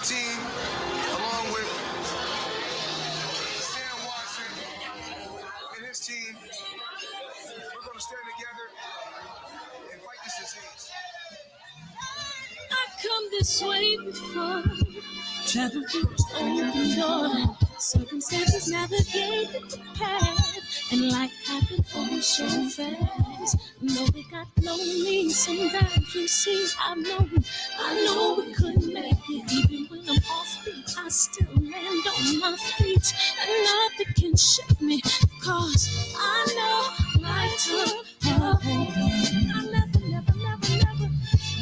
team, along with Sam Watson and his team, we're going to stand together and fight this disease. I come this way before, travel through this open door. Circumstances navigated the path, and life happened all so fast. No, it got lonely. Sometimes you see, I know we couldn't make it. Even when I'm off beat, I still land on my feet, and nothing can shake me, cause I know life took a hold on. I never.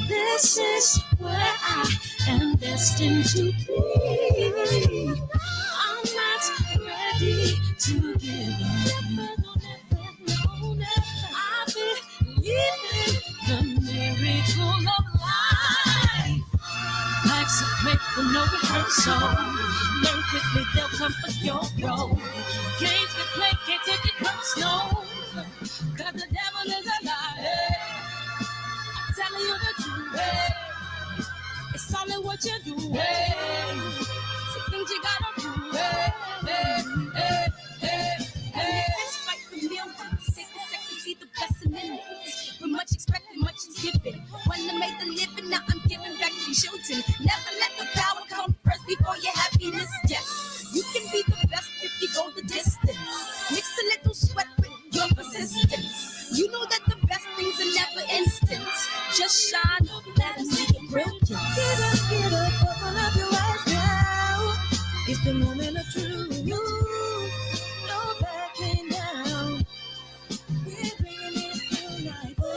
This is where I am destined to be. I'm not ready to give up. I believe in the miracle of life. Life's a break with no rehearsal. Learn quickly, they'll come for your role. Games can play, can't take it personal. Cause the devil is a liar. Telling you the truth, it's all in what you do. Some things you gotta do. It's fight for millions. Take a second, see the blessing in it. With much expected, much is given. When I made the living, now I'm giving back to children. Never let the power come first before your happiness. Yes, you can be the best if you go the distance. Mix a little sweat with your persistence. You know that the best things are never instant. Just shine, let them see your brilliance. Get up, open up your eyes now. It's the moment of truth. No backing down. We're bringing it tonight. Oh,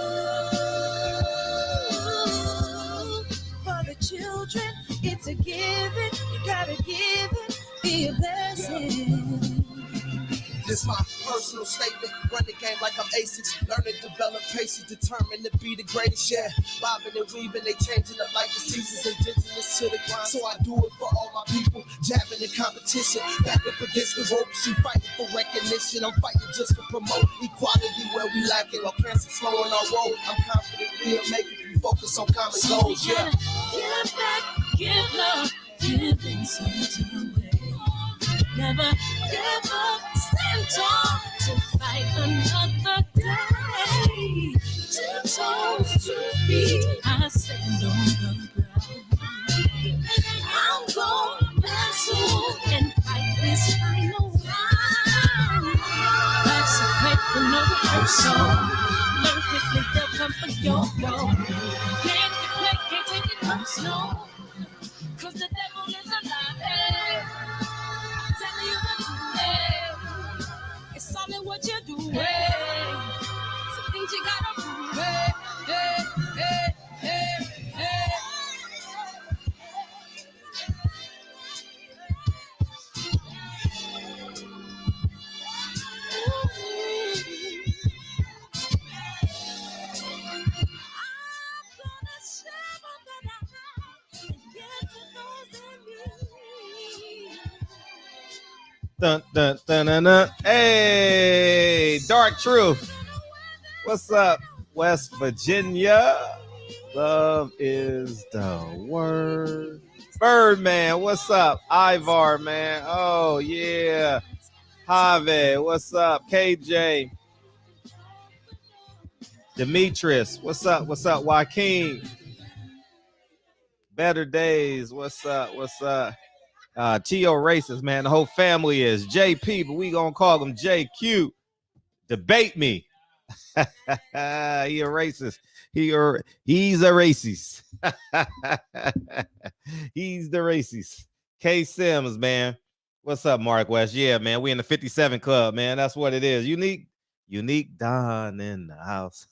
for the children, it's a given. You gotta give it, be a blessing. This my personal statement. Run the game like I'm ASICS. Learn and develop patience, determined to be the greatest. Yeah, bobbing and weaving, they changing up like the seasons. Indigenous to the grind, so I do it for all my people. Jabbing in competition, back up against the rope. She fighting for recognition. I'm fighting just to promote equality where we lacking. While cancer slowing our road, I'm confident we'll make it. We focus on common goals. Yeah. Give back, give love, give something away. Never give up, stand tall to fight another day. 2 toes, 2 feet, I stand on the ground. I'm gonna wrestle and fight this final round. Life's a break with no rehearsal. Learn quickly, they'll come for your role. Can't take it personal, cause the devil is alive. Telling you the truth, it's all in what you do. Some things you gotta do. Dun, dun, dun, dun, dun. Hey, Dark Truth. What's up, West Virginia? Love is the word. Birdman, what's up? Ivar, man. Oh, yeah. Javi, what's up? KJ. Demetrius, what's up? What's up? Joaquin. Better Days, what's up? What's up? Tio Racist, man. The whole family is JP, but we gonna call him JQ. Debate me. He a racist. He's a racist. He's the racist. K Sims, man. What's up, Mark West? Yeah, man. We in the 57 club, man. That's what it is. Unique Don in the house.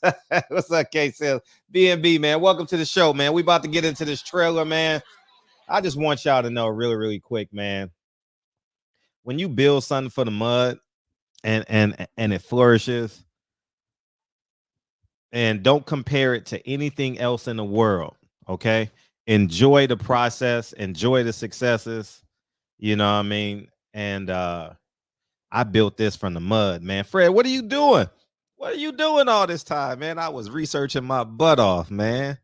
What's up, K Sims? B&B, man. Welcome to the show, man. We about to get into this trailer, man. I just want y'all to know really, really quick, man. When you build something for the mud and it flourishes, and don't compare it to anything else in the world, okay? Enjoy the process, enjoy the successes, you know what I mean? And I built this from the mud, man. Fred, what are you doing? What are you doing all this time, man? I was researching my butt off, man.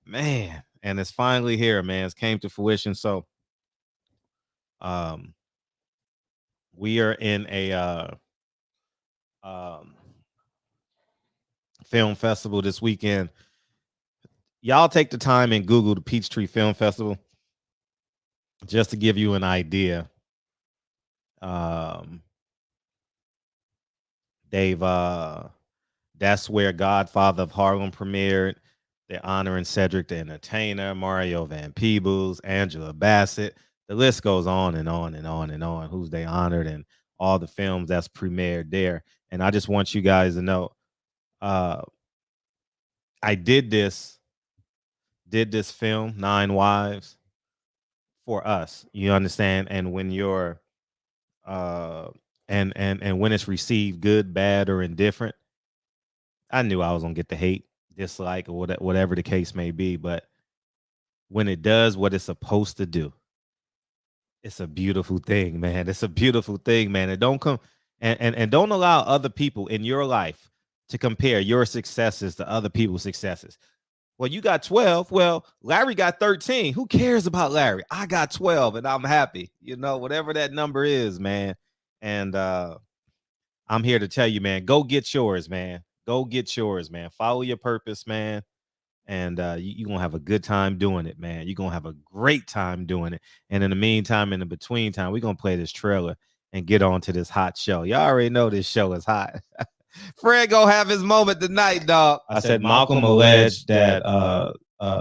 Man, and it's finally here, man. It's came to fruition. So we are in a film festival this weekend. Y'all take the time and Google the Peachtree Film Festival just to give you an idea. They've that's where Godfather of Harlem premiered. They're honoring Cedric the Entertainer, Mario Van Peebles, Angela Bassett. The list goes on and on and on and on. Who's they honored and all the films that's premiered there. And I just want you guys to know, I did this film, Nine Wives, for us. You understand? And when you're and when it's received good, bad, or indifferent, I knew I was gonna get the hate, dislike, or whatever the case may be. But when it does what it's supposed to do, it's a beautiful thing, man. It's a beautiful thing, man. And don't come and don't allow other people in your life to compare your successes to other people's successes. Well, you got 12. Well, Larry got 13. Who cares about Larry? I got 12 and I'm happy. You know, whatever that number is, man. And I'm here to tell you, man, go get yours, man. Go get yours, man. Follow your purpose, man. And you're going to have a good time doing it, man. You're going to have a great time doing it. And in the meantime, in the between time, we're going to play this trailer and get on to this hot show. Y'all already know this show is hot. Fred gonna have his moment tonight, dog. I said Malcolm alleged that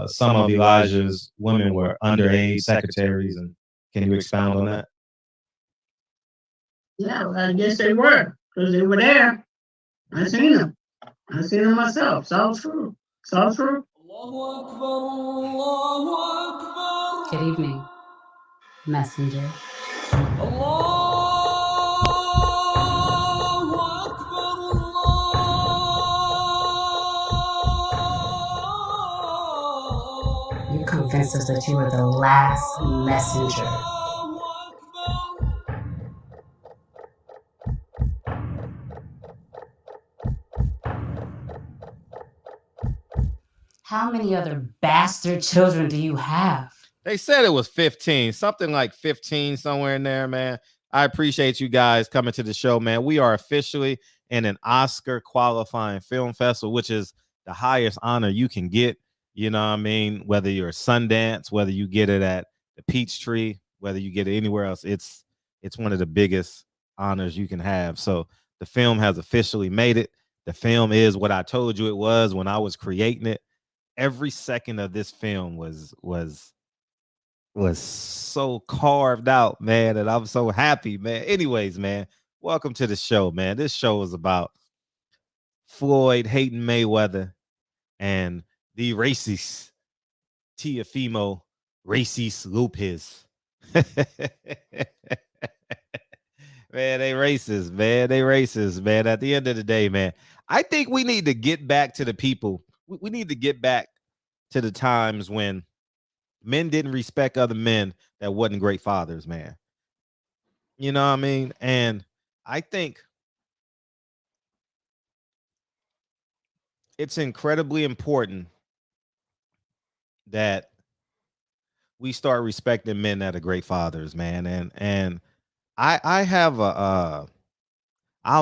some of Elijah's women were underage secretaries, and can you expound on that? Yeah, I guess they were, because they were there. I seen them. I seen them myself. It's all true. It's all true. Good evening, messenger. You convinced us that you were the last messenger. How many other bastard children do you have? They said it was 15, something like 15 somewhere in there, man. I appreciate you guys coming to the show, man. We are officially in an Oscar qualifying film festival, which is the highest honor you can get. You know what I mean? Whether you're a Sundance, whether you get it at the Peachtree, whether you get it anywhere else, it's one of the biggest honors you can have. So the film has officially made it. The film is what I told you it was when I was creating it. Every second of this film was so carved out, man, and I'm so happy, man. Anyways, man, welcome to the show, man. This show is about Floyd hating Mayweather and the racist Teofimo racist Lopez. Man, they racist, man. They racist, man. At the end of the day, man, I think we need to get back to the people. We need to get back to the times when men didn't respect other men that wasn't great fathers, man. You know what I mean? And I think it's incredibly important that we start respecting men that are great fathers, man. And I have I'll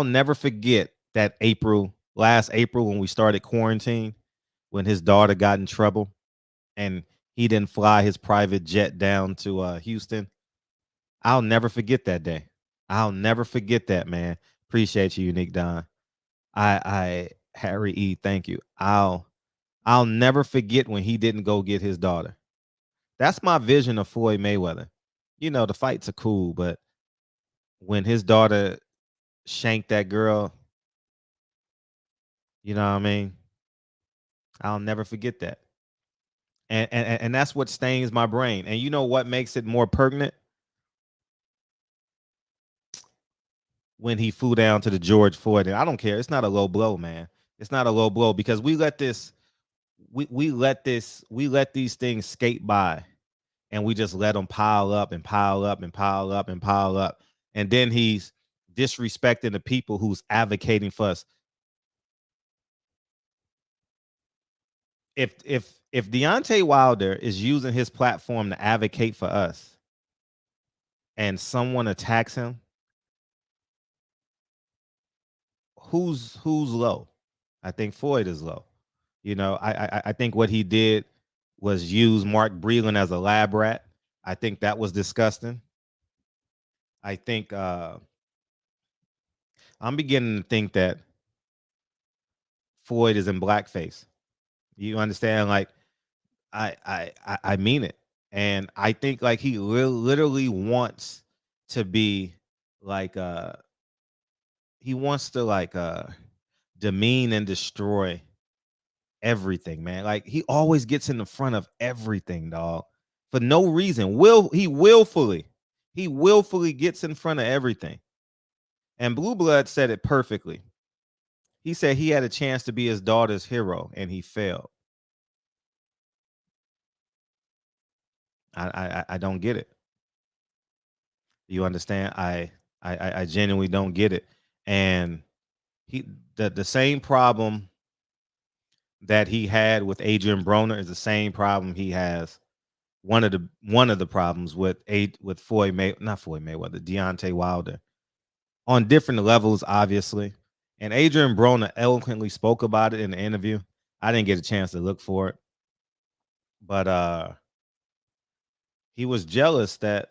never forget that last April when we started quarantine, when his daughter got in trouble and he didn't fly his private jet down to Houston. I'll never forget that day. I'll never forget that, man. Appreciate you, Unique Don. I Harry E, thank you. I'll never forget when he didn't go get his daughter. That's my vision of Floyd Mayweather. You know, the fights are cool, but when his daughter shanked that girl, you know what I mean? I'll never forget that. And that's what stains my brain. And you know what makes it more pertinent? When he flew down to the George Floyd, and I don't care. It's not a low blow, man. It's not a low blow because we let these things skate by, and we just let them pile up and pile up and pile up and pile up, and then he's disrespecting the people who's advocating for us. If if Deontay Wilder is using his platform to advocate for us and someone attacks him, who's low? I think Floyd is low. You know, I think what he did was use Mark Breland as a lab rat. I think that was disgusting. I think I'm beginning to think that Floyd is in blackface. You understand? Like I mean it, and I think like he literally wants to be like he wants to like demean and destroy everything, man. Like he always gets in the front of everything, dog, for no reason. He willfully gets in front of everything. And Blue Blood said it perfectly. He said he had a chance to be his daughter's hero and he failed. I don't get it. You understand? I genuinely don't get it. And the same problem that he had with Adrian Broner is the same problem he has. One of the problems with Deontay Wilder, on different levels, obviously. And Adrian Broner eloquently spoke about it in the interview. I didn't get a chance to look for it, but he was jealous that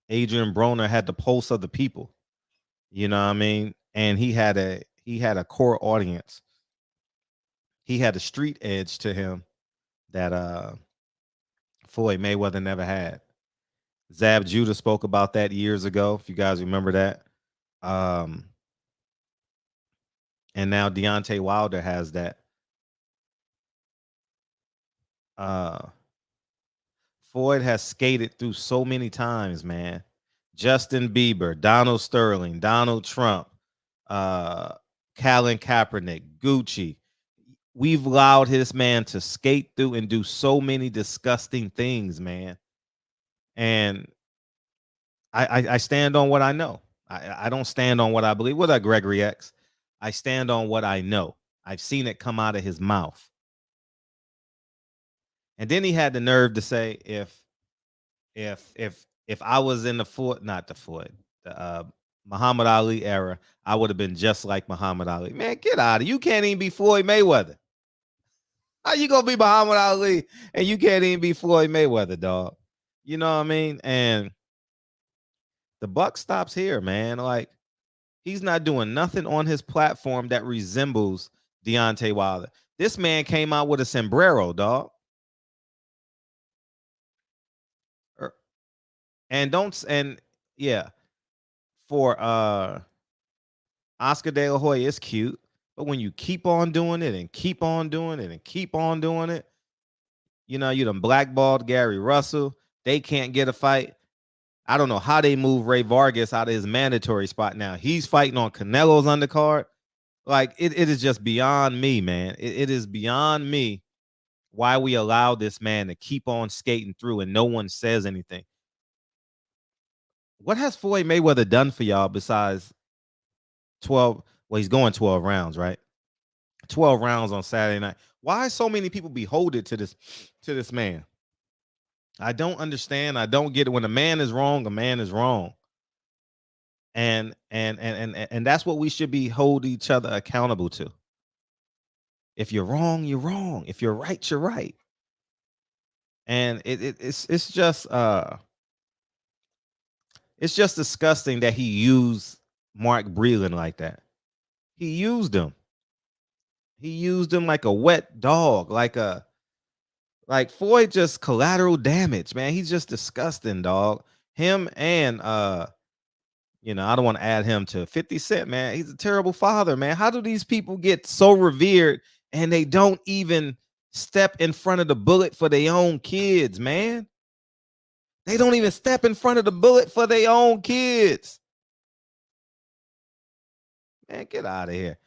Adrian Broner had the pulse of the people. You know what I mean? And he had a core audience. He had a street edge to him that Floyd Mayweather never had. Zab Judah spoke about that years ago, if you guys remember that. And now Deontay Wilder has that. Floyd has skated through so many times, man. Justin Bieber, Donald Sterling, Donald Trump, Colin Kaepernick, Gucci. We've allowed his man to skate through and do so many disgusting things, man. And I stand on what I know. I don't stand on what I believe. What up, Gregory X? I stand on what I know. I've seen it come out of his mouth. And then he had the nerve to say, if I was in the Muhammad Ali era, I would have been just like Muhammad Ali. Man, get out of it. You can't even be Floyd Mayweather. How you gonna be Muhammad Ali and you can't even be Floyd Mayweather, dog? You know what I mean? And the buck stops here, man. Like, he's not doing nothing on his platform that resembles Deontay Wilder. This man came out with a sombrero, dog. For Oscar De La Hoya, it's cute, but when you keep on doing it and keep on doing it and keep on doing it, you know, you done blackballed Gary Russell. They can't get a fight. I don't know how they move Ray Vargas out of his mandatory spot now. He's fighting on Canelo's undercard. Like, it is just beyond me, man. It is beyond me why we allow this man to keep on skating through and no one says anything. What has Floyd Mayweather done for y'all besides 12? Well, he's going 12 rounds, right? 12 rounds on Saturday night. Why so many people beholden to this man? I don't understand. I don't get it. When a man is wrong, a man is wrong. And that's what we should be hold each other accountable to. If you're wrong, you're wrong. If you're right, you're right. And it's just disgusting that he used Mark Breland like that. He used him. He used him like a wet dog, like Floyd, just collateral damage, man. He's just disgusting, dog. Him and I don't want to add him to 50 Cent, man. He's a terrible father, man. How do these people get so revered and they don't even step in front of the bullet for their own kids, man? They don't even step in front of the bullet for their own kids. Man, get out of here.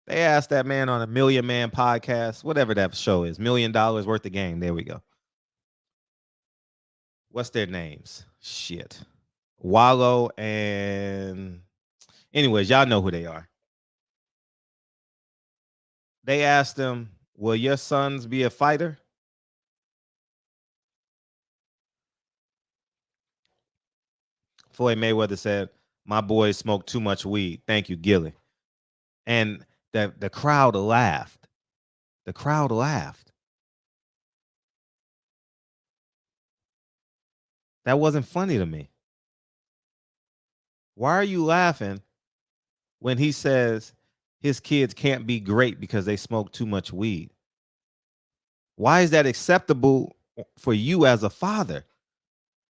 They asked that man on a Million Man podcast, whatever that show is, $1 million worth of game. There we go. What's their names? Shit. Wallow and anyways, y'all know who they are. They asked him, Will your sons be a fighter? Floyd Mayweather said, "My boys smoke too much weed. Thank you, Gilly." And the crowd laughed. The crowd laughed. That wasn't funny to me. Why are you laughing when he says his kids can't be great because they smoke too much weed? Why is that acceptable for you as a father?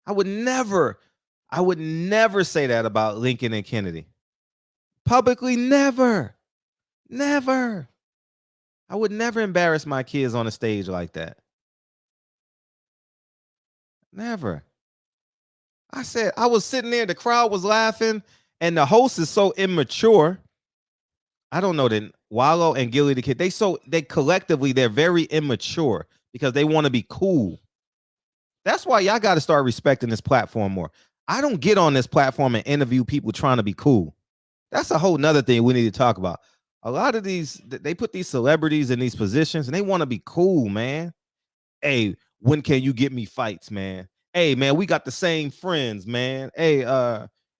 I would never say that about Lincoln and Kennedy. Publicly, never. Never. I would never embarrass my kids on a stage like that. Never. I said, I was sitting there, the crowd was laughing, and the host is so immature. I don't know that Wallow and Gilly the Kid, they collectively, they're very immature because they want to be cool. That's why y'all got to start respecting this platform more. I don't get on this platform and interview people trying to be cool. That's a whole nother thing we need to talk about. A lot of these, they put these celebrities in these positions and they want to be cool, man. Hey, when can you get me fights, man? Hey, man, we got the same friends, man. Hey,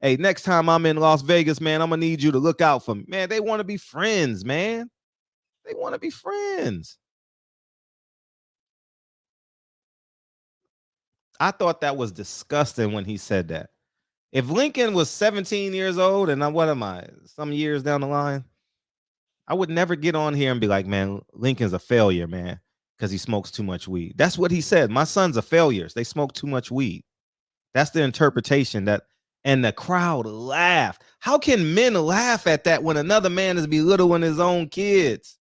next time I'm in Las Vegas, man, I'm gonna need you to look out for me. Man, they want to be friends, man. They want to be friends. I thought that was disgusting when he said that. If Lincoln was 17 years old and what am I, some years down the line, I would never get on here and be like, man, Lincoln's a failure, man, because he smokes too much weed. That's what he said. My sons are failures. They smoke too much weed. That's the interpretation and the crowd laughed. How can men laugh at that when another man is belittling his own kids?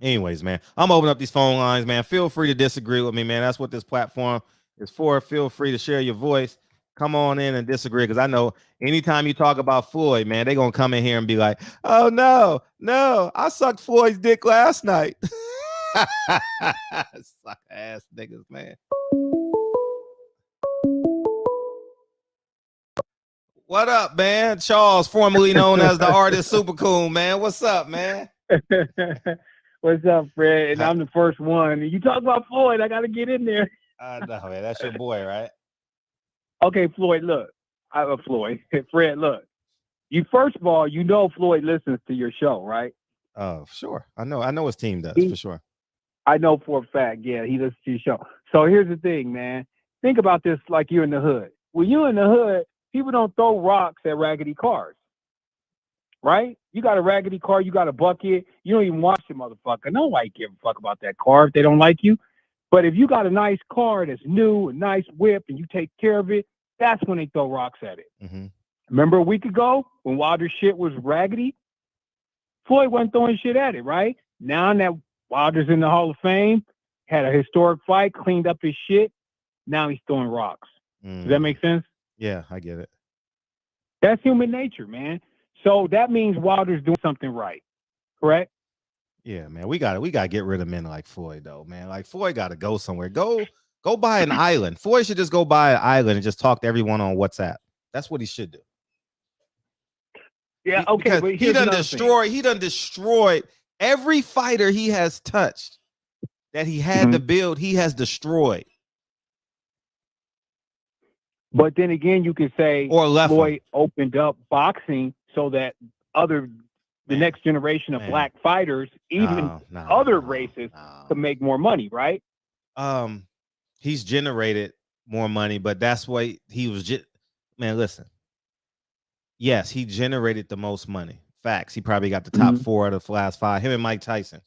Anyways, man, I'm opening up these phone lines, man. Feel free to disagree with me, man. That's what this platform is for. Feel free to share your voice. Come on in and disagree, because I know anytime you talk about Floyd, man, they're going to come in here and be like, oh, no, I sucked Floyd's dick last night. Suck ass niggas, man. What up, man? Charles, formerly known as the artist Super Cool, man. What's up, man? What's up, Fred? And I'm the first one. You talk about Floyd, I got to get in there. I know, man. That's your boy, right? Okay, Floyd, look. Fred, look. You first of all, you know Floyd listens to your show, right? Oh, sure. I know his team does, for sure. I know for a fact, yeah, he listens to your show. So here's the thing, man. Think about this like you're in the hood. When you're in the hood, people don't throw rocks at raggedy cars. Right? You got a raggedy car, you got a bucket, you don't even wash the motherfucker. Nobody give a fuck about that car if they don't like you. But if you got a nice car that's new, a nice whip, and you take care of it, that's when they throw rocks at it. Mm-hmm. Remember a week ago when Wilder's shit was raggedy? Floyd wasn't throwing shit at it, right? Now that Wilder's in the Hall of Fame, had a historic fight, cleaned up his shit, now he's throwing rocks. Does that make sense? Yeah, I get it. That's human nature, man. So that means Wilder's doing something right, correct? Yeah, man. We got to get rid of men like Floyd, though, man. Like Floyd got to go somewhere. Go buy an island. Floyd should just go buy an island and just talk to everyone on WhatsApp. That's what he should do. Yeah, okay. But he done destroyed every fighter he has touched that he had to build. He has destroyed. But then again, you could say Floyd opened up boxing so that the next generation of black fighters, even other races, could make more money, right? He's generated more money, but that's why he was man, listen. Yes, he generated the most money. Facts. He probably got the top 4 out of the last 5. Him and Mike Tyson.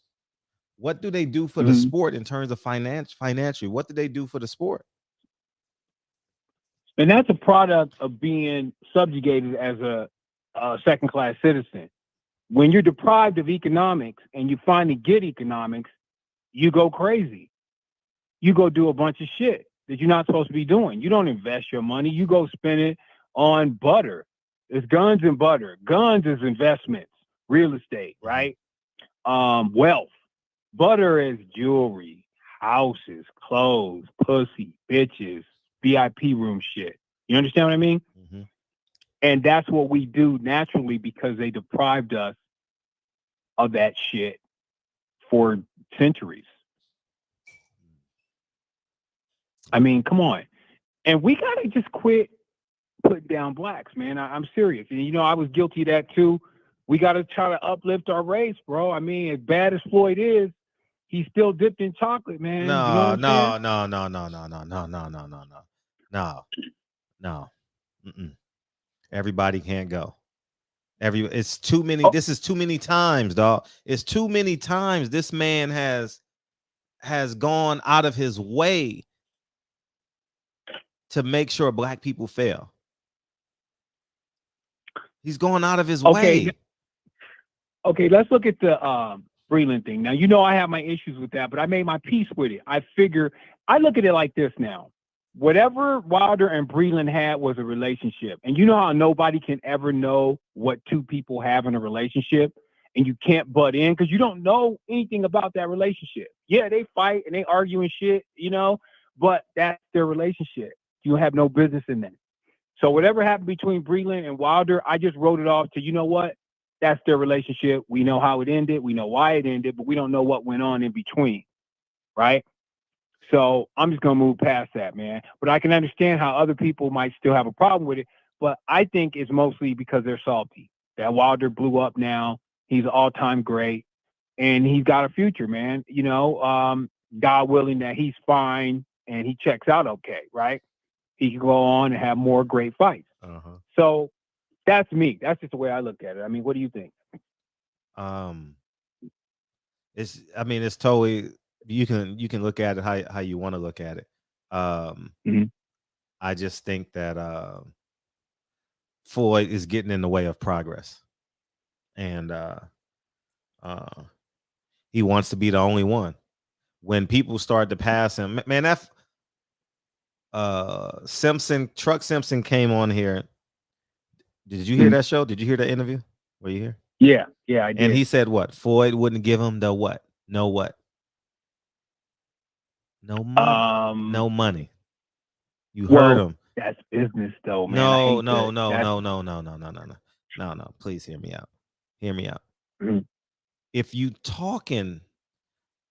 What do they do for the sport in terms of financially? What do they do for the sport? And that's a product of being subjugated as a second-class citizen. When you're deprived of economics and you finally get economics, you go crazy. You go do a bunch of shit that you're not supposed to be doing. You don't invest your money. You go spend it on butter. It's guns and butter. Guns is investments, real estate, right? Wealth. Butter is jewelry, houses, clothes, pussy, bitches, VIP room shit. You understand what I mean? And that's what we do naturally because they deprived us of that shit for centuries. I mean, come on. And we got to just quit putting down blacks, man. I'm serious. And, you know, I was guilty of that too. We got to try to uplift our race, bro. I mean, as bad as Floyd is, he's still dipped in chocolate, man. No, you know what I'm no. Mm-mm. Everybody can't go. It's too many. Oh. This is too many times, dog. It's too many times this man has gone out of his way to make sure black people fail. He's going out of his way. Okay, let's look at the Breland thing. Now, you know I have my issues with that, but I made my peace with it. I look at it like this now. Whatever Wilder and Breland had was a relationship. And you know how nobody can ever know what two people have in a relationship? And you can't butt in because you don't know anything about that relationship. Yeah, they fight and they argue and shit, you know, but that's their relationship. You have no business in that. So whatever happened between Breland and Wilder, I just wrote it off to, you know what? That's their relationship. We know how it ended. We know why it ended, but we don't know what went on in between, right? So I'm just going to move past that, man. But I can understand how other people might still have a problem with it. But I think it's mostly because they're salty. That Wilder blew up now. He's all-time great. And he's got a future, man. You know, God willing that he's fine and he checks out okay, right? He can go on and have more great fights. Uh-huh. So that's me. That's just the way I look at it. I mean, what do you think? It's totally, you can look at it how you want to look at it. I just think that Floyd is getting in the way of progress. And he wants to be the only one. When people start to pass him, man, that Truck Simpson came on here. Did you hear that show? Did you hear that interview? Were you here? Yeah, I did. And he said what? Floyd wouldn't give him the what? No what? No money. No money. You heard him. That's business though, man. No. Please hear me out. Hear me out. Mm-hmm. If you talking,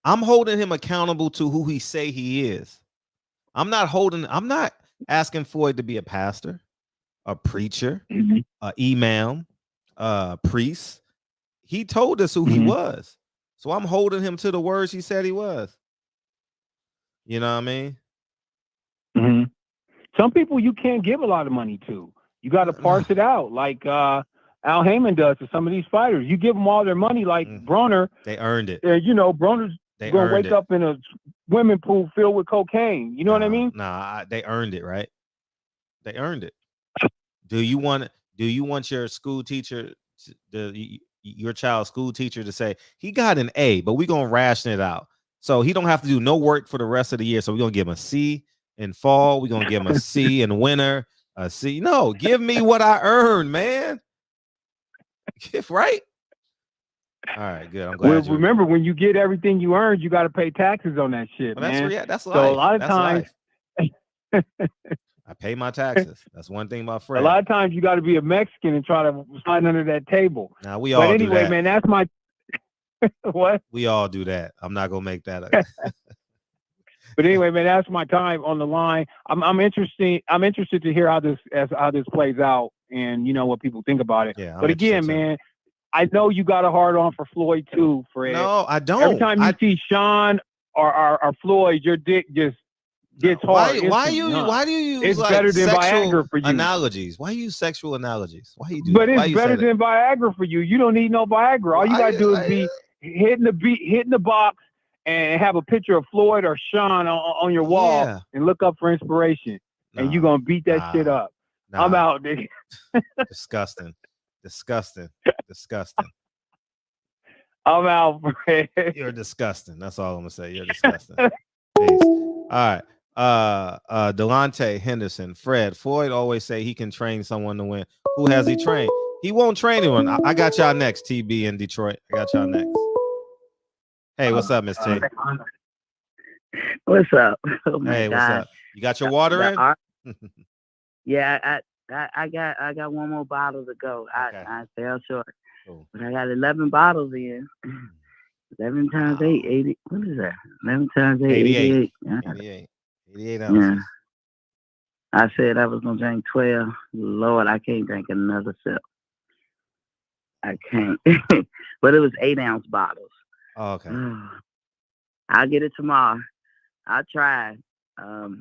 I'm holding him accountable to who he say he is. I'm not asking Floyd to be a pastor, a preacher, a imam, a priest. He told us who he was. So I'm holding him to the words he said he was. You know what I mean? Mm-hmm. Some people you can't give a lot of money to. You got to parse it out, like Al Heyman does to some of these fighters. You give them all their money, like Broner. They earned it. You know, Broner's going to wake up in a swimming pool filled with cocaine. You know what I mean? Nah, they earned it, right? They earned it. Do you want your school teacher, your child's school teacher, to say he got an A, but we're gonna ration it out so he don't have to do no work for the rest of the year? So we're gonna give him a C in fall. We're gonna give him a C in winter. A C. No, give me what I earned, man. Right? All right, good. I'm glad. Remember, when you get everything you earned, you got to pay taxes on that shit, man. That's life. So a lot of times, I pay my taxes. That's one thing about Fred. A lot of times you got to be a Mexican and try to slide under that table. Now we all do that. Man, that's my what? We all do that. I'm not gonna make that up. But anyway, man, that's my time on the line. I'm interested to hear how this plays out, and you know what people think about it. Yeah. But again, man, I know you got a hard on for Floyd too, Fred. No, I don't. Every time you see Sean or Floyd, your dick just gets hard. Why do you use it's better than Viagra for you? Analogies. Why you use sexual analogies? Why you do But that? it's better than Viagra for you. You don't need no Viagra. All you gotta do is be hitting the box and have a picture of Floyd or Sean on your wall and look up for inspiration. And you're gonna beat that shit up. I'm out, nigga. Disgusting. I'm out, Fred. You're disgusting. That's all I'm gonna say. You're disgusting. Peace. All right. Delonte Henderson, Fred. Floyd always say he can train someone to win. Who has he trained? He won't train anyone. I got y'all next, TB in Detroit. I got y'all next. Hey, what's up, Miss T? What's up? Oh my hey, God. what's up? You got your water in? Yeah, I got one more bottle to go. Okay. I fell short, Cool. but I got 11 bottles in. 11 times Wow. 8, 80. What is that? 11 times 8, 88. 88. Yeah. 88 Yeah. ounces. I said I was gonna drink 12. Lord, I can't drink another sip. I can't. But it was 8-ounce bottles. Oh, okay. I'll get it tomorrow. I tried.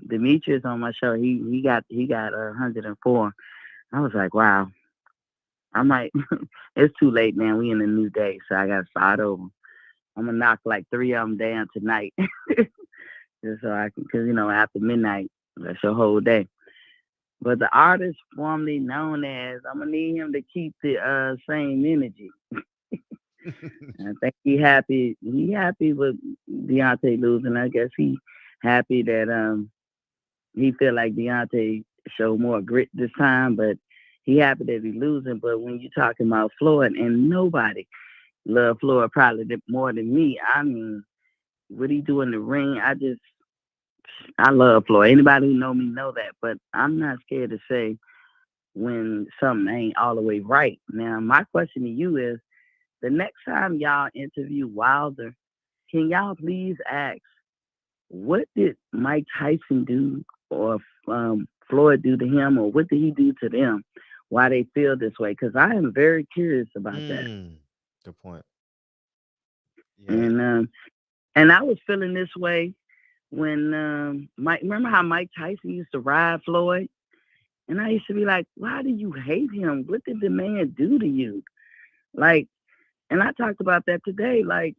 Demetrius on my show, he got 104. I was like, wow. I might. It's too late, man. We in a new day, so I gotta start over. I'm gonna knock like 3 of them down tonight, just so I can, cause after midnight, that's your whole day. But the artist formerly known as, I'm gonna need him to keep the same energy. I think he happy. He happy with Deontay losing. I guess he happy that he feel like Deontay showed more grit this time, but he happy that he losing. But when you talking about Floyd, and nobody love Floyd probably more than me. I mean, what he do in the ring, I love Floyd. Anybody who know me know that. But I'm not scared to say when something ain't all the way right. Now, my question to you is, the next time y'all interview Wilder, can y'all please ask, what did Mike Tyson do or Floyd do to him, or what did he do to them? Why they feel this way? Because I am very curious about that. Good point. Yeah. And I was feeling this way when remember how Mike Tyson used to ride Floyd? And I used to be like, why do you hate him? What did the man do to you? Like, and I talked about that today. Like,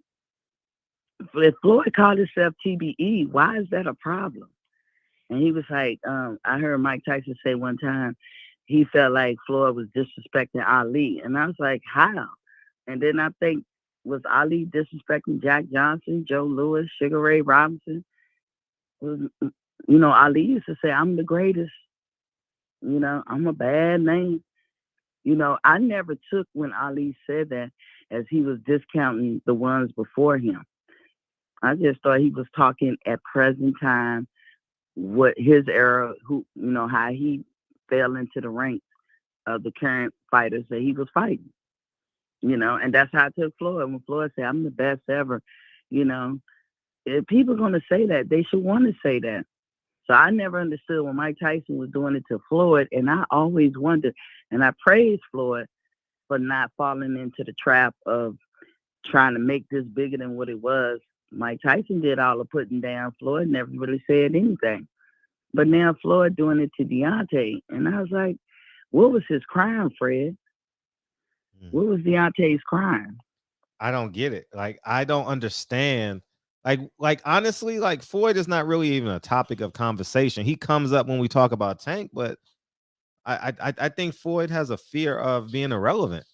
if Floyd called himself TBE, why is that a problem? And he was like, I heard Mike Tyson say one time he felt like Floyd was disrespecting Ali. And I was like, how? And then I think, was Ali disrespecting Jack Johnson, Joe Louis, Sugar Ray Robinson? Ali used to say, I'm the greatest. I'm a bad name. I never took when Ali said that as he was discounting the ones before him. I just thought he was talking at present time, what his era, how he fell into the ranks of the current fighters that he was fighting. And that's how I took Floyd. When Floyd said, I'm the best ever, if people are going to say that, they should want to say that. So I never understood when Mike Tyson was doing it to Floyd, and I always wondered, and I praised Floyd for not falling into the trap of trying to make this bigger than what it was. Mike Tyson did all the putting down. Floyd never really said anything. But now Floyd doing it to Deontay, and I was like, what was his crime, Fred? What was Deontay's crime? I don't get it. Like, I don't understand. Like honestly, like Floyd is not really even a topic of conversation. He comes up when we talk about Tank, but I think Floyd has a fear of being irrelevant.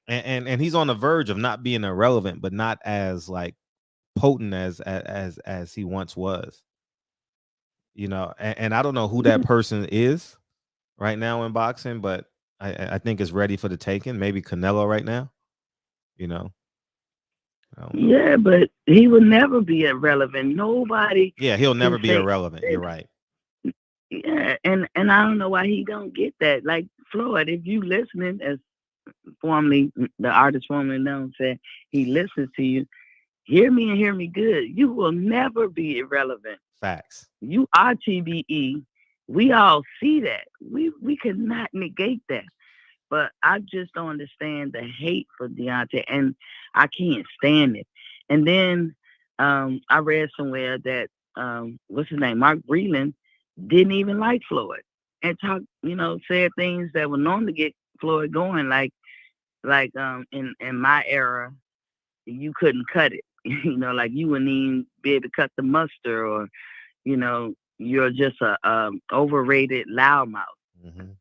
And he's on the verge of not being irrelevant, but not as like potent as he once was. And I don't know who that person is right now in boxing, but I think it's ready for the taking. Maybe Canelo right now. Yeah, but he will never be irrelevant. Nobody. Yeah, he'll never be irrelevant. You're right. Yeah, and I don't know why he don't get that. Like Floyd, if you listening, as formerly the artist formerly known said, he listens to you. Hear me and hear me good. You will never be irrelevant. Facts. You are TBE. We all see that. We cannot negate that. But I just don't understand the hate for Deontay, and I can't stand it. And then I read somewhere that what's his name, Mark Breland, didn't even like Floyd, and said things that would normally get Floyd going, like in my era, you couldn't cut it, like you wouldn't even be able to cut the mustard, or you're just a overrated loudmouth.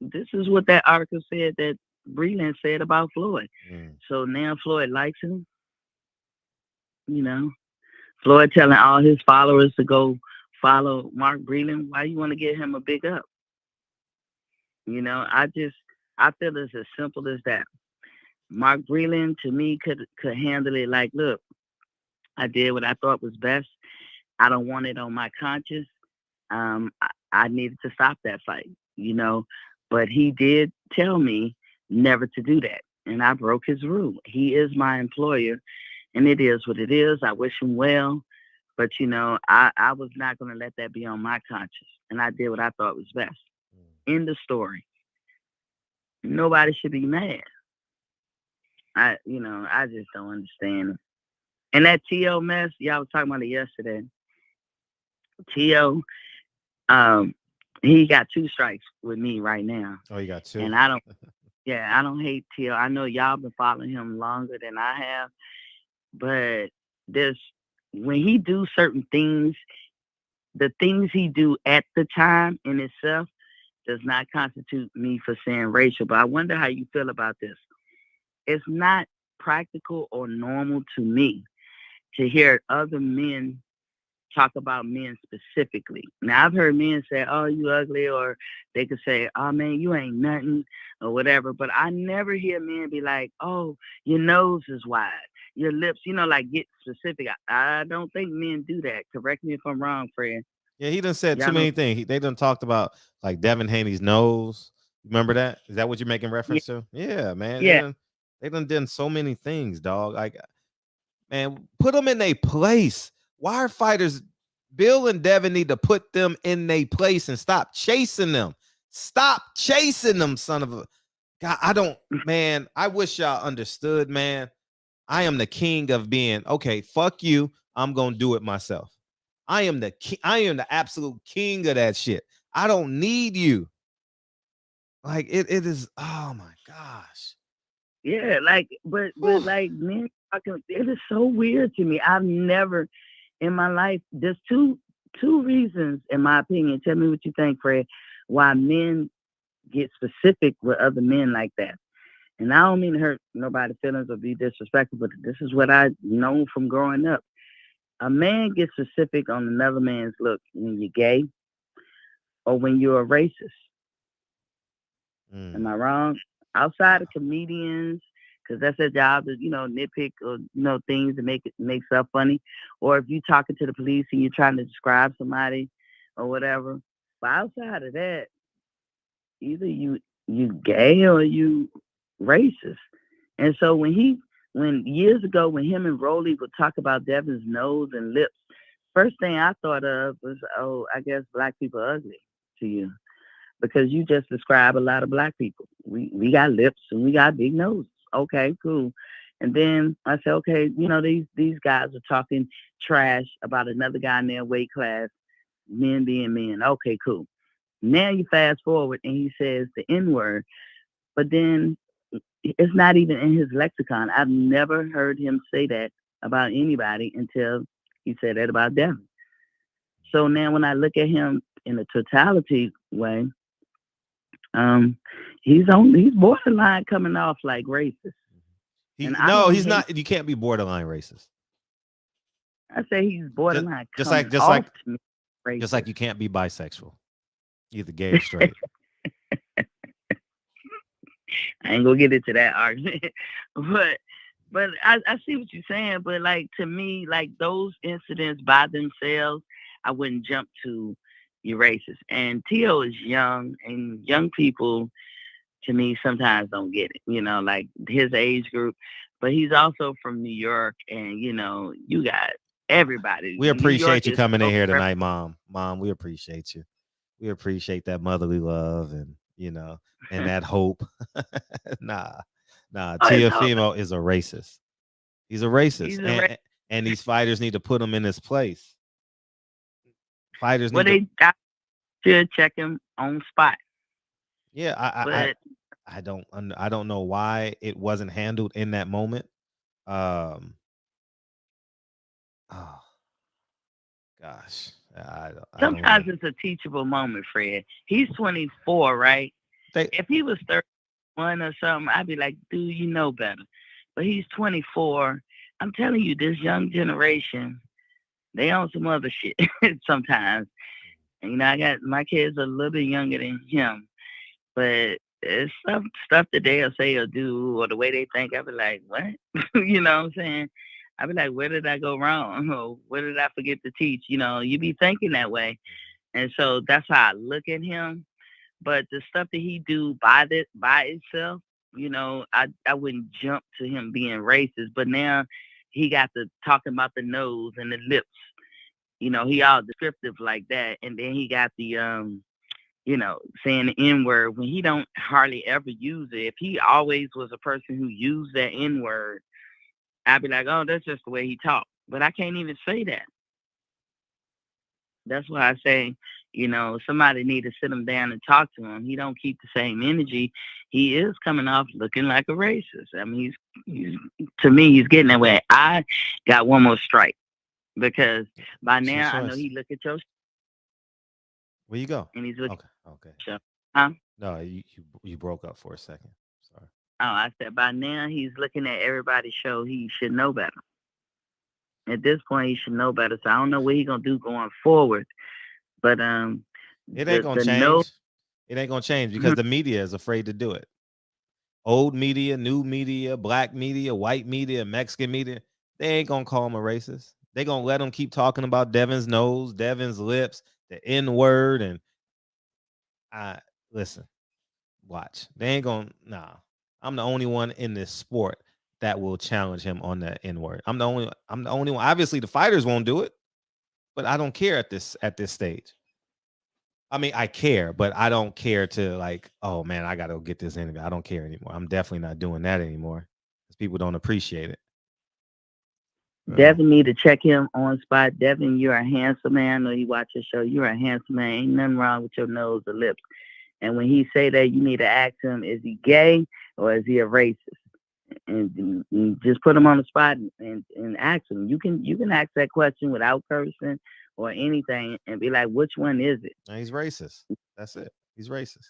This is what that article said that Breland said about Floyd. So now Floyd likes him. Floyd telling all his followers to go follow Mark Breland. Why you want to give him a big up? I feel it's as simple as that. Mark Breland, to me, could handle it like, look, I did what I thought was best. I don't want it on my conscience. I needed to stop that fight. But he did tell me never to do that. And I broke his rule. He is my employer, and it is what it is. I wish him well. But, I was not going to let that be on my conscience. And I did what I thought was best. End of story. Nobody should be mad. I just don't understand it. And that T.O. mess, y'all was talking about it yesterday. T.O., he got 2 strikes with me right now. Oh, you got 2? And I don't hate T.O. I know y'all been following him longer than I have. But when he do certain things, the things he do at the time in itself does not constitute me for saying racial. But I wonder how you feel about this. It's not practical or normal to me to hear other men talk about men specifically. Now, I've heard men say, oh, you ugly, or they could say, oh, man, you ain't nothing, or whatever. But I never hear men be like, oh, your nose is wide, your lips, like get specific. I don't think men do that. Correct me if I'm wrong, Fred. Yeah, he done said too many things. They done talked about like Devin Haney's nose. Remember that? Is that what you're making reference to? Yeah, man. Yeah. They done so many things, dog. Like, man, put them in their place. Why are fighters? Bill and Devin need to put them in their place and stop chasing them. Stop chasing them, son of a God. Man, I wish y'all understood, man. I am the king of being, okay, fuck you. I'm going to do it myself. I am the absolute king of that shit. I don't need you. Like it is, oh my gosh. Yeah, but like men talking, it is so weird to me. I've never in my life, there's two reasons, in my opinion. Tell me what you think, Fred, why men get specific with other men like that. And I don't mean to hurt nobody's feelings or be disrespectful, but this is what I know from growing up. A man gets specific on another man's look when you're gay or when you're a racist. Am I wrong? Outside of comedians, because that's their job to, nitpick or, things to make stuff funny. Or if you're talking to the police and you're trying to describe somebody or whatever. But outside of that, either you gay or you racist. And so when years ago, when him and Rolly would talk about Devin's nose and lips, first thing I thought of was, oh, I guess black people are ugly to you. Because you just describe a lot of black people. We got lips and we got big noses. Okay, cool. And then I said, okay, these guys are talking trash about another guy in their weight class, men being men. Okay, cool. Now you fast forward and he says the N-word, but then it's not even in his lexicon. I've never heard him say that about anybody until he said that about Devin. So now when I look at him in a totality way, he's borderline coming off like racist. He's not. You can't be borderline racist. I say he's borderline just like you can't be bisexual, either gay or straight. I ain't gonna get into that argument, but I see what you're saying. But like to me, like those incidents by themselves, I wouldn't jump to you're racist. And T.O. is young, and young people, to me, sometimes don't get it, like his age group. But he's also from New York, and, you got everybody. We appreciate you coming in here tonight, Mom. Mom, we appreciate you. We appreciate that motherly love and, and that hope. Nah, Teofimo is a racist. He's a racist. And these fighters need to put him in his place. Fighters they should check him on spot. Yeah, I don't know why it wasn't handled in that moment. Oh gosh, sometimes it's a teachable moment, Fred. He's 24, right? If he was 31 or something, I'd be like, dude, you know better. But he's 24. I'm telling you, this young generation, they on some other shit sometimes. And, I got my kids a little bit younger than him, but it's stuff that they'll say or do or the way they think. I'll be like, what? You know what I'm saying? I'll be like, where did I go wrong? Or where did I forget to teach? You be thinking that way. And so that's how I look at him. But the stuff that he do by itself, I wouldn't jump to him being racist. But now he got to talking about the nose and the lips. He all descriptive like that, and then he got the saying the N word when he don't hardly ever use it. If he always was a person who used that N word, I'd be like, oh, that's just the way he talked. But I can't even say that. That's why I say, somebody need to sit him down and talk to him. He don't keep the same energy. He is coming off looking like a racist. I mean, he's to me, he's getting that way. I got one more strike because by It's your now I know choice. he look at your Where you go? and he's looking Okay. at your huh? No, you broke up for a second. Sorry. Oh, I said by now he's looking at everybody's show. He should know better. At this point, he should know better. So I don't know what he's gonna do going forward. But It ain't gonna the no. change. It ain't gonna change because the media is afraid to do it. Old media, new media, black media, white media, Mexican media, they ain't gonna call him a racist. They gonna let him keep talking about Devin's nose, Devin's lips, the N word, and listen, watch. They ain't gonna. Nah, I'm the only one in this sport that will challenge him on that N word. I'm the only one. Obviously, the fighters won't do it, but I don't care at this stage. I mean, I care, but I don't care to like, oh man, I gotta go get this interview. I don't care anymore. I'm definitely not doing that anymore because people don't appreciate it. Devin need to check him on spot. Devin, you're a handsome man. I know you watch your show. You're a handsome man. Ain't nothing wrong with your nose or lips. And when he say that, you need to ask him, is he gay or is he a racist? And just put him on the spot and ask him. You can ask that question without cursing or anything and be like, which one is it? And he's racist. That's it. He's racist.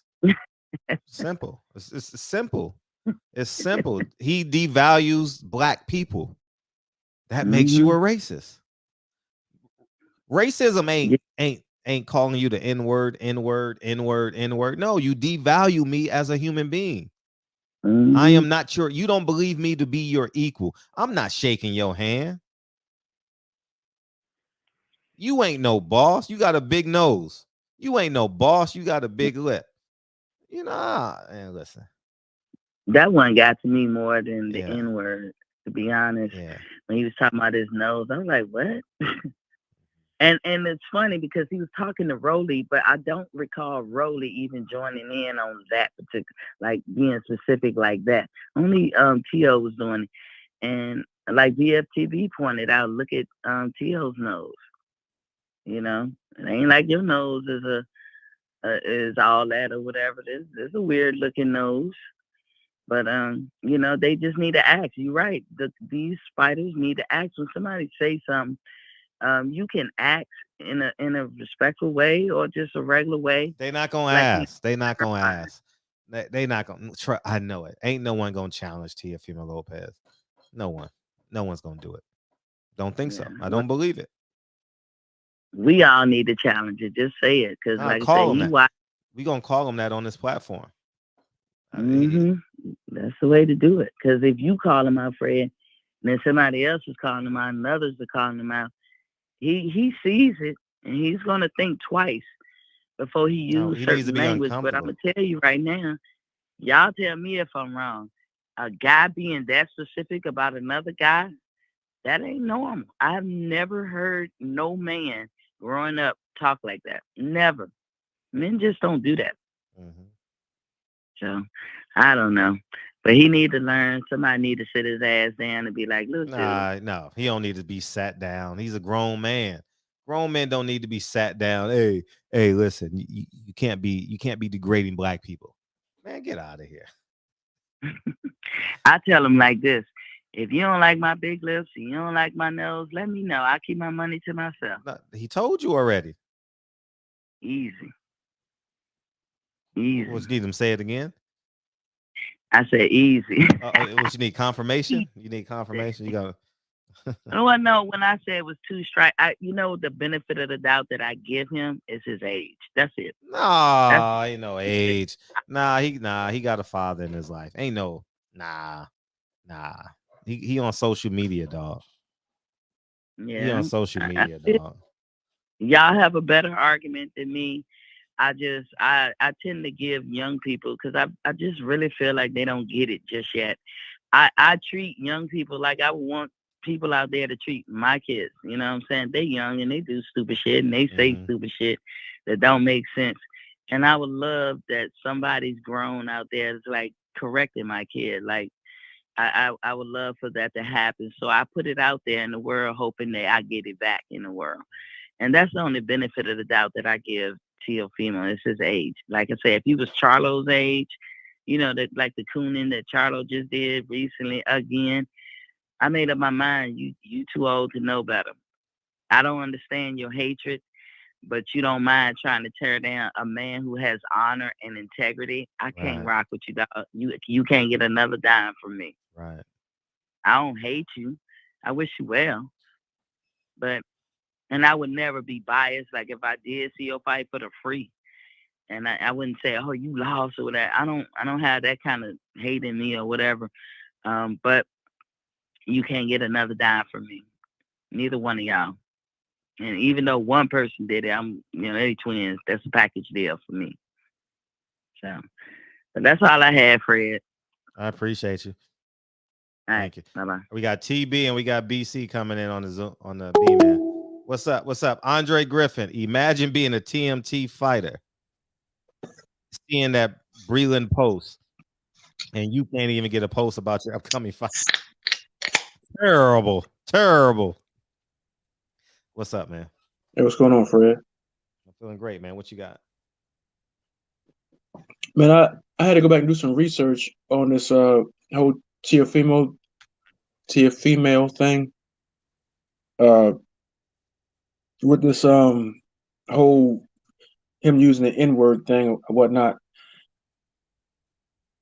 Simple. It's simple. It's simple. He devalues black people. That makes you a racist. Racism ain't calling you the N-word, N-word, N-word, N-word. No, you devalue me as a human being. I am not your, you don't believe me to be your equal. I'm not shaking your hand. You ain't no boss. You got a big nose. You ain't no boss. You got a big lip. And listen. That one got to me more than the N-word, to be honest. Yeah. When he was talking about his nose, I was like, what? And it's funny because he was talking to Rolly, but I don't recall Rolly even joining in on that particular, like being specific like that. Only T.O. was doing it. And like VFTV pointed out, look at T.O.'s nose. It ain't like your nose is all that or whatever. It's a weird looking nose. But they just need to ask. You're right. These fighters need to ask when somebody say something. You can ask in a respectful way or just a regular way. They not gonna ask. They not gonna ask. They not gonna try. I know it. Ain't no one gonna challenge Teofimo Lopez. No one. No one's gonna do it. Don't think so. I don't believe it. We all need to challenge it. Just say it, because like I say, we gonna call him that on this platform. That's the way to do it. Because if you call him out, Fred, and then somebody else is calling him out, and others are calling him out, he sees it, and he's gonna think twice before he uses certain language. But I'm gonna tell you right now, y'all tell me if I'm wrong. A guy being that specific about another guy, that ain't normal. I've never heard no man growing up talk like that. Never. Men just don't do that. So I don't know. But he need to learn. Somebody need to sit his ass down and be like, look, no, he don't need to be sat down. He's a grown man. Grown men don't need to be sat down. Hey, listen, you can't be degrading black people. Man, get out of here. I tell him like this. If you don't like my big lips and you don't like my nose, let me know. I keep my money to myself. No, he told you already. Easy. What you need him to say it again? I said easy. What you need, confirmation? You need confirmation? You got to. No, when I said it was 2 strikes, the benefit of the doubt that I give him is his age. That's it. No, ain't no age. He got a father in his life. Ain't no, nah. He on social media, dog. Yeah. He on social media, dog. Y'all have a better argument than me, I tend to give young people because I just really feel like they don't get it just yet. I treat young people like I would want people out there to treat my kids. You know what I'm saying? They young and they do stupid shit and they say stupid shit that don't make sense. And I would love that somebody's grown out there that's like correcting my kid. Like I would love for that to happen. So I put it out there in the world hoping that I get it back in the world. And that's the only benefit of the doubt that I give Teofimo. It's his age. Like I said, if he was Charlo's age, you know, that like the cooning that Charlo just did recently again, I made up my mind. You too old to know better. I don't understand your hatred, but you don't mind trying to tear down a man who has honor and integrity. I can't rock with you, dog. You can't get another dime from me. Right. I don't hate you. I wish you well, but and I would never be biased. Like if I did see your fight for the free, and I wouldn't say, "Oh, you lost" or that. I don't have that kind of hate in me or whatever. But you can't get another dime from me. Neither one of y'all. And even though one person did it, they twins. That's a package deal for me. So, but that's all I had, Fred. I appreciate you. All Thank you. Bye bye. We got TB and we got BC coming in on the Zoom, on the B man. What's up? What's up? Andre Griffin. Imagine being a TMT fighter, seeing that Breland post, and you can't even get a post about your upcoming fight. Terrible. What's up, man? Hey, what's going on, Fred? I'm feeling great, man. What you got? Man, I had to go back and do some research on this whole Teofimo thing. With this whole him using the N-word thing or whatnot.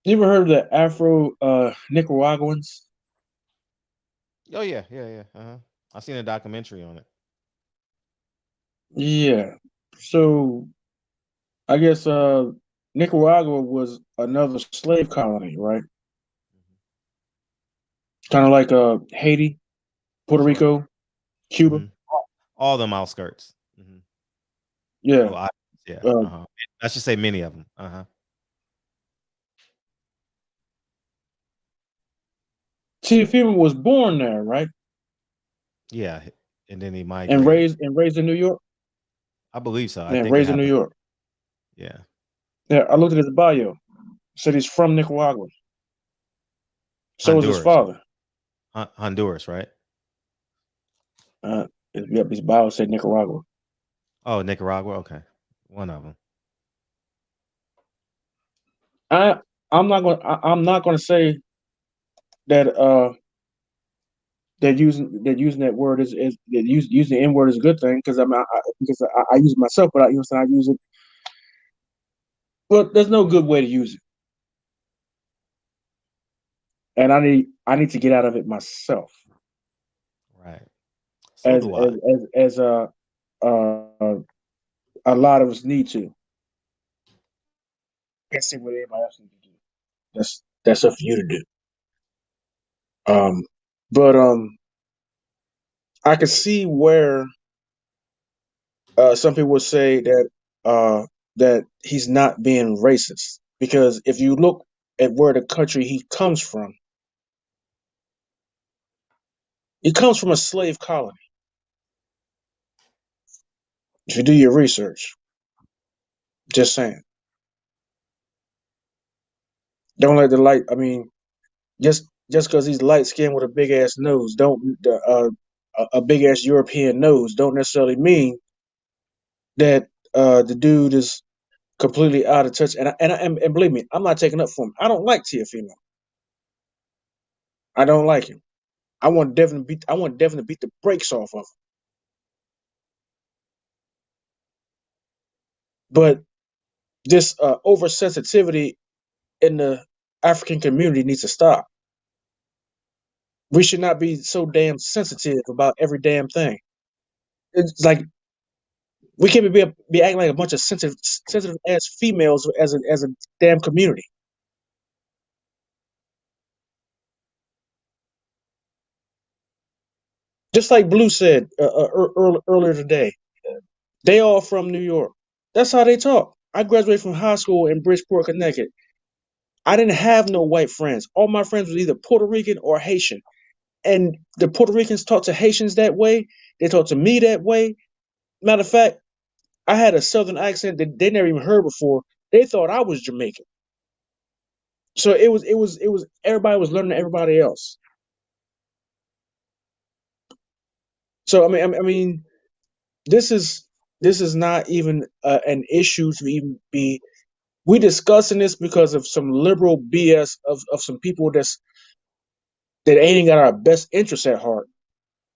You ever heard of the Afro Nicaraguans? Oh yeah. I seen a documentary on it. Yeah. So I guess Nicaragua was another slave colony, right? Kind of like Haiti, Puerto Rico, Cuba. All them outskirts. Yeah. Oh, I should say many of them. Teofimo was born there, right? Yeah, and then he migrated. And raised in New York. I believe so. Yeah, raised in New York. Yeah. Yeah, I looked at his bio. Said he's from Nicaragua. So is his father. Honduras, right? Yep, his bio said Nicaragua. Oh, Nicaragua. Okay, one of them. I'm not gonna say that that using that word is using the N word is a good thing because I use it myself, but I use it. Well, there's no good way to use it, and I need to get out of it myself. Right. So as a lot of us need to. I can't see what everybody else needs to do. That's up for you to do. But I can see where some people would say that he's not being racist because if you look at where the country he comes from a slave colony. If you do your research, just saying. Don't let the light. I mean, just because he's light skinned with a big ass nose, a big ass European nose, don't necessarily mean that the dude is completely out of touch. And believe me, I'm not taking up for him. I don't like Teofimo. I don't like him. I want Devin to beat the brakes off of him. But this oversensitivity in the African community needs to stop. We should not be so damn sensitive about every damn thing. It's like we can't be acting like a bunch of sensitive ass females as a damn community. Just like Blue said earlier today, they all from New York. That's how they talk. I graduated from high school in Bridgeport, Connecticut. I didn't have no white friends. All my friends was either Puerto Rican or Haitian. And the Puerto Ricans talk to Haitians that way. They talk to me that way. Matter of fact, I had a southern accent that they never even heard before. They thought I was Jamaican. So it was everybody was learning everybody else. So I mean, this is not even an issue to even be. We discussing this because of some liberal BS of some people that ain't even got our best interests at heart.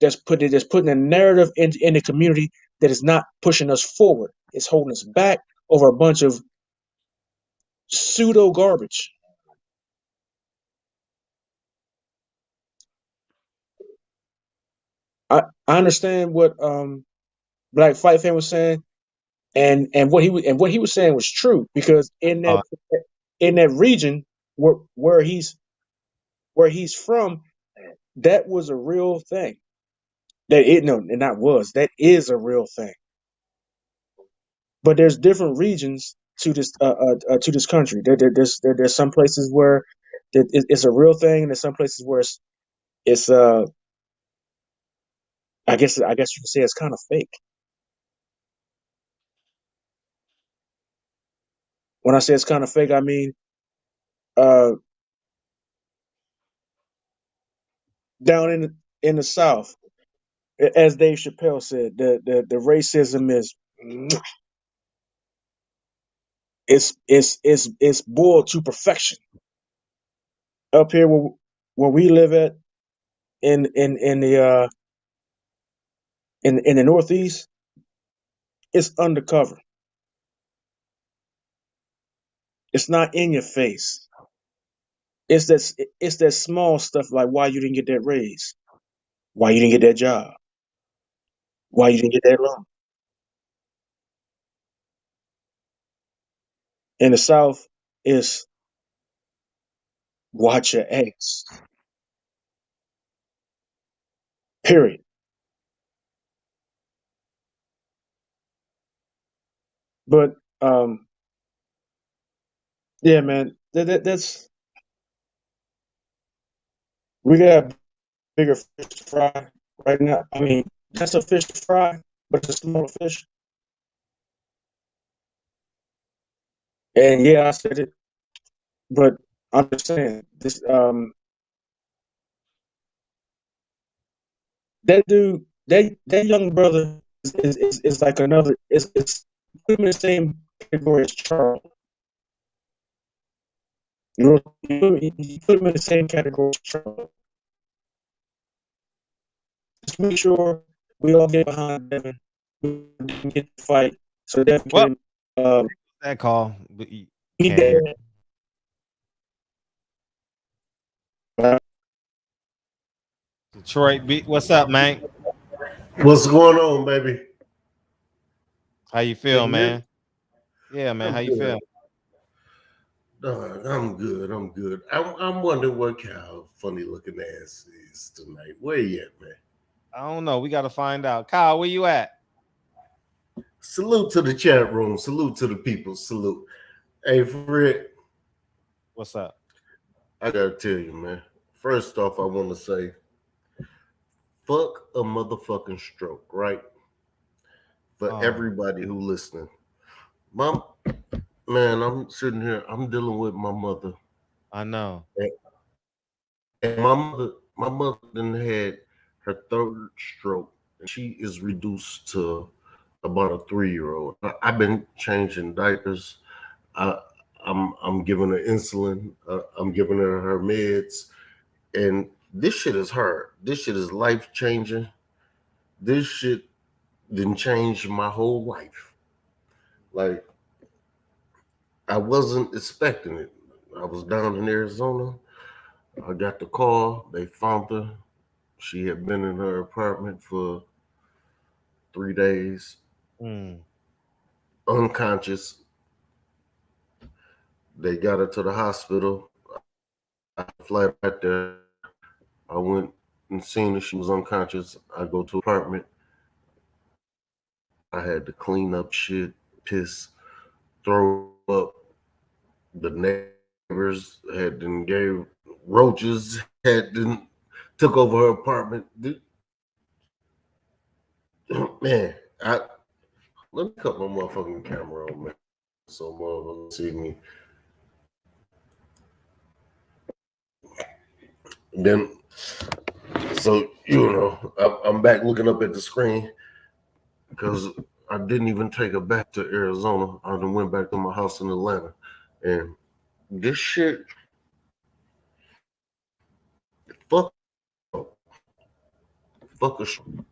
That's putting a narrative in the community that is not pushing us forward. It's holding us back over a bunch of pseudo garbage. I understand what Black Fight Fan was saying, and what he was saying was true, because in that region where he's from, that was a real thing. That is a real thing. But there's different regions to this country. There's some places where it's a real thing, and there's some places where it's I guess you could say it's kind of fake. When I say it's kind of fake, I mean uh, down in the South, as Dave Chappelle said, the racism is it's boiled to perfection. Up here where we live at in the Northeast, it's undercover. It's not in your face. It's that small stuff, like why you didn't get that raise, why you didn't get that job, why you didn't get that loan. In the South, it's watch your ass. Period. But yeah, man, that's we got bigger fish to fry right now. I mean, that's a fish to fry, but it's a smaller fish. And yeah, I said it, but understand this. That dude, that young brother is like another. It's put him in the same category as Charles. You put him in the same category as Charles. Just make sure we all get behind Devin. We get the fight so Devin can. That call. Be there. Detroit beat. What's up, man? What's going on, baby? How you feel, man? Yeah, man. How you feel? I'm good. I'm good. I'm wondering what Kyle funny looking ass is tonight. Where you at, man? I don't know. We got to find out. Kyle, where you at? Salute to the chat room. Salute to the people. Salute. Hey, Fred. What's up? I gotta tell you, man. First off, I want to say, fuck a motherfucking stroke, right? For everybody who listening. Man, I'm sitting here. I'm dealing with my mother. I know. And my mother then had her third stroke, and she is reduced to about a 3-year-old. I've been changing diapers. I'm giving her insulin. I'm giving her meds, and this shit is hard. This shit is life changing. This shit didn't change my whole life. Like, I wasn't expecting it. I was down in Arizona. I got the call. They found her. She had been in her apartment for 3 days, unconscious. They got her to the hospital. I fly right there. I went and seen her. She was unconscious. I go to apartment. I had to clean up shit, piss, throw up. The neighbors had then gave roaches had then took over her apartment. Man, let me cut my motherfucking camera on, man, so motherfuckers see me. Then, so I'm back looking up at the screen because I didn't even take her back to Arizona. I then went back to my house in Atlanta, and this shit, fuck,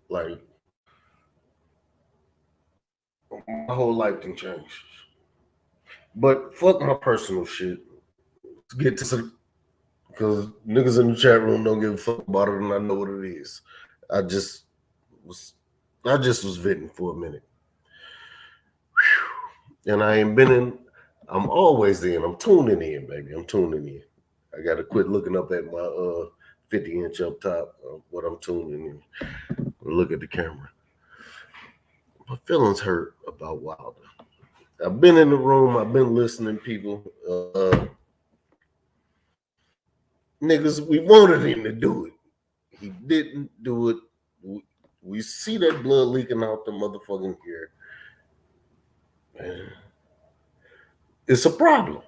like my whole life can change. But fuck my personal shit. Let's get to some, because niggas in the chat room don't give a fuck about it, and I know what it is. I just was venting for a minute. Whew. And I ain't been in, I'm always in. I'm tuning in, baby. I'm tuning in. I gotta quit looking up at my 50-inch up top of what I'm tuning in. Look at the camera. My feelings hurt about Wilder. I've been in the room, I've been listening to people. Niggas, we wanted him to do it. He didn't do it. We see that blood leaking out the motherfucking ear. Man, it's a problem.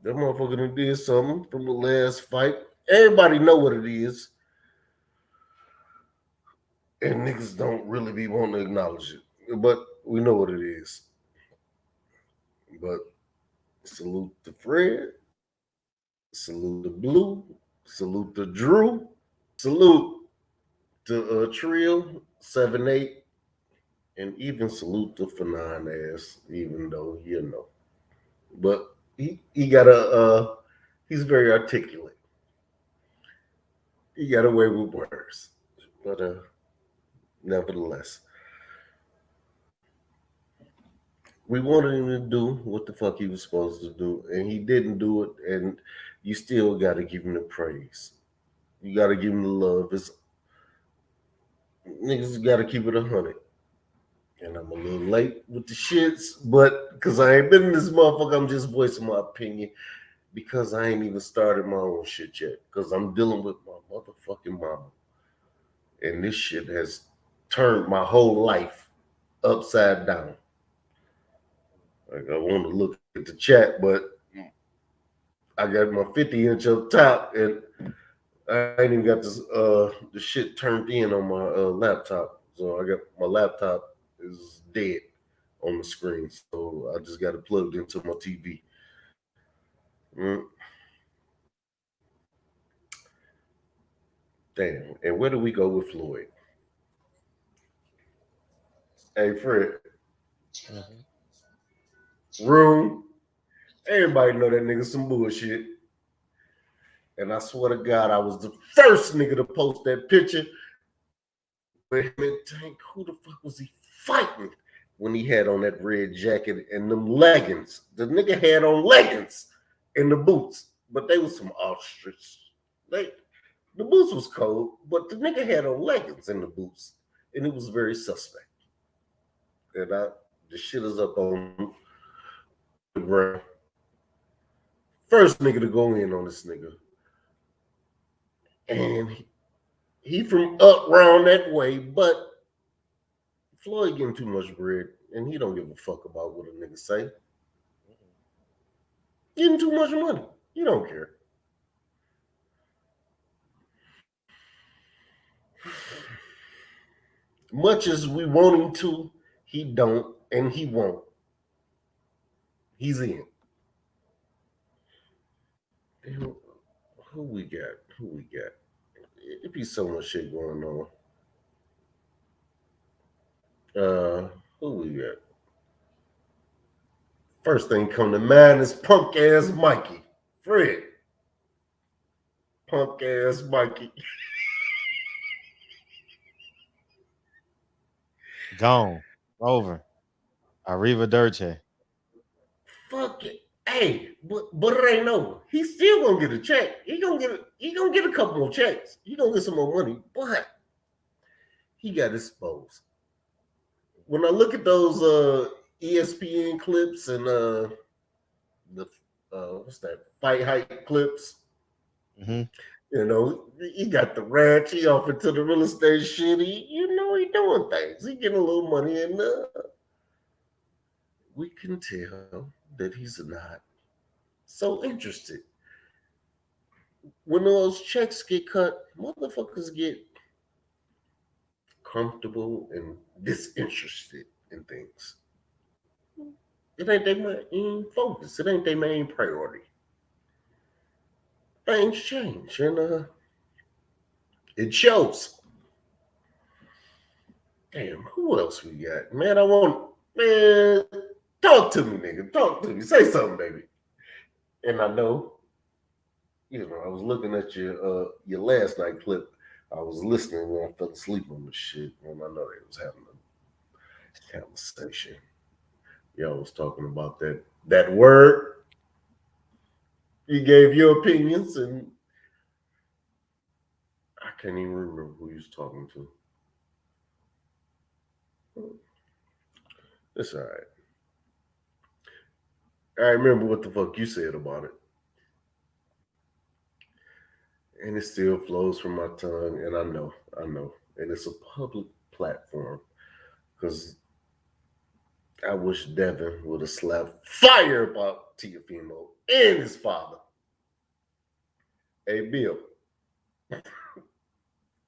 That motherfucker done did something from the last fight. Everybody know what it is. And niggas don't really be wanting to acknowledge it. But we know what it is. But salute to Fred. Salute to Blue. Salute to Drew. Salute to Trill 7-8. And even salute to Fanon ass, even though But he got he's very articulate. He got away with words. But nevertheless, we wanted him to do what the fuck he was supposed to do, and he didn't do it, and you still got to give him the praise. You got to give him the love. Niggas got to keep it 100. And I'm a little late with the shits, but because I ain't been in this motherfucker, I'm just voicing my opinion because I ain't even started my own shit yet because I'm dealing with my motherfucking mama. And this shit has turned my whole life upside down. Like, I want to look at the chat, but I got my 50-inch up top, and I ain't even got this the shit turned in on my laptop. So I got my laptop is dead on the screen, so I just got it plugged into my TV. Damn. And where do we go with Floyd? Hey, Fred. Room. Everybody know that nigga some bullshit. And I swear to God, I was the first nigga to post that picture. With him and Tank, who the fuck was he fighting when he had on that red jacket and them leggings? The nigga had on leggings and the boots, but they was some ostrich. The boots was cold, but the nigga had on leggings and the boots, and it was very suspect. And the shit is up on the ground. First nigga to go in on this nigga. And he from up round that way, but Floyd getting too much bread, and he don't give a fuck about what a nigga say. Getting too much money. He don't care. Much as we want him to, he don't, and he won't. He's in. Who we got? It be so much shit going on. Who we got? First thing come to mind is punk ass Mikey. Fred. Punk ass Mikey. Gone. Over. Arrivederci. Fuck it. Hey, but it ain't over. He's still gonna get a check. He gonna get a couple more checks. He gonna get some more money, but he got exposed. When I look at those ESPN clips and the what's that, fight hype clips. Mm-hmm. You know, he got the ranch, he off into the real estate shit. He doing things. He getting a little money, and we can tell that he's not so interested. When those checks get cut, motherfuckers get comfortable and disinterested in things. It ain't their main focus. It ain't their main priority. Things change, and it shows. Damn, who else we got? Man, talk to me, nigga. Talk to me. Say something, baby. And I know, I was looking at your last night clip. I was listening when I fell asleep on the shit, and I know they was having a conversation. Y'all was talking about that word. You gave your opinions, and I can't even remember who you was talking to. It's all right. I remember what the fuck you said about it. And it still flows from my tongue, and I know. And it's a public platform, because I wish Devin would have slapped fire about Teofimo and his father. Hey, Bill.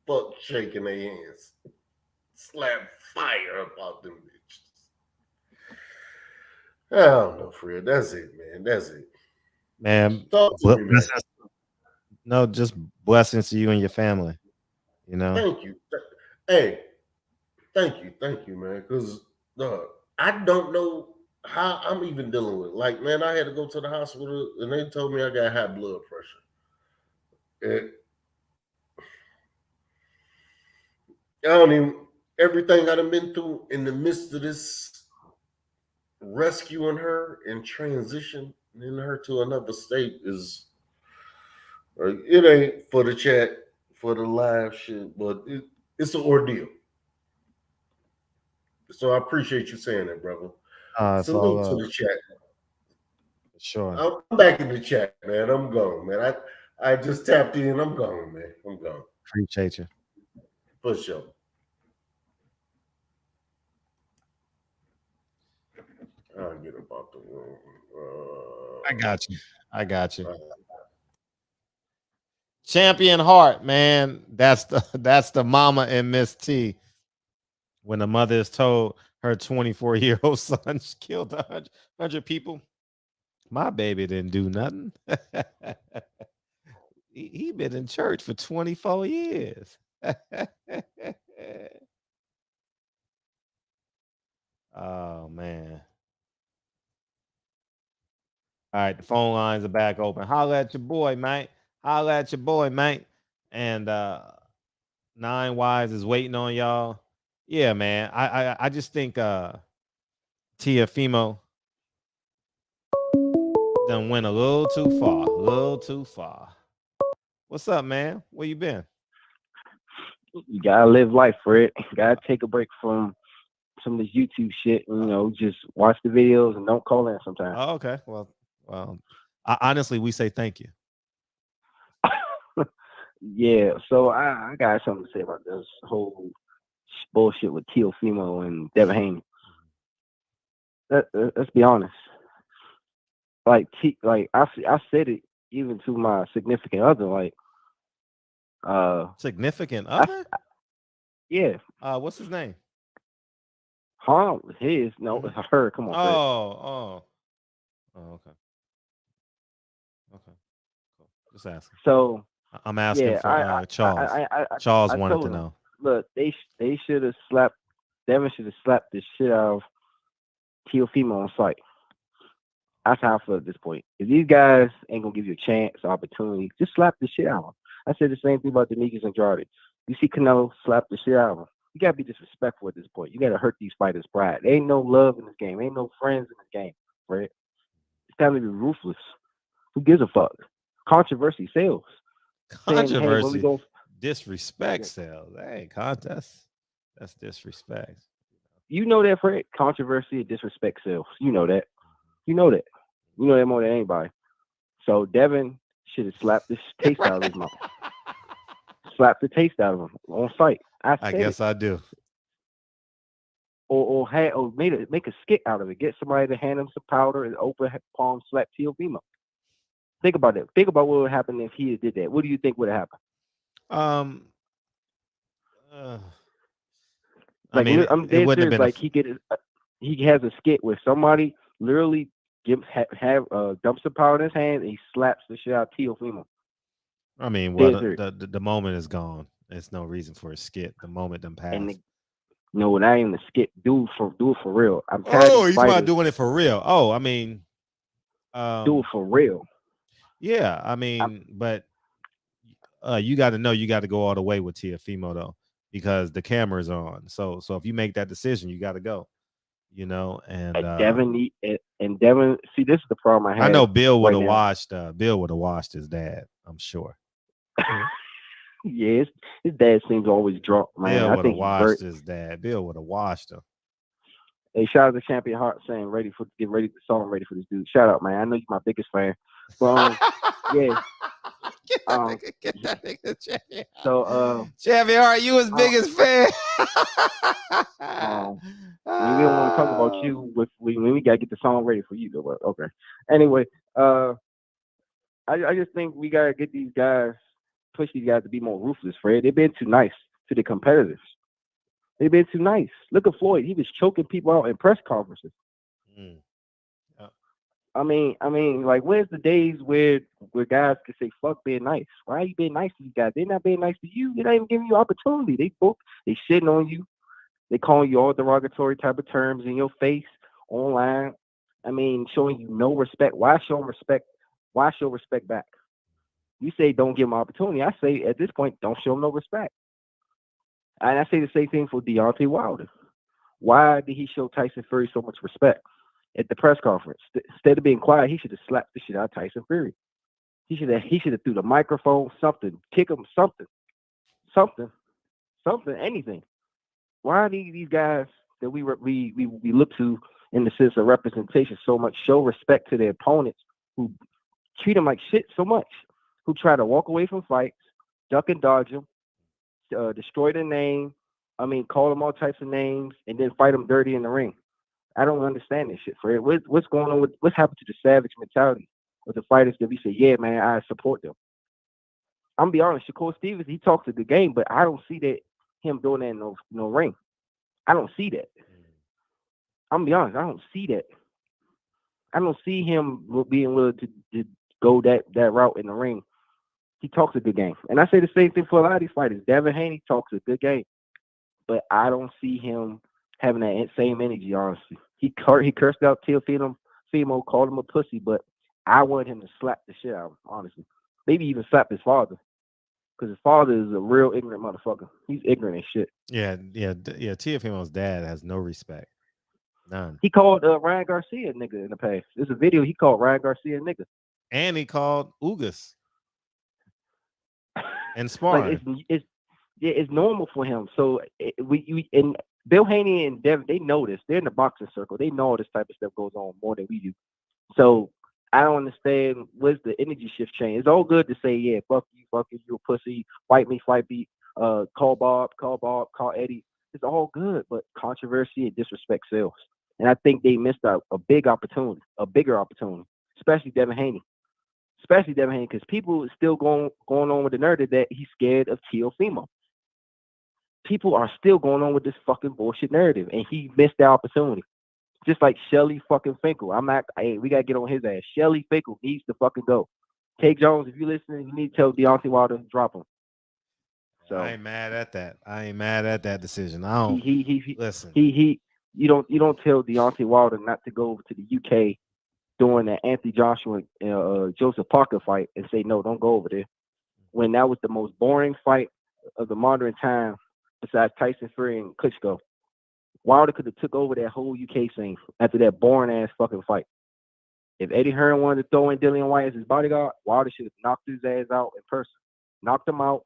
Fuck shaking their hands. Slap fire about them bitches. I don't know, Fred. That's it, man. That's it. Man, Talk to me, man. No, just blessings to you and your family. Thank you. Hey, thank you, man. Because I don't know how I'm even dealing with it. Like, man, I had to go to the hospital and they told me I got high blood pressure. I don't even, everything I've been through in the midst of this rescuing her and transitioning her to another state is, it ain't for the chat, for the live shit, but it's an ordeal. So I appreciate you saying that, brother. Salute to the chat. Sure. I'm back in the chat, man. I'm gone, man. I just tapped in. I'm gone, man. I'm gone. Appreciate you. For sure. I'll get about the room. I got you. Champion Heart, man. That's the mama in Miss T. When the mother is told her 24-year-old son killed 100 people, my baby didn't do nothing. he been in church for 24 years. Oh, man. All right, the phone lines are back open. Holla at your boy, mate. Holla at your boy, mate. And Nine Wise is waiting on y'all. Yeah, man. I just think Teofimo done went a little too far. A little too far. What's up, man? Where you been? You gotta live life, Fred. You gotta take a break from some of this YouTube shit and just watch the videos and don't call in sometimes. Oh, okay. Well, honestly, we say thank you. Yeah, so I got something to say about this whole bullshit with Teofimo and Devin Haney. Let's be honest. Like I said it even to my significant other. Like, significant other? Yeah. What's his name? Huh? His? No, it's her. Come on, Fred. Oh, okay. Okay, cool. Just asking. So I'm asking yeah, for Charles. Charles wanted to know. Look, they should have slapped. Devin should have slapped the shit out of Teofimo on sight. That's how I feel at this point. If these guys ain't gonna give you a chance, opportunity, just slap the shit out of them. I said the same thing about Demetrius Andrade. You see Canelo slap the shit out of him. You gotta be disrespectful at this point. You gotta hurt these fighters' pride. There ain't no love in this game. Ain't no friends in this game, right? It's time to be ruthless. Who gives a fuck? Controversy sells. Controversy, disrespect sells. Hey, contest. That's disrespect. You know that, Fred. Controversy and disrespect sells. You know that. You know that. You know that more than anybody. So Devin should have slapped this taste out of his mouth. Slapped the taste out of him on sight. I guess I do. Or make a skit out of it. Get somebody to hand him some powder and open palm slap Teofimo. Think about it. Think about what would happen if he did that. What do you think would have happened? I mean, it wouldn't have been like he has a skit where somebody literally dumps some powder in his hand and he slaps the shit out of Teofimo. I mean, well, the moment is gone. There's no reason for a skit. The moment done passed. No, not even a skit. Do it for real. He's about doing it for real. Oh, I mean, do it for real. Yeah, I mean, but you got to know you got to go all the way with Teofimo though, because the camera's on. So if you make that decision, you got to go. You know, and Devin. See, this is the problem I have. I know Bill would have watched. Bill would have watched his dad. I'm sure. Yeah, his dad seems always drunk, man. Bill would have watched his dad. Bill would have watched him. Hey, shout out to Champion Heart saying get ready for this dude. Shout out, man. I know you're my biggest fan. But yeah. Get that nigga Champion. So Champion Heart, you his biggest fan. We don't want to talk about you when we gotta get the song ready for you though. But okay. Anyway, I just think we gotta get these guys, push these guys to be more ruthless, Fred. They've been too nice to the competitors. They've been too nice. Look at Floyd. He was choking people out in press conferences. Yeah. I mean, like, where's the days where guys can say, fuck being nice? Why are you being nice to these guys? They're not being nice to you. They're not even giving you opportunity. They shitting on you. They calling you all derogatory type of terms in your face online. I mean, showing you no respect. Why show them respect? Why show respect back? You say don't give them opportunity. I say at this point, don't show them no respect. And I say the same thing for Deontay Wilder. Why did he show Tyson Fury so much respect at the press conference? Instead of being quiet, he should have slapped the shit out of Tyson Fury. He should have threw the microphone, something, kick him, something, anything. Why are these guys that we look to in the sense of representation so much show respect to their opponents who treat them like shit so much, who try to walk away from fights, duck and dodge them, destroy their name, call them all types of names, and then fight them dirty in the ring? I don't understand this shit, Fred. What's going on what's happened to the savage mentality of the fighters that we say, yeah, man, I support them? I'm gonna be honest, Shakur Stevens, he talks a good game, but I don't see that him doing that in no ring. I don't see that. I'm gonna be honest, I don't see that. I don't see him being willing to go that route in the ring. He talks a good game. And I say the same thing for a lot of these fighters. Devin Haney talks a good game. But I don't see him having that same energy, honestly. He cursed out Teofimo, called him a pussy, but I want him to slap the shit out of him, honestly. Maybe even slap his father. Because his father is a real ignorant motherfucker. He's ignorant as shit. Yeah. Teofimo's dad has no respect. None. He called Ryan Garcia a nigga in the past. There's a video he called Ryan Garcia a nigga. And he called Ugas. And sparring. Like it's normal for him. So and Bill Haney and Devin, they know this. They're in the boxing circle. They know all this type of stuff goes on more than we do. So I don't understand where's the energy shift change. It's all good to say, yeah, fuck you, you a pussy, fight me, call Bob, call Eddie. It's all good, but controversy and disrespect sells. And I think they missed out a bigger opportunity, especially Devin Haney. Because people are still going on with the narrative that he's scared of Teofimo. People are still going on with this fucking bullshit narrative, and he missed the opportunity. Just like Shelly fucking Finkel. We gotta get on his ass. Shelly Finkel needs to fucking go. K Jones, if you're listening, you need to tell Deontay Wilder to drop him. So I ain't mad at that. I ain't mad at that decision. I don't listen. You don't tell Deontay Wilder not to go over to the UK during the Anthony Joshua Joseph Parker fight and say no, don't go over there. When that was the most boring fight of the modern time, besides Tyson Fury and Klitschko. Wilder could have took over that whole UK scene after that boring ass fucking fight. If Eddie Hearn wanted to throw in Dillian White as his bodyguard, Wilder should have knocked his ass out in person. Knocked him out.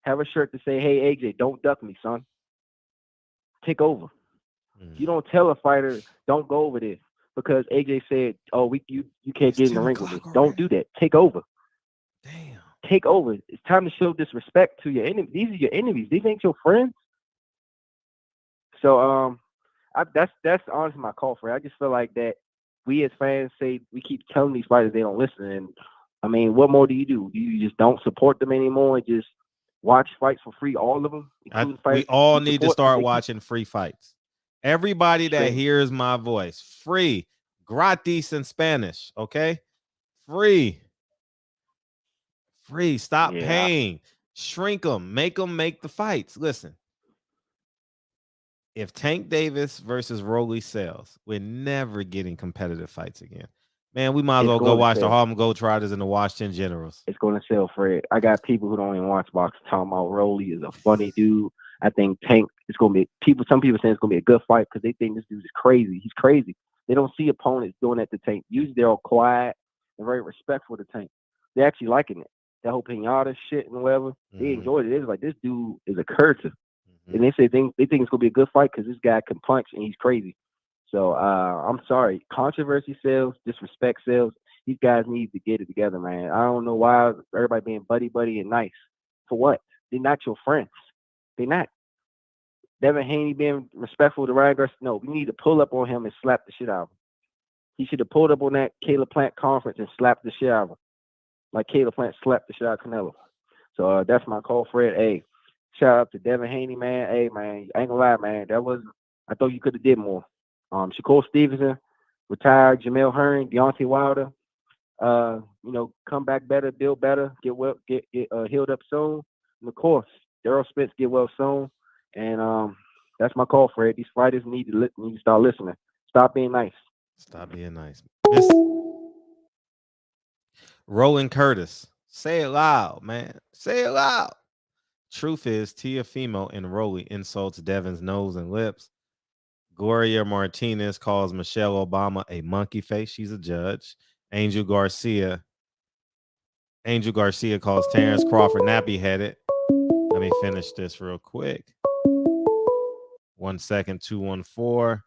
Have a shirt to say, hey, AJ, don't duck me, son. Take over. You don't tell a fighter, don't go over this because AJ said, "Oh, you can't get in the ring with me." Don't do that. Take over. Damn. Take over. It's time to show disrespect to your enemies. These are your enemies. These ain't your friends. So that's honestly my call for it. I just feel like that we as fans say we keep telling these fighters they don't listen, and I mean, what more do? Do you just don't support them anymore and just watch fights for free, all of them? We all need to start watching free fights. Everybody that hears my voice, free, gratis in Spanish, okay? Free. Stop paying. Shrink them. Make the fights. Listen, if Tank Davis versus Rolly sells, we're never getting competitive fights again. Man, we might as well go watch the Harlem Globetrotters and the Washington Generals. It's going to sell, Fred. I got people who don't even watch boxing talking about Rolly is a funny dude. I think Tank is going to be some people saying it's going to be a good fight because they think this dude is crazy. He's crazy. They don't see opponents doing that to Tank. Usually they're all quiet and very respectful to Tank. They're actually liking it. That whole pinata shit and whatever. They enjoyed it. It's like, this dude is a cursor. And they say they think it's going to be a good fight because this guy can punch and he's crazy. So I'm sorry. Controversy sells, disrespect sells. These guys need to get it together, man. I don't know why everybody being buddy and nice. For what? They're not your friends. They're not. Devin Haney being respectful to Ryan Garcia. No, we need to pull up on him and slap the shit out of him. He should have pulled up on that Caleb Plant conference and slapped the shit out of him. Like Caleb Plant slapped the shit out of Canelo. So that's my call, Fred. Hey, shout out to Devin Haney, man. Hey, man, I ain't gonna lie, man. I thought you could have did more. Shakur Stevenson, retired. Jamel Hearn, Deontay Wilder. Come back better, build better, get healed up soon. And of course, Daryl Spence get well soon. And that's my call, Fred. These fighters need to start listening. Stop being nice. Stop being nice. Roland Curtis. Say it loud, man. Say it loud. Truth is, Teofimo and Rolly insults Devin's nose and lips. Gloria Martinez calls Michelle Obama a monkey face. She's a judge. Angel Garcia calls Terrence Crawford nappy-headed. Let me finish this real quick. 1 second, 214.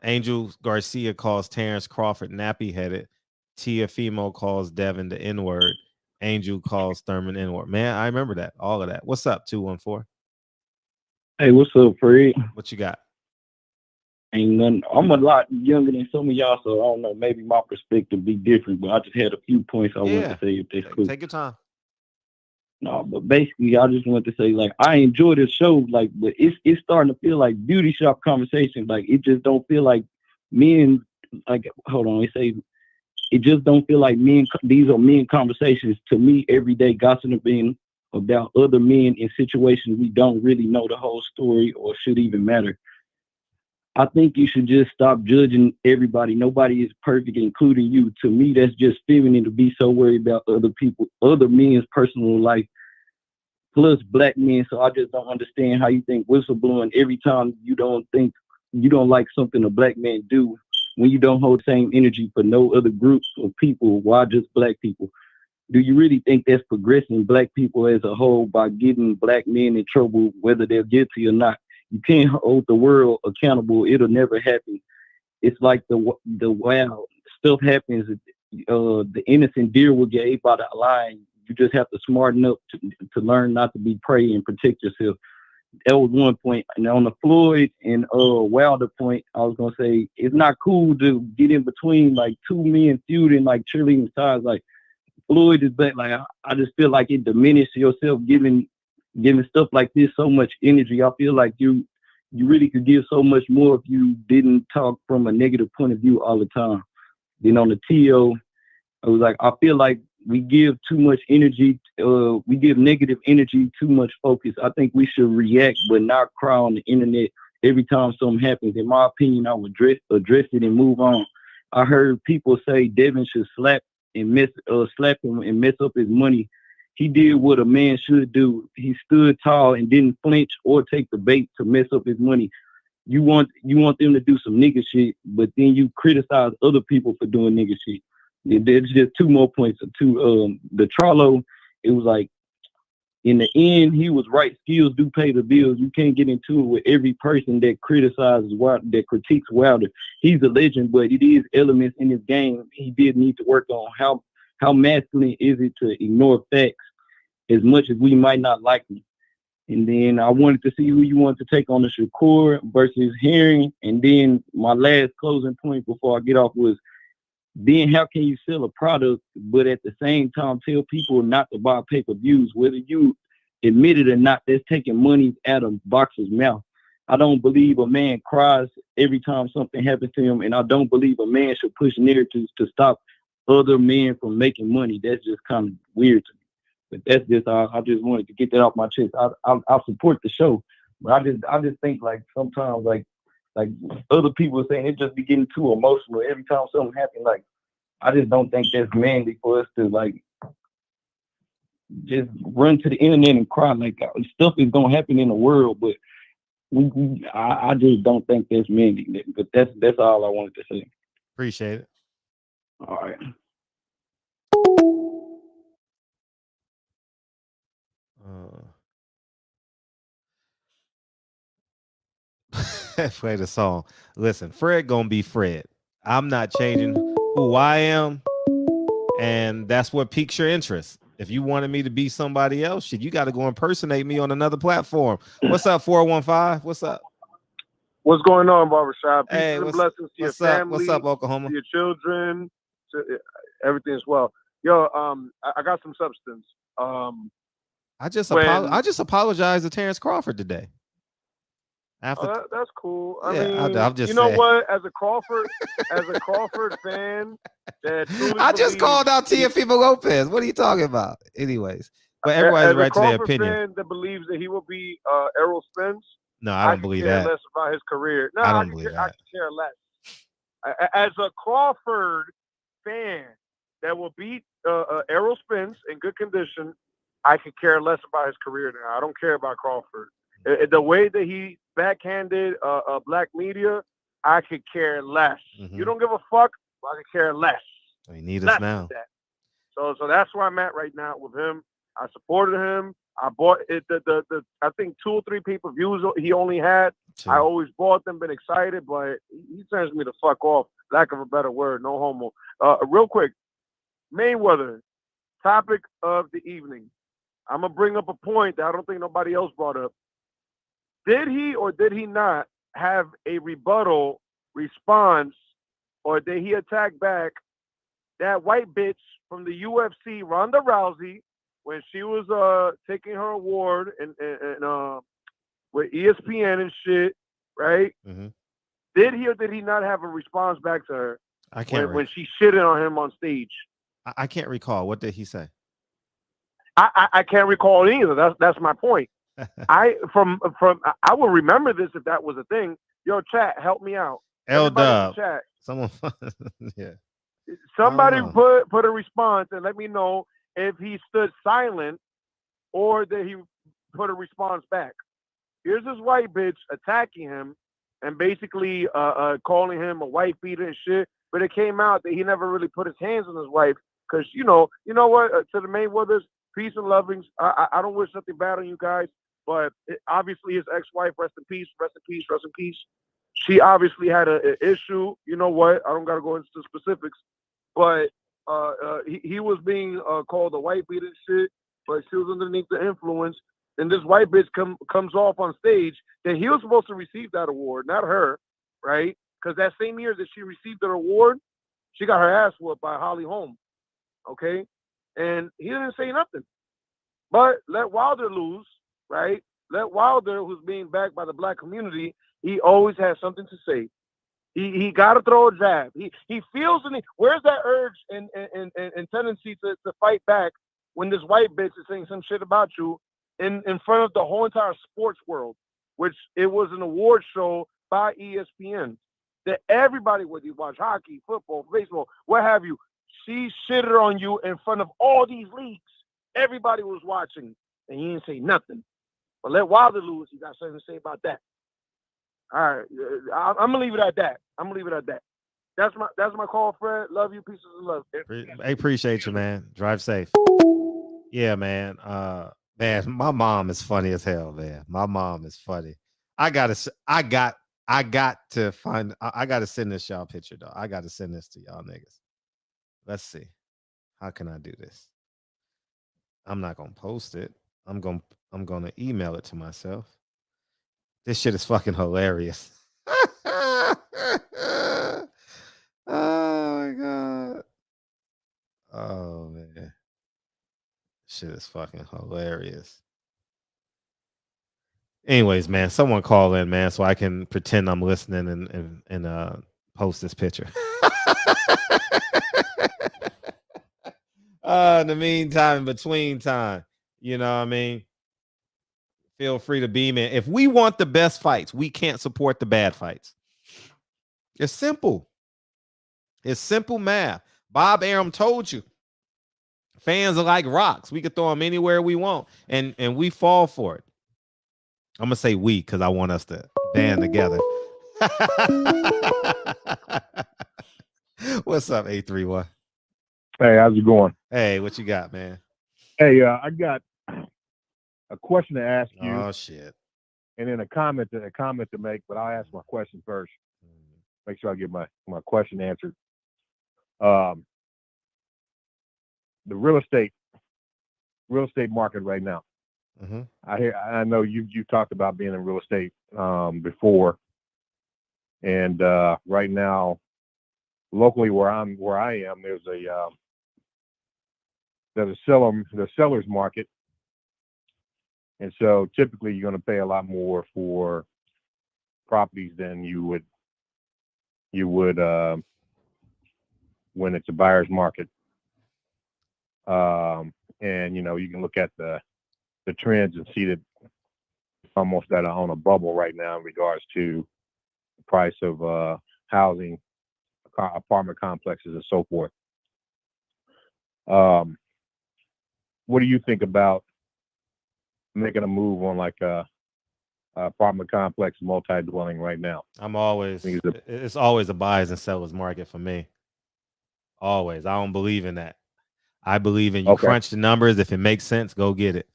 Angel Garcia calls Terrence Crawford nappy-headed. Teofimo calls Devin the N-word. Angel calls Thurman N-word. Man, I remember that. All of that. What's up, 214? Hey, what's up, Fred? What you got? Ain't nothing. I'm a lot younger than some of y'all, so I don't know. Maybe my perspective be different, but I just had a few points I wanted to say if that's cool. Take your time. No, but basically, I just wanted to say, like, I enjoy this show, like, but it's starting to feel like beauty shop conversations. Like, it just don't feel like men. Like, hold on, it just don't feel like men. These are men conversations to me every day, gossiping about other men in situations we don't really know the whole story or should even matter. I think you should just stop judging everybody. Nobody is perfect, including you. To me, that's just feminine to be so worried about other men's personal life, plus black men. So I just don't understand how you think whistleblowing every time you don't like something a black man do when you don't hold the same energy for no other groups of people. Why just black people? Do you really think that's progressing black people as a whole by getting black men in trouble, whether they're guilty or not? You can't hold the world accountable. It'll never happen. It's like the wild stuff happens. The innocent deer will get ate by the lion. You just have to smarten up to learn not to be prey and protect yourself. That was one point. And on the Floyd and Wilder point, I was gonna say it's not cool to get in between like two men feuding like cheerleading sides. Like Floyd is back. Like I just feel like it diminishes yourself giving stuff like this so much energy. I feel like you really could give so much more if you didn't talk from a negative point of view all the time. Then on the TO, I was like, I feel like we give too much energy. We give negative energy too much focus. I think we should react, but not cry on the internet every time something happens. In my opinion, I would address it and move on. I heard people say Devin should slap him and mess up his money. He did what a man should do. He stood tall and didn't flinch or take the bait to mess up his money. You want them to do some nigga shit, but then you criticize other people for doing nigga shit. There's just two more points. The Charlo, it was like in the end, he was right. Skills do pay the bills. You can't get into it with every person that criticizes Wilder, that critiques Wilder. He's a legend, but it is elements in his game he did need to work on. How masculine is it to ignore facts as much as we might not like them? And then I wanted to see who you wanted to take on the Shakur versus Herring. And then my last closing point before I get off was, then how can you sell a product, but at the same time tell people not to buy pay-per-views? Whether you admit it or not, that's taking money out of boxer's mouth. I don't believe a man cries every time something happens to him, and I don't believe a man should push narratives to stop other men from making money. That's just kind of weird to me. But that's just, I just wanted to get that off my chest. I support the show, but I just think like sometimes like other people are saying, it just be getting too emotional every time something happens. Like, I just don't think that's manly for us to like just run to the internet and cry. Like, stuff is gonna happen in the world, but I just don't think that's manly. But that's all I wanted to say. Appreciate it. All right. Play the song. Listen, Fred gonna be Fred. I'm not changing who I am, and that's what piques your interest. If you wanted me to be somebody else, shit, you got to go impersonate me on another platform. What's up, 415? What's up? What's going on, Barbershop? Peace Hey, and what's blessings to your family, what's up, Oklahoma? to your children, to everything as well. Yo, I got some substance. I just apologized to Terrence Crawford today. After that's cool. I yeah, mean, I'm just you know saying. what? As a Crawford fan, that truly I just called out Teofimo Lopez. What are you talking about? Anyways, but everybody's right to their opinion. Fan that believes that he will be Errol Spence. No, I don't believe that. Less about his career. No, I don't believe that. I could care less. As a Crawford fan that will beat Errol Spence in good condition, I could care less about his career now. I don't care about Crawford. The way that he backhanded black media, I could care less. Mm-hmm. You don't give a fuck, I could care less. We need us now. So that's where I'm at right now with him. I supported him. I bought it. I think 2 or 3 pay-per-views he only had. I always bought them, been excited, but he turns me the fuck off. Lack of a better word, no homo. Real quick, Mayweather, topic of the evening. I'm gonna bring up a point that I don't think nobody else brought up. Did he or did he not have a rebuttal response, or did he attack back that white bitch from the UFC, Ronda Rousey, when she was taking her award and with ESPN and shit, right? Mm-hmm. Did he or did he not have a response back to her? I can't when she shitted on him on stage. I can't recall. What did he say? I can't recall it either. That's my point. I will remember this if that was a thing. Yo, chat, help me out. L-Dub. Chat. Someone, yeah. Somebody put a response and let me know if he stood silent or did he put a response back. Here's this white bitch attacking him and basically calling him a wife beater and shit. But it came out that he never really put his hands on his wife because you know what? To the Mayweathers, peace and lovings. I don't wish nothing bad on you guys, but obviously his ex-wife, rest in peace, rest in peace, rest in peace. She obviously had an issue. You know what? I don't got to go into specifics, but he was being called a white beater and shit, but she was underneath the influence. And this white bitch comes off on stage that he was supposed to receive that award, not her, right? Because that same year that she received the award, she got her ass whooped by Holly Holm, okay? And he didn't say nothing. But let Wilder lose, right? Let Wilder, who's being backed by the black community, he always has something to say. He got to throw a jab. He feels where's that urge and tendency to fight back when this white bitch is saying some shit about you in front of the whole entire sports world, which it was an award show by ESPN that everybody, whether you watch hockey, football, baseball, what have you, she shitted on you in front of all these leagues. Everybody was watching, and you didn't say nothing. But let Wilder lose. You got something to say about that. All right, I'm gonna leave it at that. That's my call, Fred. Love you, pieces of love. I appreciate you, man. Drive safe. Yeah, man. Man, my mom is funny as hell, man. My mom is funny. I gotta send this y'all picture though. I gotta send this to y'all niggas. Let's see. How can I do this? I'm not gonna post it. I'm gonna email it to myself. This shit is fucking hilarious. Oh my god. Oh man. Shit is fucking hilarious. Anyways, man, someone call in, man, so I can pretend I'm listening and post this picture. In the meantime, in between time, you know what I mean? Feel free to beam in. If we want the best fights, we can't support the bad fights. It's simple. It's simple math. Bob Arum told you. Fans are like rocks. We could throw them anywhere we want, and we fall for it. I'm gonna say we because I want us to band together. What's up, A31? Hey, how's it going? Hey, what you got, man? Hey, I got a question to ask you. Oh shit. And then a comment to make, but I'll ask my question first. Make sure I get my question answered. The real estate market right now. Mm-hmm. I know you talked about being in real estate before, and right now, locally where I am, there's a seller's market, and so typically you're going to pay a lot more for properties than you would when it's a buyer's market. And you can look at the trends and see that it's almost on a bubble right now in regards to the price of housing, apartment complexes, and so forth. What do you think about making a move on like a apartment complex, multi-dwelling right now? It's always a buyers and sellers market for me. Always. I don't believe in that. I believe in you crunch the numbers. If it makes sense, go get it.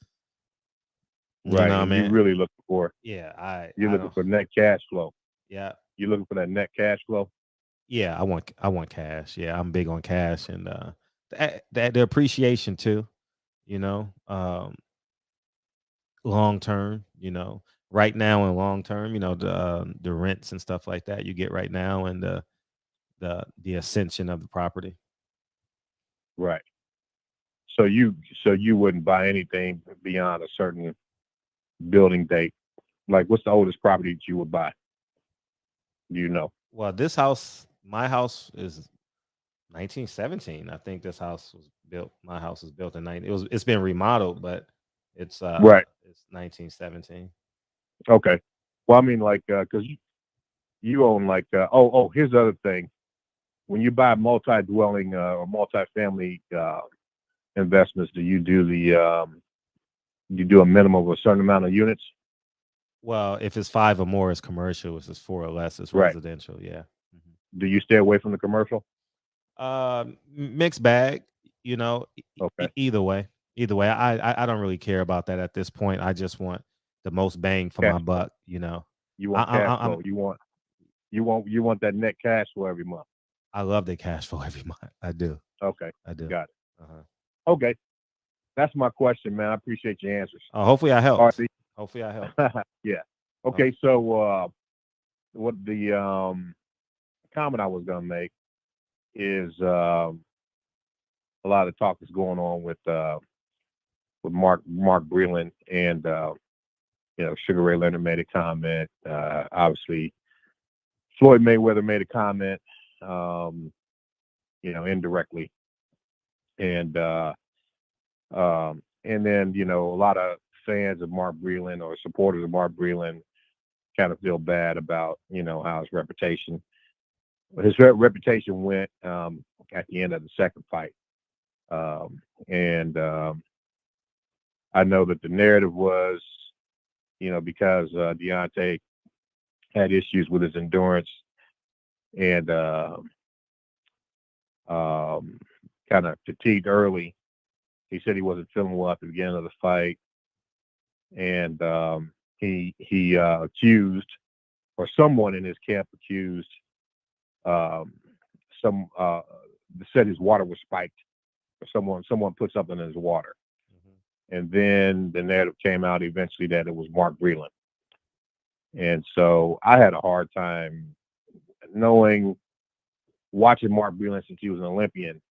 Right. You know what I mean? You're really looking for you're looking for net cash flow. Yeah. You're looking for that net cash flow. Yeah, I want cash. Yeah, I'm big on cash and the appreciation too, long term, right now and long term, the rents and stuff like that you get right now and the ascension of the property. Right. So you wouldn't buy anything beyond a certain building date. Like, what's the oldest property that you would buy? Do you know? Well, my house is 1917. I think this house was built. My house was built in It's been remodeled, but it's right. It's 1917. Okay. Well, I mean, like, because you own like, here's the other thing. When you buy multi-dwelling or multi-family investments, do you do a minimum of a certain amount of units? Well, if it's 5 or more, it's commercial. If it's 4 or less, it's residential. Yeah. Mm-hmm. Do you stay away from the commercial? Mixed bag. Okay. Either way, I don't really care about that at this point. I just want the most bang for my buck. You want cash flow. You want that net cash flow every month. I love the cash flow every month. I do. Okay. I do. Got it. Okay. That's my question, man. I appreciate your answers. Hopefully I helped. Hopefully I helped. Yeah. Okay. So what the comment I was gonna make is a lot of talk is going on with Mark Breland and Sugar Ray Leonard made a comment. Obviously, Floyd Mayweather made a comment. Indirectly, and then a lot of fans of Mark Breland or supporters of Mark Breland kind of feel bad about how his reputation went at the end of the second fight, and I know that the narrative was because Deontay had issues with his endurance and kind of fatigued early. He said he wasn't feeling well at the beginning of the fight. and he accused, or someone in his camp accused, some said his water was spiked, or someone put something in his water, and then the narrative came out eventually that it was Mark Breland, and so I had a hard time watching Mark Breland since he was an Olympian.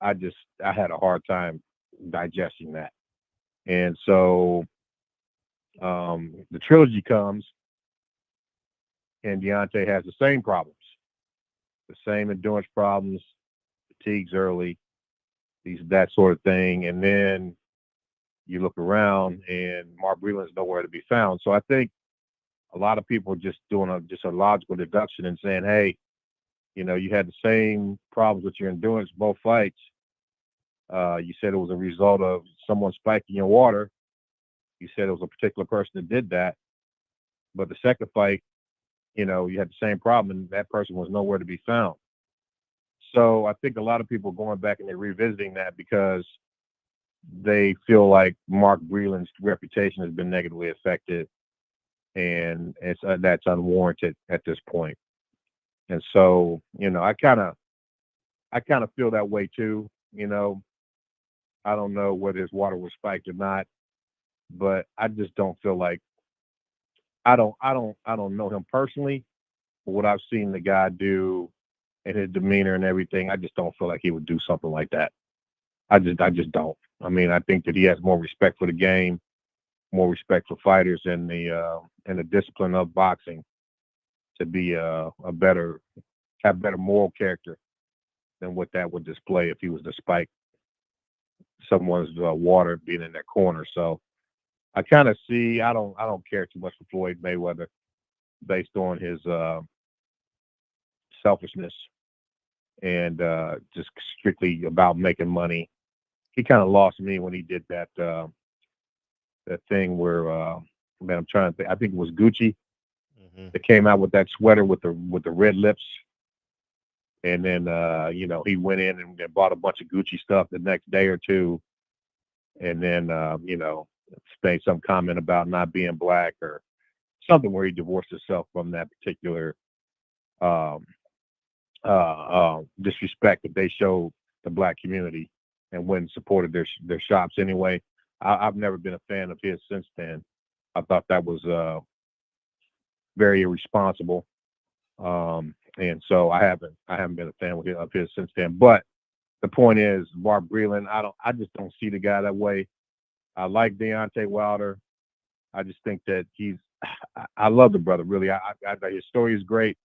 I had a hard time digesting that. And so the trilogy comes, and Deontay has the same problems, the same endurance problems, fatigues early, that sort of thing. And then you look around, and Mark Breland's nowhere to be found. So I think a lot of people are just doing a logical deduction and saying, hey, you had the same problems with your endurance both fights. You said it was a result of someone spiking your water. You said it was a particular person that did that. But the second fight, you had the same problem, and that person was nowhere to be found. So I think a lot of people are going back and they're revisiting that because they feel like Mark Breland's reputation has been negatively affected, and that's unwarranted at this point. And so, I kind of feel that way too. I don't know whether his water was spiked or not, but I just don't feel like I don't know him personally, but what I've seen the guy do and his demeanor and everything, I just don't feel like he would do something like that. I just don't. I mean, I think that he has more respect for the game, more respect for fighters and the discipline of boxing to be have better moral character than what that would display if he was to spike someone's water being in their corner. So I kind of see. I don't care too much for Floyd Mayweather based on his selfishness and just strictly about making money. He kind of lost me when he did that thing where man, I'm trying to think. I think it was Gucci that came out with that sweater with the red lips. And then, he went in and bought a bunch of Gucci stuff the next day or two. And then, made some comment about not being black or something where he divorced himself from that particular disrespect that they showed the black community and went and supported their shops anyway. I've never been a fan of his since then. I thought that was very irresponsible. And so I haven't been a fan of his since then. But the point is, Mark Breland, I just don't see the guy that way. I like Deontay Wilder. I just think that I love the brother, really. His story is great.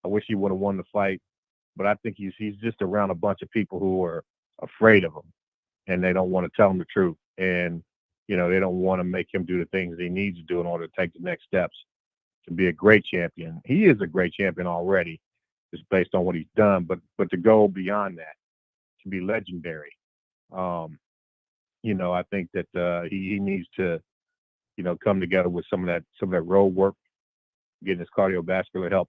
I wish he would have won the fight, but I think he's just around a bunch of people who are afraid of him, and they don't want to tell him the truth, and they don't want to make him do the things he needs to do in order to take the next steps to be a great champion. He is a great champion already, just based on what he's done, but to go beyond that, to be legendary, I think that he needs to, come together with some of that road work, getting his cardiovascular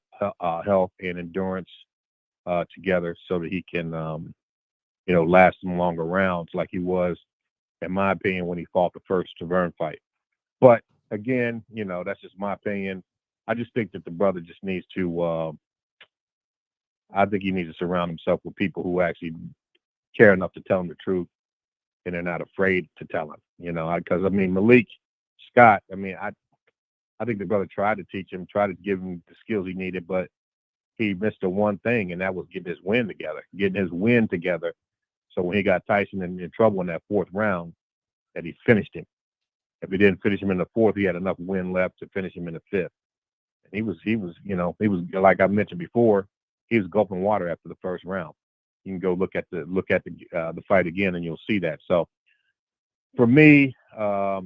health and endurance together, so that he can, last some longer rounds like he was, in my opinion, when he fought the first Taverne fight. But again, that's just my opinion. I just think that the brother just needs to. I think he needs to surround himself with people who actually care enough to tell him the truth, and they're not afraid to tell him. Because Malik Scott. I think the brother tried to teach him, tried to give him the skills he needed, but he missed the one thing, and that was getting his win together. So when he got Tyson in trouble in that fourth round, that he finished him. If he didn't finish him in the fourth, he had enough win left to finish him in the fifth. And he was like I mentioned before, he was gulping water after the first round. You can go look at the fight again, and you'll see that. So for me, I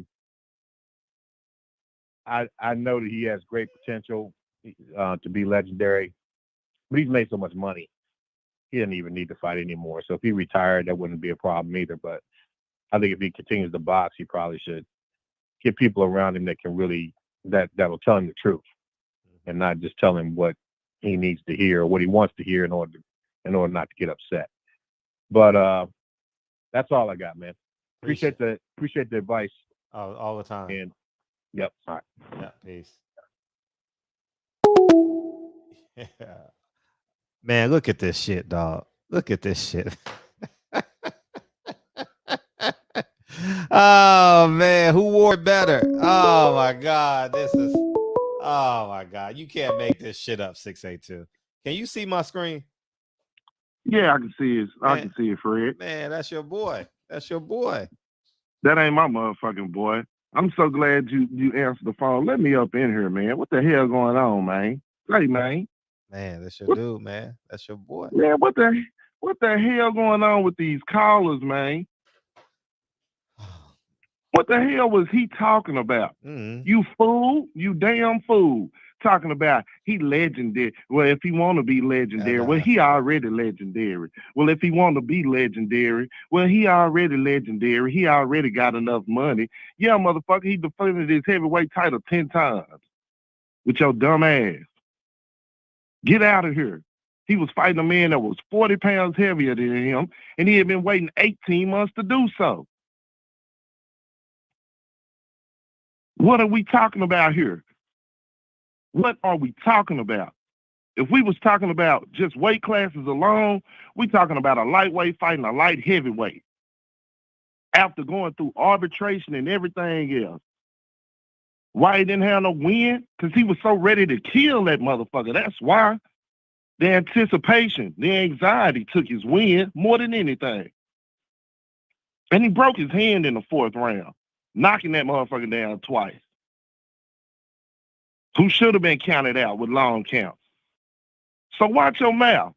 know that he has great potential to be legendary, but he's made so much money, he doesn't even need to fight anymore. So if he retired, that wouldn't be a problem either. But I think if he continues to box, he probably should get people around him that can really that'll tell him the truth, and not just tell him what he needs to hear or what he wants to hear in order not to get upset. But that's all I got, man. Appreciate the advice. all the time. And yep. All right. Yeah, peace. Yeah. Man, look at this shit, dog. Look at this shit. Oh man, who wore it better? Oh my god, this is. Oh my god, you can't make this shit up. 682. Can you see my screen? Yeah, I can see it. I Man. can see it, Fred. Man, that's your boy. That's your boy. That ain't my motherfucking boy. I'm so glad you answered the phone. Let me up in here, man. What the hell going on, man? Hey, man. Man, that's your dude, man. That's your boy. Man, what the hell going on with these callers, man? What the hell was he talking about? Mm-hmm. You fool, you damn fool. Talking about he legendary. Well, if he want to be legendary, well, he already legendary. Well, if he want to be legendary, well, he already legendary. He already got enough money. Yeah, motherfucker, he defended his heavyweight title 10 times with your dumb ass. Get out of here. He was fighting a man that was 40 pounds heavier than him, and he had been waiting 18 months to do so. What are we talking about here? What are we talking about? If we was talking about just weight classes alone, we talking about a lightweight fighting a light heavyweight. After going through arbitration and everything else. Why he didn't have no win? Because he was so ready to kill that motherfucker. That's why. The anticipation, the anxiety took his win more than anything. And he broke his hand in the 4th round, knocking that motherfucker down twice. Who should have been counted out with long counts. So watch your mouth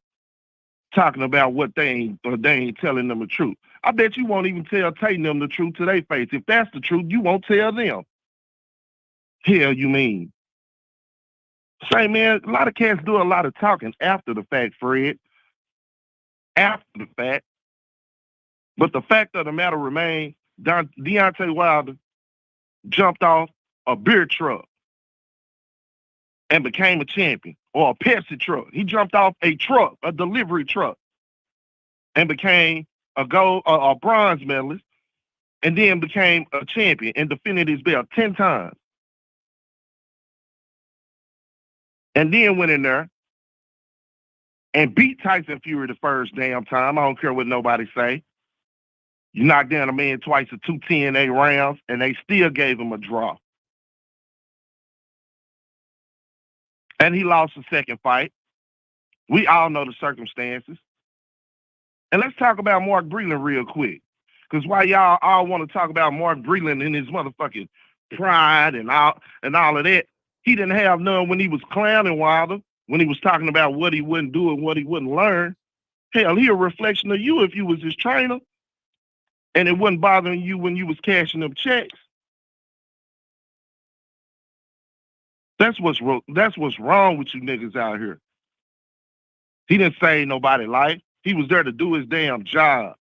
talking about what they ain't telling them the truth. I bet you won't even tell Tate them the truth to their face. If that's the truth, you won't tell them. Hell, you mean? Say, man, a lot of cats do a lot of talking after the fact, Fred. After the fact. But the fact of the matter remains, Deontay Wilder jumped off a beer truck and became a champion, or a Pepsi truck. He jumped off a truck, a delivery truck, and became a bronze medalist, and then became a champion and defended his belt 10 times. And then went in there and beat Tyson Fury the first damn time. I don't care what nobody say. You knocked down a man twice at 210, 8 rounds, and they still gave him a draw. And he lost the second fight. We all know the circumstances. And let's talk about Mark Breland real quick. Because why y'all all want to talk about Mark Breland and his motherfucking pride and all of that, he didn't have none when he was clowning Wilder, when he was talking about what he wouldn't do and what he wouldn't learn. Hell, he a reflection of you if you was his trainer. And it wasn't bothering you when you was cashing them checks. That's what's wrong with you niggas out here. He didn't save nobody's life. He was there to do his damn job.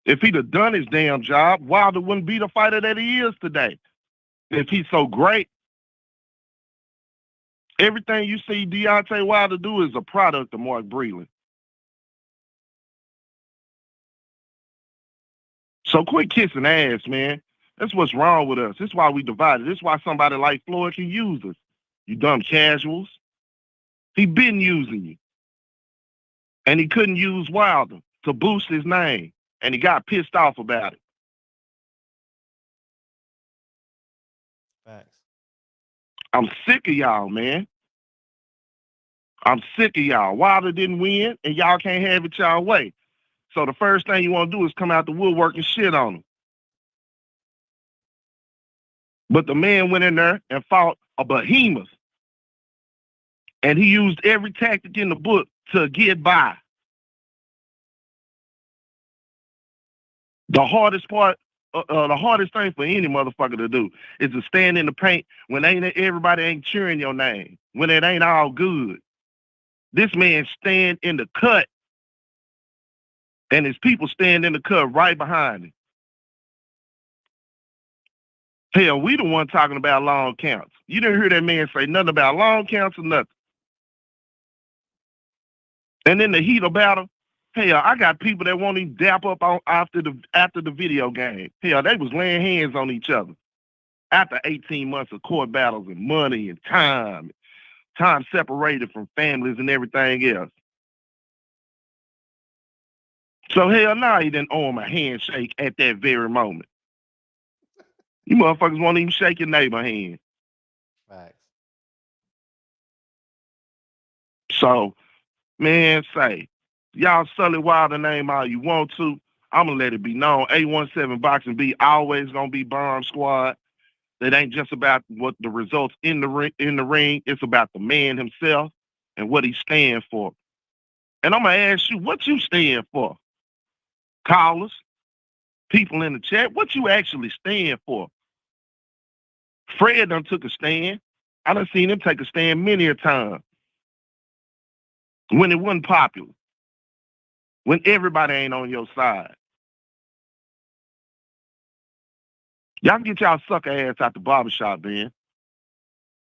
If he'd have done his damn job, Wilder wouldn't be the fighter that he is today. If he's so great. Everything you see Deontay Wilder do is a product of Mark Breland. So quit kissing ass, man. That's what's wrong with us. That's why we divided. That's why somebody like Floyd can use us. You dumb casuals. He been using you. And he couldn't use Wilder to boost his name. And he got pissed off about it. Facts. I'm sick of y'all, man. I'm sick of y'all. Wilder didn't win, and y'all can't have it y'all way. So the first thing you want to do is come out the woodwork and shit on him. But the man went in there and fought a behemoth. And he used every tactic in the book to get by. The hardest part, the hardest thing for any motherfucker to do is to stand in the paint when everybody ain't cheering your name, when it ain't all good. This man stand in the cut, and his people stand in the cut right behind him. Hell, we the one talking about long counts. You didn't hear that man say nothing about long counts or nothing. And in the heat of battle, Hell, I got people that won't even dap up on after the video game. Hell, they was laying hands on each other after 18 months of court battles and money and time separated from families and everything else. So hell nah, he didn't owe him a handshake at that very moment. You motherfuckers won't even shake your neighbor hand. Facts. So, man, say, y'all Sully Wilder name all you want to. I'm going to let it be known. 817 Boxing B always going to be Bomb Squad. It ain't just about what the results in the ring. It's about the man himself and what he stands for. And I'm going to ask you, what you stand for? Callers, people in the chat, what you actually stand for? Fred done took a stand. I done seen him take a stand many a time. When it wasn't popular. When everybody ain't on your side. Y'all can get y'all sucker ass out the barbershop, man.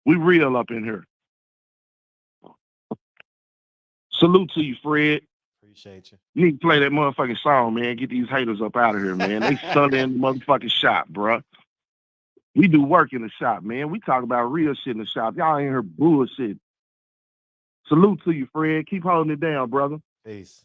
We real up in here. Salute to you, Fred. Appreciate you. You need to play that motherfucking song, man. Get these haters up out of here, man. They stunned in the motherfucking shop, bruh. We do work in the shop, man. We talk about real shit in the shop. Y'all ain't here bullshit. Salute to you, Fred. Keep holding it down, brother. Peace.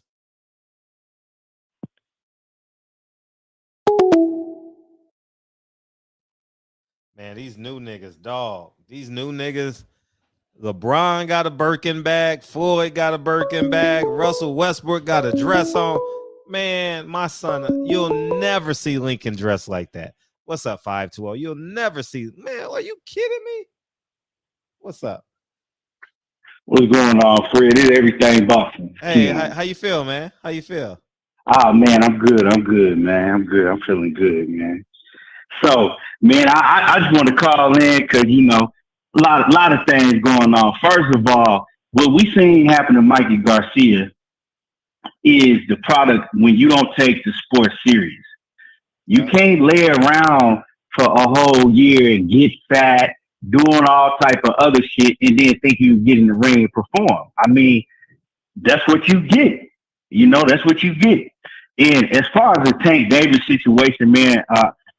Man, these new niggas, dog. These new niggas. LeBron got a Birkin bag. Floyd got a Birkin bag. Russell Westbrook got a dress on. Man, my son, you'll never see Lincoln dressed like that. What's up, 520? You'll never see. Man, are you kidding me? What's up? What's going on, Fred? It's everything boxing. Hey, how you feel, man? How you feel? Oh, man, I'm good, man. I'm good. I'm feeling good, man. So, man, I just want to call in because, you know, a lot of things going on. First of all, what we seen happen to Mikey Garcia is the product when you don't take the sport serious. You can't lay around for a whole year and get fat, doing all type of other shit, and then think you get in the ring and perform. I mean, that's what you get. You know, that's what you get. And as far as the Tank Davis situation, man,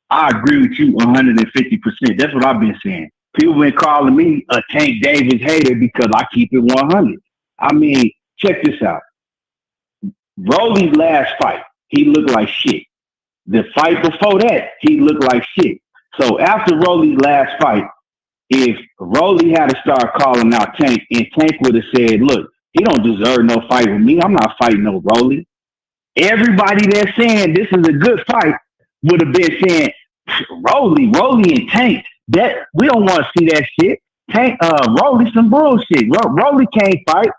I agree with you 150%. That's what I've been saying. People been calling me a Tank Davis hater because I keep it 100. I mean, check this out. Rolly's last fight, he looked like shit. The fight before that, he looked like shit. So after Rolly's last fight, if Rolly had to start calling out Tank, and Tank would have said, look, he don't deserve no fight with me. I'm not fighting no Rolly. Everybody that's saying this is a good fight would have been saying, Rolly and Tank, that we don't want to see that shit. Tank, Rolly some bullshit. Rolly can't fight.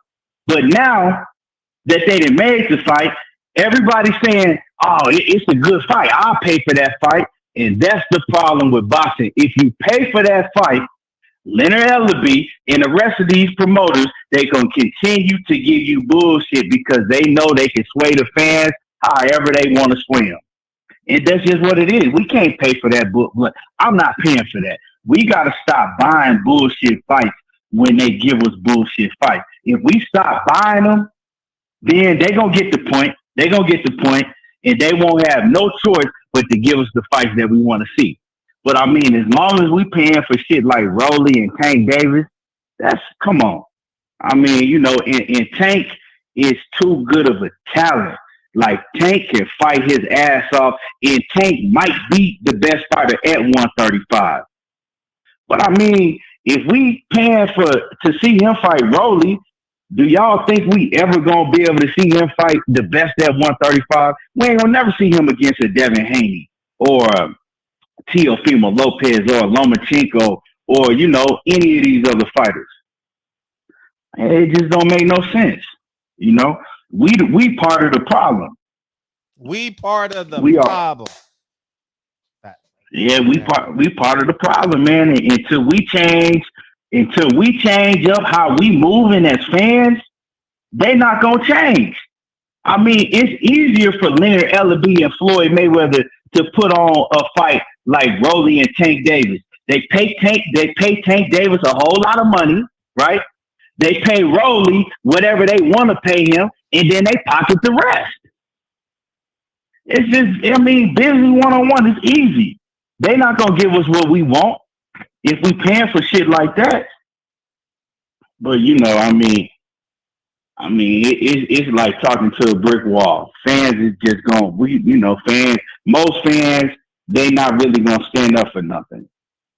But now that they done made the fight, everybody's saying, oh, it's a good fight. I'll pay for that fight. And that's the problem with boxing. If you pay for that fight, Leonard Ellaby and the rest of these promoters, they going to continue to give you bullshit because they know they can sway the fans however they want to sway them. And that's just what it is. We can't pay for that book. I'm not paying for that. We got to stop buying bullshit fights when they give us bullshit fights. If we stop buying them, then they're going to get the point. They're going to get the point, and they won't have no choice but to give us the fights that we want to see. But I mean, as long as we paying for shit like Rolly and Tank Davis, come on. I mean, you know, and Tank is too good of a talent. Like, Tank can fight his ass off, and Tank might beat the best fighter at 135. But I mean, if we paying to see him fight Rolly, do y'all think we ever gonna be able to see him fight the best at 135? We ain't gonna never see him against a Devin Haney or Teofimo Lopez or Lomachenko or, you know, any of these other fighters. It just don't make no sense. You know, we part of the problem. We part of the problem. Yeah, we part of the problem, man. And until we change up how we moving as fans, they not gonna change. I mean, it's easier for Leonard Ellaby and Floyd Mayweather to put on a fight like Rolly and Tank Davis. They pay Tank Davis a whole lot of money, right? They pay Rolly whatever they want to pay him, and then they pocket the rest. It's just, I mean, business one-on-one is easy. They not gonna give us what we want if we paying for shit like that. But it's like talking to a brick wall. Fans is just fans. Most fans, they not really gonna stand up for nothing.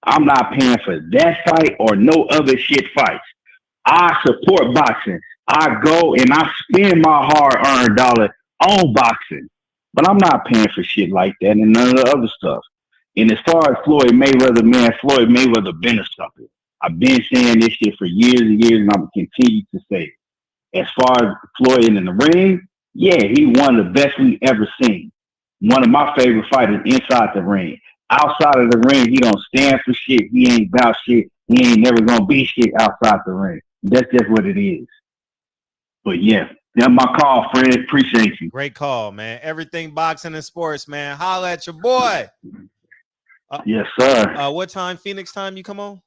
I'm not paying for that fight or no other shit fights. I support boxing. I go and I spend my hard-earned dollar on boxing, but I'm not paying for shit like that and none of the other stuff. And as far as Floyd Mayweather, man, Floyd Mayweather been a sucker. I've been saying this shit for years and years, and I'm gonna continue to say it. As far as Floyd in the ring, yeah, he one of the best we ever seen. One of my favorite fighters inside the ring. Outside of the ring, he don't stand for shit. He ain't about shit. He ain't never gonna be shit outside the ring. That's just what it is. But yeah, that's my call, Fred. Appreciate you. Great call, man. Everything boxing and sports, man. Holla at your boy. Yes, sir. What time? Phoenix time you come on?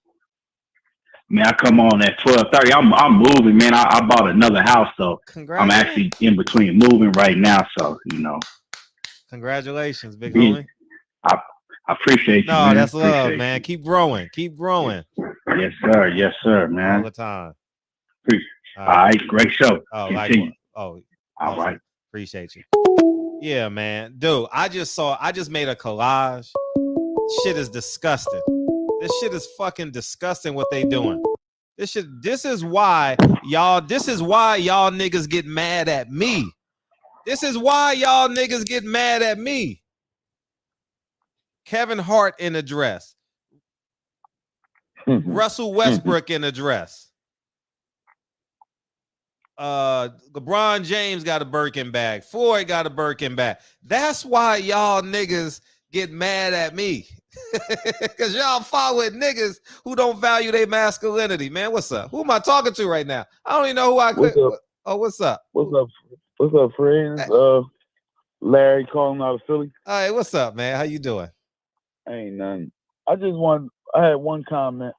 Man, I come on at 12:30. I'm moving, man. I bought another house, so I'm actually in between moving right now. So Congratulations, big homie. I appreciate you. No, man. that's love, Appreciate man. you. Keep growing. Keep growing. Yes, sir. Yes, sir, man. All the time. All right. Great show. Oh, Continue. all right. Appreciate you. Yeah, man. Dude, I just made a collage. Shit is disgusting. This shit is fucking disgusting what they doing. This is why y'all niggas get mad at me. This is why y'all niggas get mad at me. Kevin Hart in a dress. Russell Westbrook in a dress. LeBron James got a Birkin bag. Floyd got a Birkin bag. That's why y'all niggas get mad at me. Because y'all following niggas who don't value their masculinity. Man, what's up? Who am I talking to right now? I don't even know who I could. Oh, what's up? What's up, friends? Larry calling out of Philly. All right, what's up, man? How you doing? Ain't nothing. I had one comment.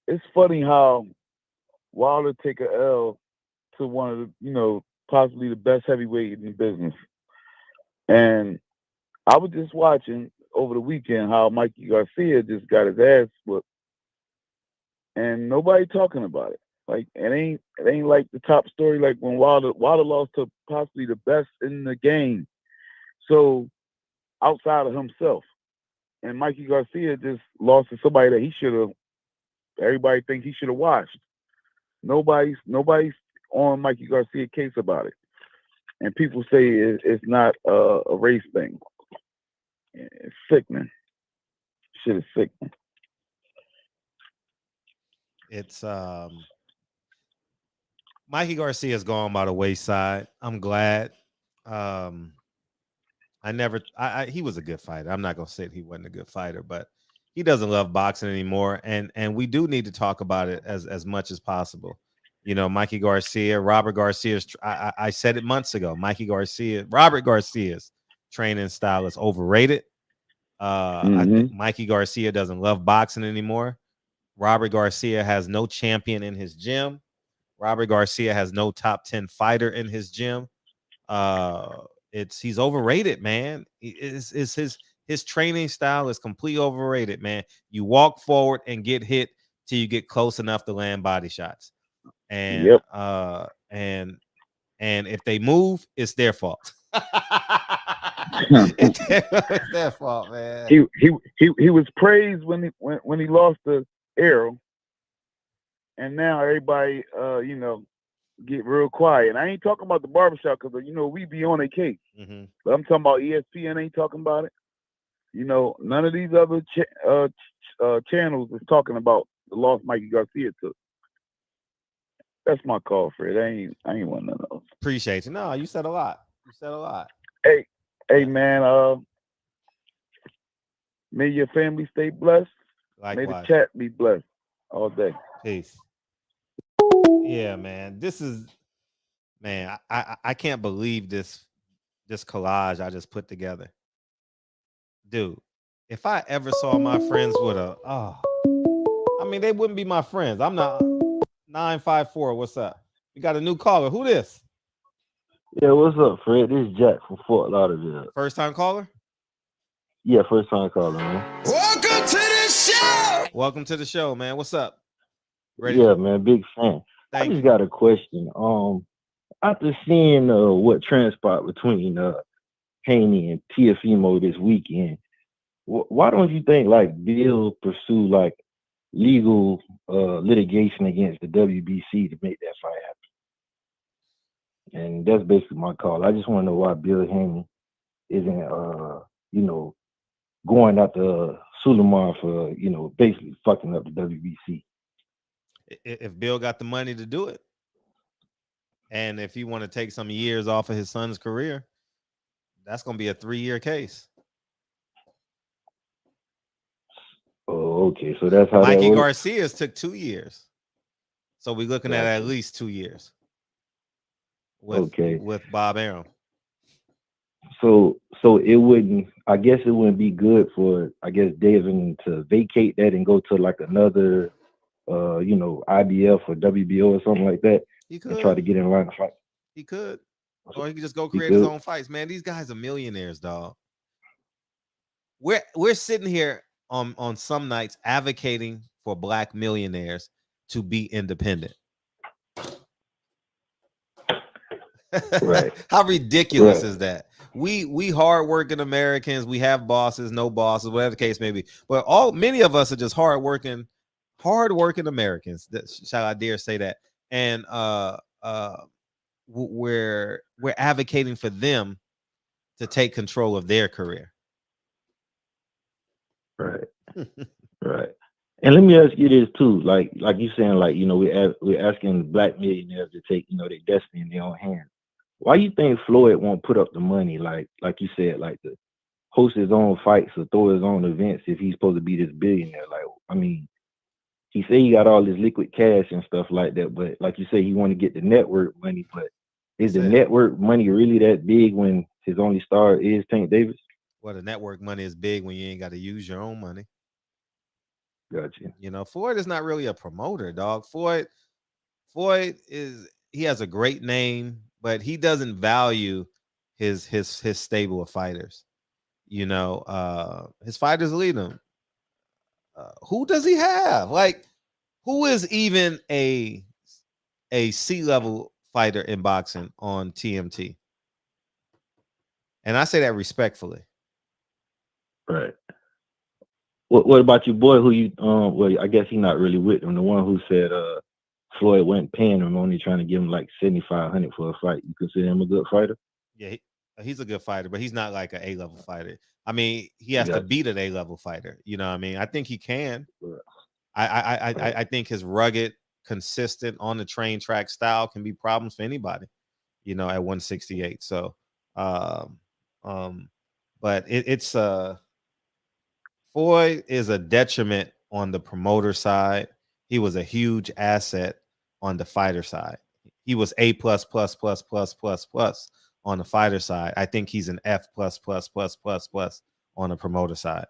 It's funny how Wilder take a L to one of the, possibly the best heavyweight in the business. And I was just watching over the weekend how Mikey Garcia just got his ass whooped, and nobody talking about it. Like it ain't like the top story like when Wilder lost to possibly the best in the game. So outside of himself, and Mikey Garcia just lost to somebody that everybody thinks he should have watched. Nobody's on Mikey Garcia case about it, and people say it's not a race thing. It's sickening. Shit is sickening. It's Mikey Garcia's gone by the wayside. I'm glad. He was a good fighter. I'm not gonna say he wasn't a good fighter, but he doesn't love boxing anymore. And we do need to talk about it as much as possible. Mikey Garcia, Robert Garcia's. I said it months ago. Robert Garcia's training style is overrated. I think Mikey Garcia doesn't love boxing anymore. Robert Garcia has no champion in his gym. Robert Garcia has no top 10 fighter in his gym. He's overrated, man. His training style is completely overrated, man. You walk forward and get hit till you get close enough to land body shots. And and if they move, it's their fault. It's their fault, man. He was praised when he lost the Arrow, and now everybody get real quiet. And I ain't talking about the barbershop because we be on a case, but I'm talking about ESPN ain't talking about it. None of these other channels is talking about the loss Mikey Garcia took. That's my call, Fred. I ain't one of those. Appreciate you. No, you said a lot. Hey, man. May your family stay blessed. Likewise. May the chat be blessed all day. Peace. Yeah, man. I can't believe this collage I just put together. Dude, if I ever saw my friends with they wouldn't be my friends. I'm not 954. What's up? We got a new caller. Who this? Yeah, what's up, Fred? This is Jack from Fort Lauderdale. First time caller? Yeah, first time calling, man. Welcome to the show. Welcome to the show, man. What's up? Ready? Yeah, man, big fan. I just got a question. After seeing what transpired between Haney and Teofimo this weekend, why don't you think like Bill pursue like legal litigation against the WBC to make that fight happen? And that's basically my call. I just want to know why Bill Haney isn't going after Suleiman for basically fucking up the WBC. If Bill got the money to do it, and if you want to take some years off of his son's career, that's going to be a 3-year case. Oh, okay. So that's how Mikey that works. Garcia's took 2 years. So we're looking at least 2 years with Bob Arum. So it wouldn't, I guess it wouldn't be good for, I guess, David to vacate that and go to like another, IBF or WBO or something like that. He could and try to get in line to fight. He could. Or he could just go create his own fights. Man, these guys are millionaires, dog. We're sitting here on some nights advocating for black millionaires to be independent. Right. How ridiculous is that? We hardworking Americans, we have bosses, no bosses, whatever the case may be. But many of us are just hardworking Americans. Shall I dare say that? And we're advocating for them to take control of their career. Right. Right. And let me ask you this too, like you saying, like, we're asking black millionaires to take, their destiny in their own hands. Why you think Floyd won't put up the money, like you said, like to host his own fights or throw his own events if he's supposed to be this billionaire? Like, I mean, he said he got all this liquid cash and stuff like that, but like you say, he want to get the network money. But is the network money really that big when his only star is Tank Davis? Well, the network money is big when you ain't got to use your own money. Gotcha. Floyd is not really a promoter, dog. Floyd he has a great name, but he doesn't value his stable of fighters. His fighters lead him. Who does he have? Like, who is even a C-level fighter in boxing on TMT? And I say that respectfully. Right. What about your boy who you well, I guess he's not really with him, the one who said Floyd wasn't paying him, only trying to give him like $7,500 for a fight. You consider him a good fighter? Yeah, he's a good fighter, but he's not like an A-level fighter. I mean, he has to beat an A-level fighter. You know what I mean? I think he can. I think his rugged, consistent, on the train track style can be problems for anybody, at 168. So, but it's Floyd is a detriment on the promoter side. He was a huge asset on the fighter side. He was A++++++ on the fighter side. I think he's an F+++++ on the promoter side.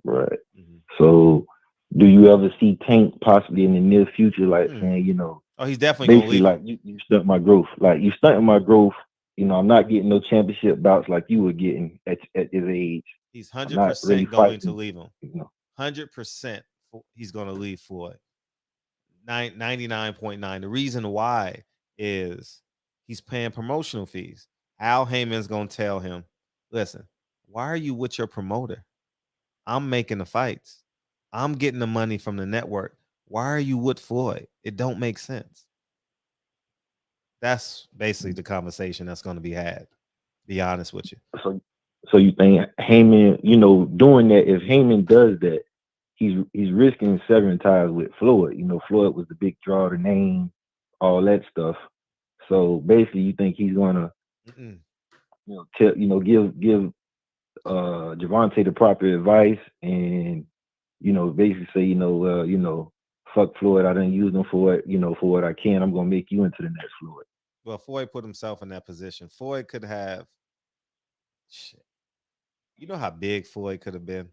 Right. So do you ever see Tank possibly in the near future, like saying, oh, he's definitely gonna leave. Like you stunt my growth. Like you stunting my growth. I'm not getting no championship bouts like you were getting at his age. He's 100% going to leave him. 100% he's going to leave Floyd. 99.9. The reason why is he's paying promotional fees. Al Heyman's going to tell him, listen, why are you with your promoter? I'm making the fights. I'm getting the money from the network. Why are you with Floyd? It don't make sense. That's basically the conversation that's going to be had. Be honest with you. So you think Heyman, doing that, if Heyman does that, he's risking severing ties with Floyd. Floyd was the big draw, the name, all that stuff. So basically, you think he's gonna, give Gervonta the proper advice and, basically say, fuck Floyd, I didn't use him for it, for what I can. I'm gonna make you into the next Floyd. Well, Floyd put himself in that position. Floyd could have. Shit. You know how big Floyd could have been?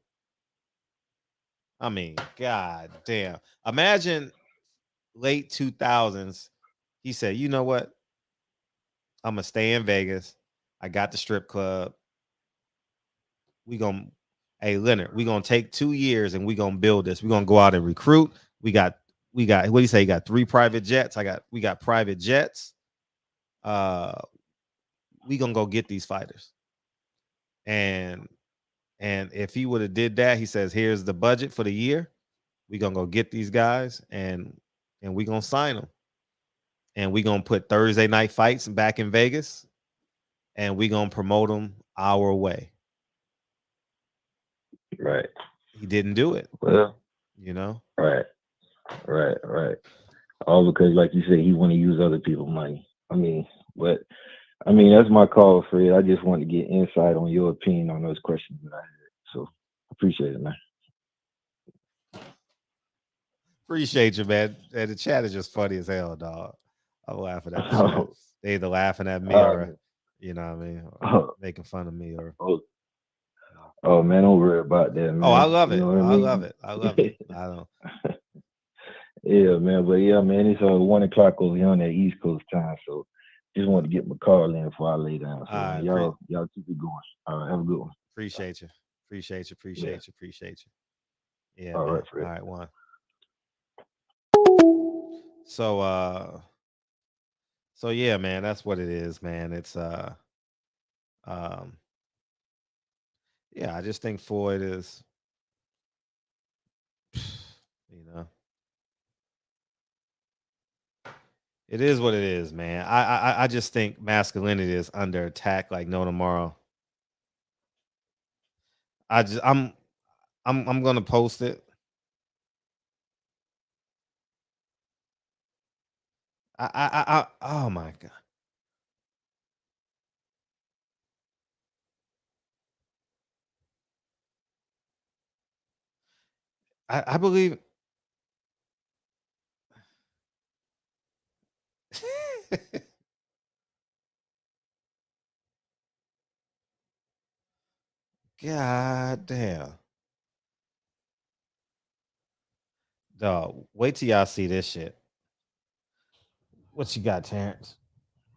I mean, god damn. Imagine late 2000s He said, you know what? I'm gonna stay in Vegas. I got the strip club. We gonna, hey Leonard, we gonna take 2 years and we gonna build this. We gonna go out and recruit. We got what do you say? You got 3 private jets. We got private jets. We gonna go get these fighters. And if he would have did that, he says, here's the budget for the year. We gonna go get these guys and we gonna sign them. And we gonna put Thursday night fights back in Vegas, and we gonna promote them our way. Right. He didn't do it. Well, you know. Right. All because, like you said, he want to use other people's money. But that's my call, Fred. I just want to get insight on your opinion on those questions that I had. So appreciate it, man. Appreciate you, man. And the chat is just funny as hell, dog. I'm laughing at the chat. They either laughing at me or, you know what I mean, or making fun of me or. Oh man, don't worry about that, man. Oh, I love it. You know what I mean? I love it. I don't. Yeah, man. But yeah, man, it's 1 o'clock over here on that East Coast time. So just want to get my call in before I lay down. So All right, y'all keep it going. All right, have a good one. Appreciate you. Appreciate you. Yeah. All man. right, Fred. All right, one. So yeah, man, that's what it is, man. It's yeah, I just think Floyd is, you know, it is what it is, man. I just think masculinity is under attack like no tomorrow. I'm gonna post it. Oh my god. I believe. God damn. Dog, wait till y'all see this shit. What you got, Terrence?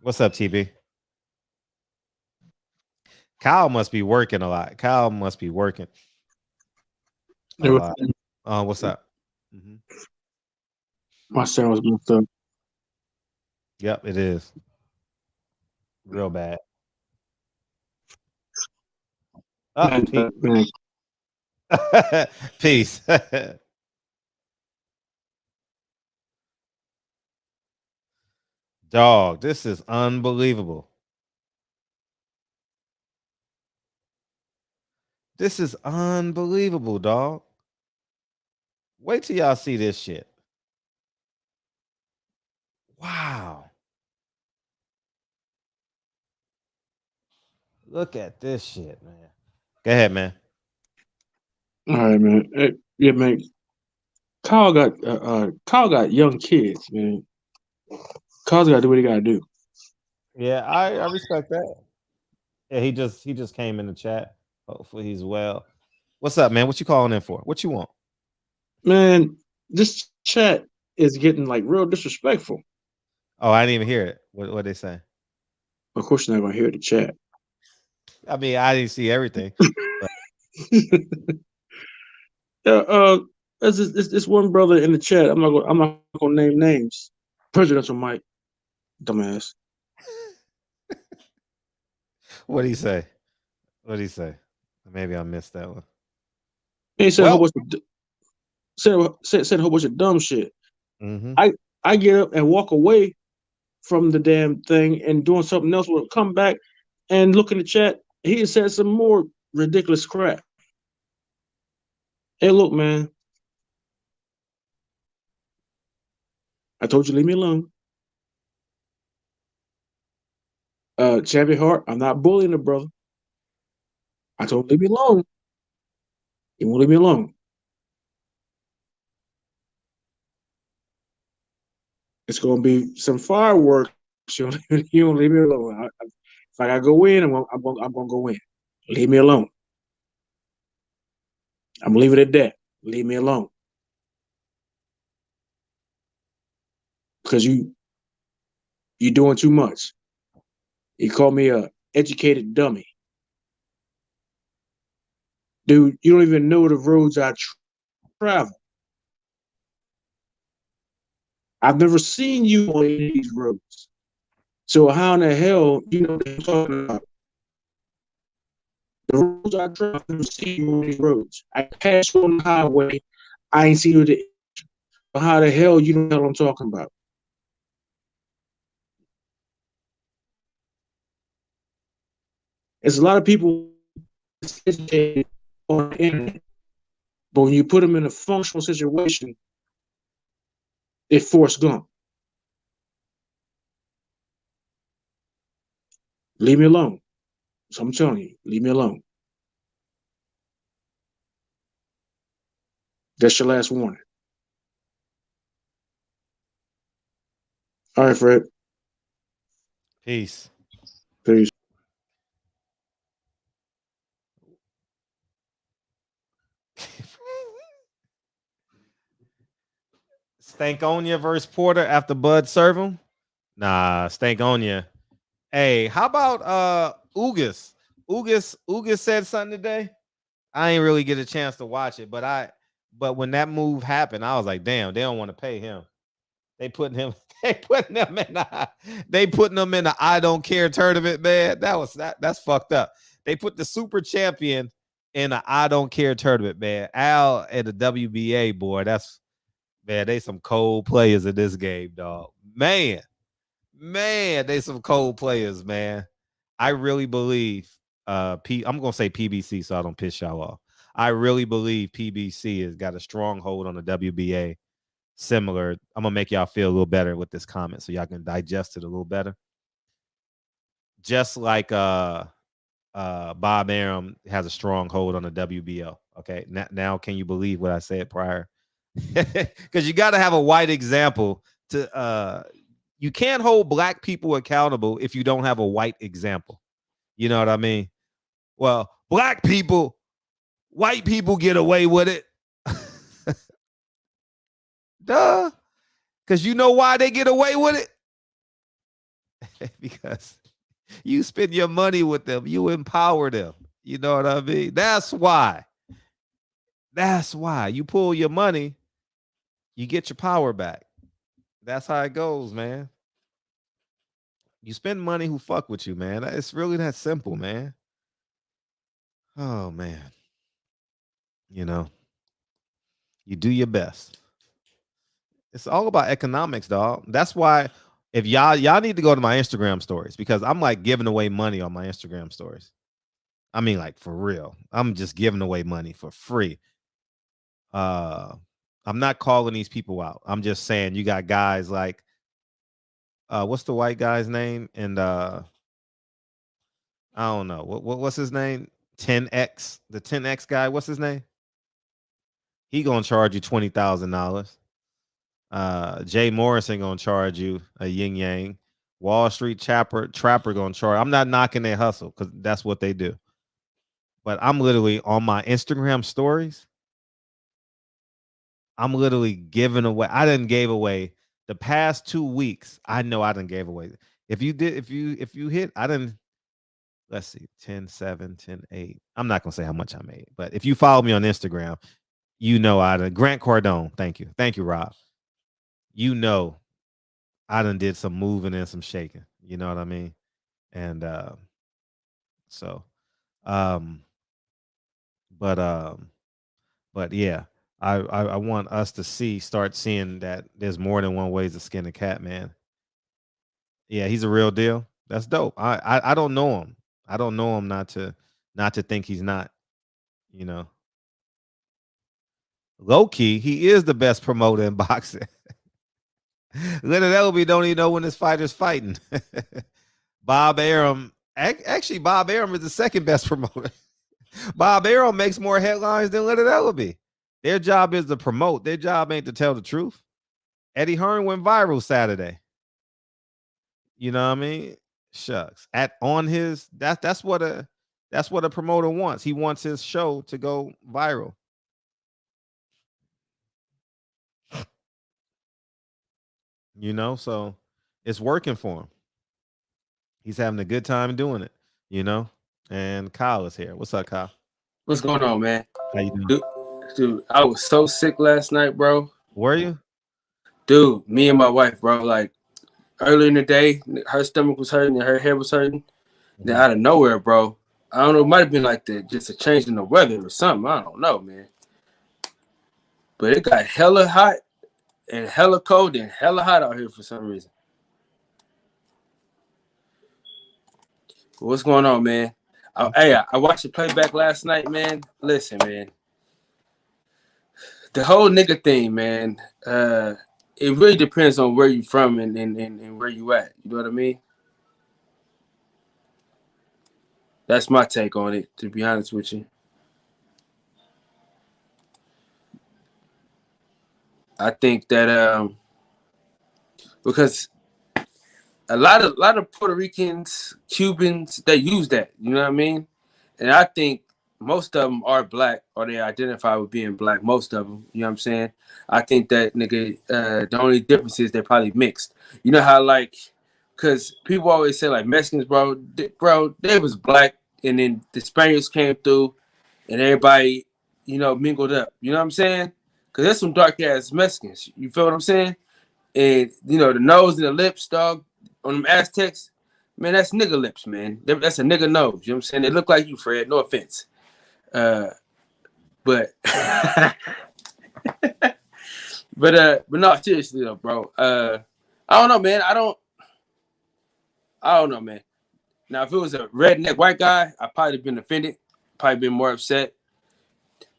What's up, TB? Kyle must be working a lot. Kyle must be working a lot. What's up? My sound was messed up. Yep, it is. Real bad. Oh, peace. Dog, this is unbelievable. This is unbelievable, dog. Wait till y'all see this shit. Wow. Look at this shit, man. Go ahead, man. All right, man. Hey, yeah, man. Kyle got young kids, man. Kyle's got to do what he got to do. Yeah, I respect that. Yeah, he just came in the chat. Hopefully he's well. What's up, man? What you calling in for? What you want? Man, this chat is getting like real disrespectful. Oh, I didn't even hear it. What they say? Of course, you're not gonna hear the chat. I mean, I didn't see everything. There's this one brother in the chat. I'm not gonna name names. Presidential Mike, dumbass. What did he say? What did he say? Maybe I missed that one. He said a whole bunch of said a whole bunch of dumb shit. Mm-hmm. I get up and walk away from the damn thing and doing something else. Will come back and look in the chat. He said some more ridiculous crap. Hey, look, man. I told you leave me alone. Champion Hart, I'm not bullying the brother. I told him leave me alone. He won't leave me alone. It's gonna be some fireworks. You don't leave me alone. If I gotta go in, I'm gonna go in. Leave me alone. I'm leaving it at that. Leave me alone. Because you You're doing too much. He called me a educated dummy. Dude, you don't even know the roads I travel. I've never seen you on any of these roads. So how in the hell you know what I'm talking about? The roads I travel, I've never seen you on these roads. I passed you on the highway. I ain't seen you at the so how the hell you know what I'm talking about? There's a lot of people educated on the internet, but when you put them in a functional situation, they force Gump. Leave me alone. So I'm telling you, leave me alone. That's your last warning. All right, Fred. Peace. Peace. Stankonia versus Porter after Bud serve him? Nah, Stankonia. Hey, how about Ugas? Ugas said something today. I ain't really get a chance to watch it, but when that move happened, I was like, damn, they don't want to pay him. They putting him they putting him in the I don't care tournament, man. That's fucked up. They put the super champion in a I don't care tournament, man. Al at the WBA, boy. Man, they some cold players in this game, dog. Man, they some cold players, man. I really believe I'm gonna say PBC so I don't piss y'all off. I really believe PBC has got a strong hold on the WBA. Similar. I'm gonna make y'all feel a little better with this comment so y'all can digest it a little better. Just like Bob Arum has a strong hold on the WBO. Okay. Now can you believe what I said prior? Because you got to have a white example to you can't hold black people accountable if you don't have a white example. You know what I mean? Well, white people get away with it. Duh. Because you know why they get away with it? Because you spend your money with them. You empower them. You know what I mean? That's why. That's why. You pull your money, you get your power back. That's how it goes, man. You spend money who fuck with you, man. It's really that simple, man. Oh, man. You know, you do your best. It's all about economics, dog. That's why if y'all need to go to my Instagram stories because I'm like giving away money on my Instagram stories. I mean, like for real. I'm just giving away money for free. I'm not calling these people out. I'm just saying you got guys like what's the white guy's name? And I don't know. What's his name? 10X. The 10X guy, what's his name? He gonna charge you $20,000. Jay Morrison gonna charge you a yin yang. Wall Street Trapper gonna charge. I'm not knocking their hustle because that's what they do. But I'm literally on my Instagram stories. I'm literally giving away. I didn't gave away the past 2 weeks. I know I didn't gave away. If you hit, I didn't. Let's see, 10, 7, 10, 8. I'm not gonna say how much I made, but if you follow me on Instagram, you know I done. Grant Cardone, thank you, Rob. You know, I done did some moving and some shaking. You know what I mean? And so, um, but yeah, I want us to start seeing that there's more than one ways to skin a cat, man. Yeah, he's a real deal. That's dope. I don't know him. I don't know him not to think he's not. You know, low key, he is the best promoter in boxing. Leonard Elby don't even know when his fighter's fighting. Bob Arum, actually, Bob Arum is the second best promoter. Bob Arum makes more headlines than Leonard Elby. Their job is to promote. Their job ain't to tell the truth. Eddie Hearn went viral Saturday. You know what I mean? Shucks. That's what a promoter wants. He wants his show to go viral. You know, so it's working for him. He's having a good time doing it, you know. And Kyle is here. What's up, Kyle? What's going on, man? How you doing? Dude, I was so sick last night, bro. Were you? Dude, me and my wife, bro, like early in the day, her stomach was hurting and her head was hurting. Then out of nowhere, bro, I don't know, it might have been like just a change in the weather or something. I don't know, man. But it got hella hot and hella cold and hella hot out here for some reason. But what's going on, man? I watched the playback last night, man. Listen, man. The whole nigga thing, man, it really depends on where you from and where you at. You know what I mean? That's my take on it, to be honest with you. I think that because a lot of Puerto Ricans, Cubans, they use that. You know what I mean? And I think most of them are black, or they identify with being black. Most of them, you know what I'm saying? I think that nigga, the only difference is they're probably mixed. You know how like, because people always say like Mexicans, bro, they was black, and then the Spaniards came through, and everybody, you know, mingled up. You know what I'm saying? Because there's some dark ass Mexicans. You feel what I'm saying? And you know the nose and the lips, dog, on them Aztecs, man, that's nigga lips, man. That's a nigga nose. You know what I'm saying? They look like you, Fred. No offense. But but no, seriously though, bro. I don't know, man. I don't know, man. Now, if it was a redneck white guy, I'd probably been offended, probably been more upset.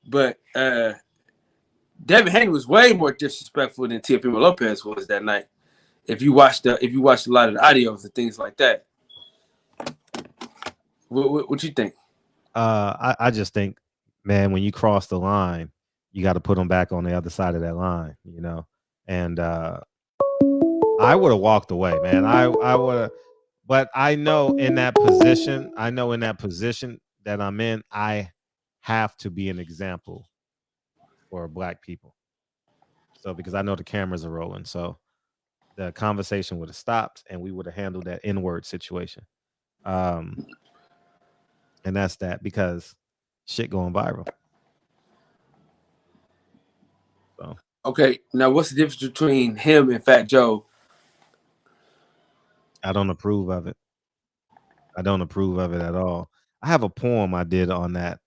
But Devin Haney was way more disrespectful than Teofimo Lopez was that night. If you watched a lot of the audios and things like that, what you think? I just think, man, when you cross the line, you got to put them back on the other side of that line, you know. And I would have walked away, man. I would have, but I know in that position that I'm in, I have to be an example for black people. So because I know the cameras are rolling, so the conversation would have stopped, and we would have handled that N-word situation. And that's that, because shit going viral. So Okay, now what's the difference between him and Fat Joe? I don't approve of it. I don't approve of it at all. I have a poem I did on that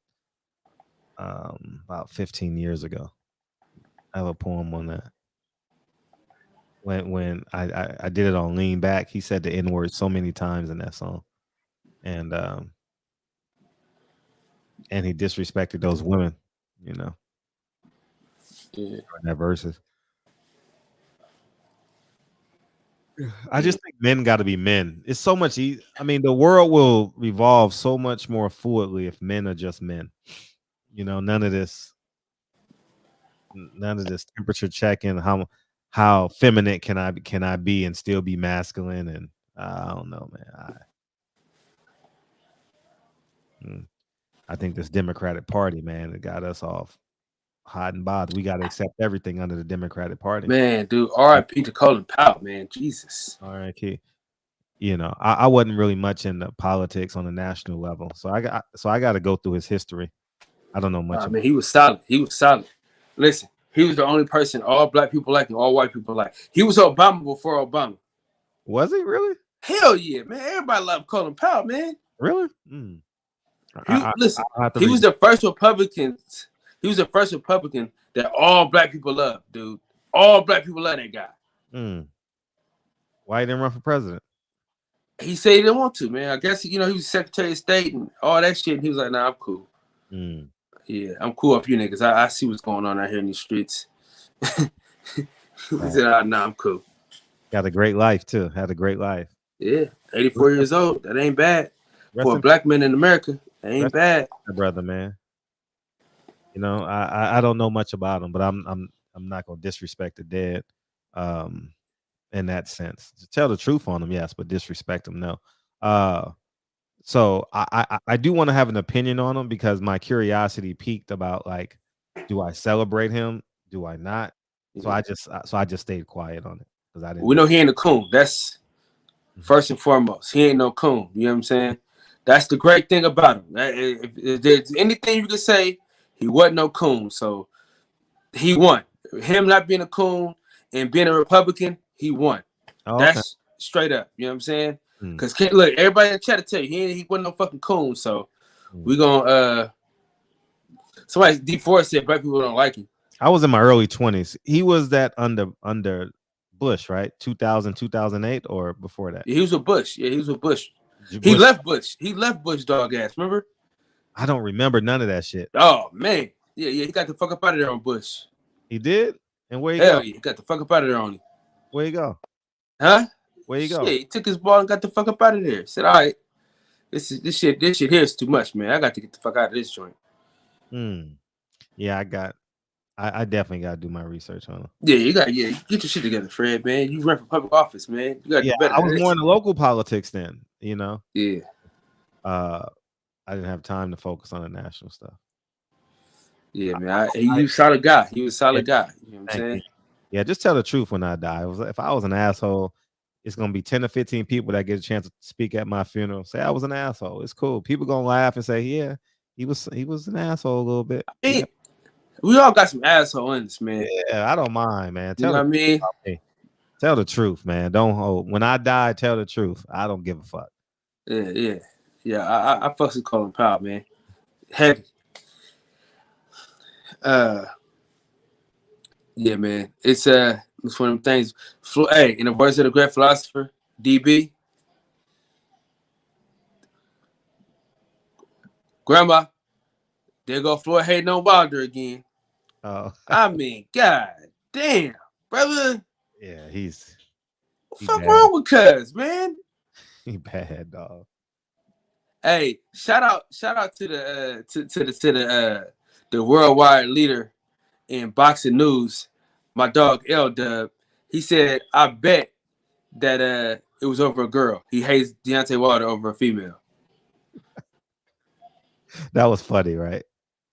about 15 years ago. I have a poem on that. When I did it on Lean Back, he said the N-word so many times in that song. And he disrespected those women, you know. Yeah. In that verses. I just think men got to be men. It's so much easier. I mean, the world will revolve so much more fluidly if men are just men. You know, none of this temperature checking. How feminine can I be and still be masculine? And I don't know, man. I think this Democratic Party, man, it got us off hot and bothered. We got to accept everything under the Democratic Party. Man, dude, R.I.P. to Colin Powell, man. Jesus. All right, kid. You know, I wasn't really much into politics on a national level, so I got to go through his history. I don't know much. Man, he was solid. He was solid. Listen, he was the only person all black people like and all white people like. He was Obama before Obama. Was he really? Hell yeah, man. Everybody loved Colin Powell, man. Really? Listen, he was the first Republican. He was the first Republican that all black people loved, dude. All black people love that guy. Why he didn't run for president? He said he didn't want to, man. I guess he was Secretary of State and all that shit. And he was like, "Nah, I'm cool. Yeah, I'm cool off you niggas. I see what's going on out here in these streets." He said, "Nah, I'm cool." Got a great life too. Had a great life. Yeah, 84 years old. That ain't bad for a black man in America. That ain't bad, brother, man. You know, I don't know much about him, but I'm not gonna disrespect the dead. In that sense, to tell the truth on him, yes, but disrespect him, no. So I do want to have an opinion on him because my curiosity piqued about, like, do I celebrate him? Do I not? So I just stayed quiet on it because I didn't. We know he ain't a coon. That's First and foremost, he ain't no coon. You know what I'm saying? That's the great thing about him. If there's anything you can say, he wasn't no coon. So he won. Him not being a coon and being a Republican, he won. Oh, okay. That's straight up. You know what I'm saying? Because look, everybody in the chat to tell you he wasn't no fucking coon. So we gonna somebody D4 said black people don't like him. I was in my early 20s. He was that under Bush, right? 2000, 2008, or before that? Yeah, he was with Bush. Yeah, he was with Bush. He left Bush. He left Bush dog ass. Remember? I don't remember none of that shit. Oh man, yeah. He got the fuck up out of there on Bush. He did, and where he Hell go? yeah, he got the fuck up out of there on him. Where he go? Huh? Where you Shit, go? he took his ball and got the fuck up out of there. Said, all right, this shit here is too much, man. I got to get the fuck out of this joint. Yeah, I definitely got to do my research on him. Yeah, you get your shit together, Fred, man. You run for public office, man. You got to do better. I was more in the local politics then, you know. Yeah. I didn't have time to focus on the national stuff. Yeah, man. He was a solid guy. He was a solid guy. You know what I'm saying? Yeah, just tell the truth when I die. If I was an asshole, it's gonna be 10 or 15 people that get a chance to speak at my funeral. Say I was an asshole. It's cool. People gonna laugh and say, yeah, he was an asshole a little bit. Yeah. We all got some asshole in this, man. Yeah, I don't mind, man. You know what I mean? Tell the truth, man. Don't hold. When I die, tell the truth. I don't give a fuck. Yeah. I fucks with Colin Powell, man. Heavy. Yeah, man. It's one of them things. Hey, in the words of the great philosopher, DB, Grandma, there go Floyd hating on Wilder again. Oh, I mean, god damn, brother. Yeah, he's fuck wrong with cuz, man? He bad, dog. Hey, shout out to the worldwide leader in boxing news, my dog L Dub. He said, I bet that it was over a girl. He hates Deontay Wilder over a female. That was funny, right?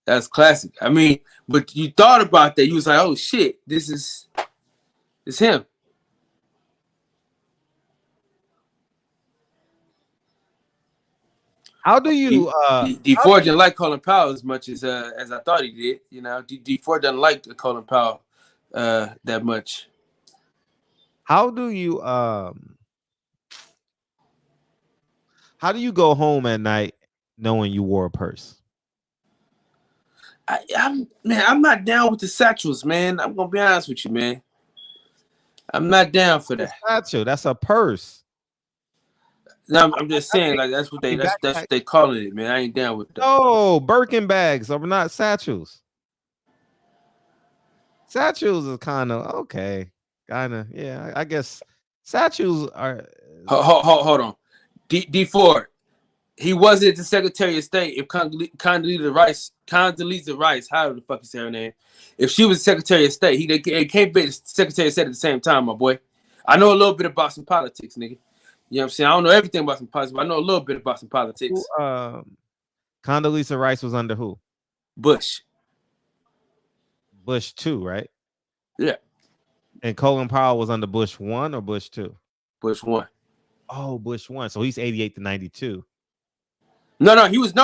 That's classic. I mean, but you thought about that. You was like, oh shit, it's him. How do you D4 didn't like Colin Powell as much as I thought he did. You know, D4 doesn't like Colin Powell that much. How do you go home at night knowing you wore a purse? I'm not down with the satchels, man. I'm gonna be honest with you, man. I'm not down for that. Satchel, that's a purse. No, I'm just saying, like that's what they calling it, man. I ain't down with that. Oh, Birkin bags are not satchels. Satchels is kind of okay, kind of yeah. I guess satchels are. Hold on, D4. He wasn't the Secretary of State. If Condoleezza Rice, however the fuck you say her name, if she was Secretary of State, he can't be the Secretary of State at the same time, my boy. I know a little bit about some politics, nigga. You know what I'm saying? I don't know everything about some politics, but I know a little bit about some politics. Condoleezza Rice was under who? Bush. Bush 2, right? Yeah. And Colin Powell was under Bush 1 or Bush 2? Bush 1. Oh, Bush 1. So he's 88 to 92. No, he was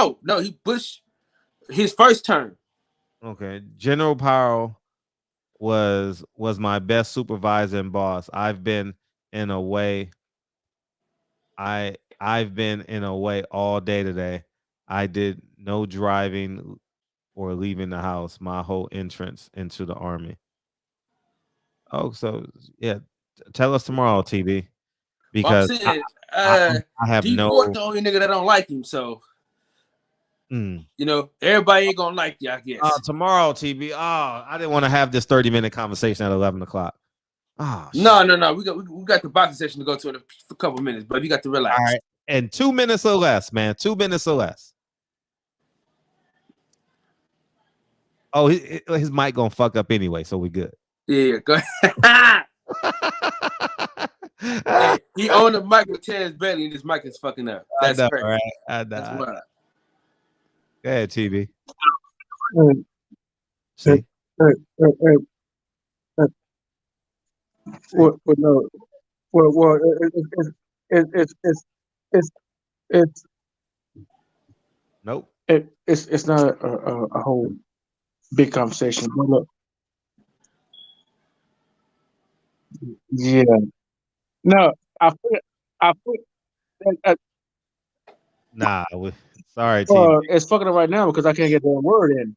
he Bush his first term. Okay. General Powell was my best supervisor and boss. I've been in a way all day today. I did no driving or leaving the house. My whole entrance into the army. Oh, so yeah. Tell us tomorrow, TV. Because I'm saying, I have D4 the only nigga that don't like him, so you know, everybody ain't gonna like you, I guess. Tomorrow, TV. Oh, I didn't want to have this 30-minute conversation at 11 o'clock. Oh, no. We got the boxing session to go to in a couple minutes, but you got to relax. All right. And 2 minutes or less, man. 2 minutes or less. Oh, his mic gonna fuck up anyway, so we good. Yeah, go ahead. Hey, he owned a mic with Terrence Bailey, and his mic is fucking up. That's crazy. Right? I know. That's wild. Go ahead, TV. See? Well, it's it's Nope. it's not a whole big conversation. But look, yeah, no, I put Nah, sorry, T. it's fucking up right now because I can't get that word in.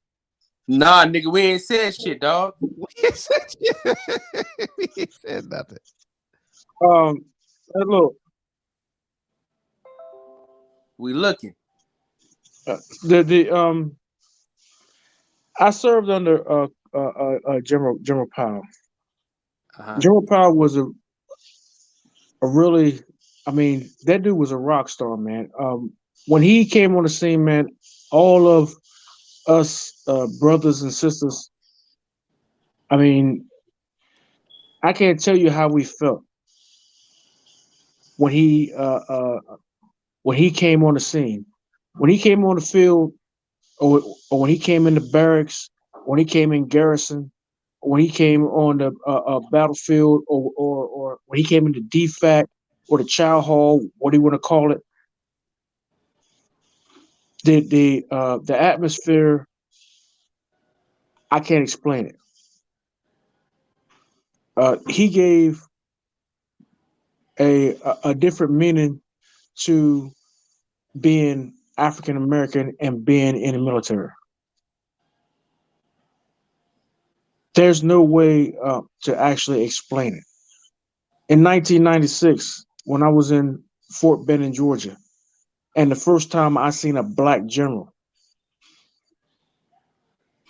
Nah, nigga, we ain't said shit, dog. We ain't said shit. We ain't said nothing. Look, We looking. the I served under General Powell. Uh-huh. General Powell was a really, I mean, that dude was a rock star, man. When he came on the scene, man, all of us brothers and sisters, I mean, I can't tell you how we felt when he came on the scene. When he came on the field, or when he came in the barracks, when he came in garrison, when he came on the battlefield, or when he came into DFAC or the chow hall, what do you want to call it? The atmosphere, I can't explain it. He gave a different meaning to being African American and being in the military. There's no way to actually explain it. In 1996, when I was in Fort Benning, Georgia, and the first time I seen a black general,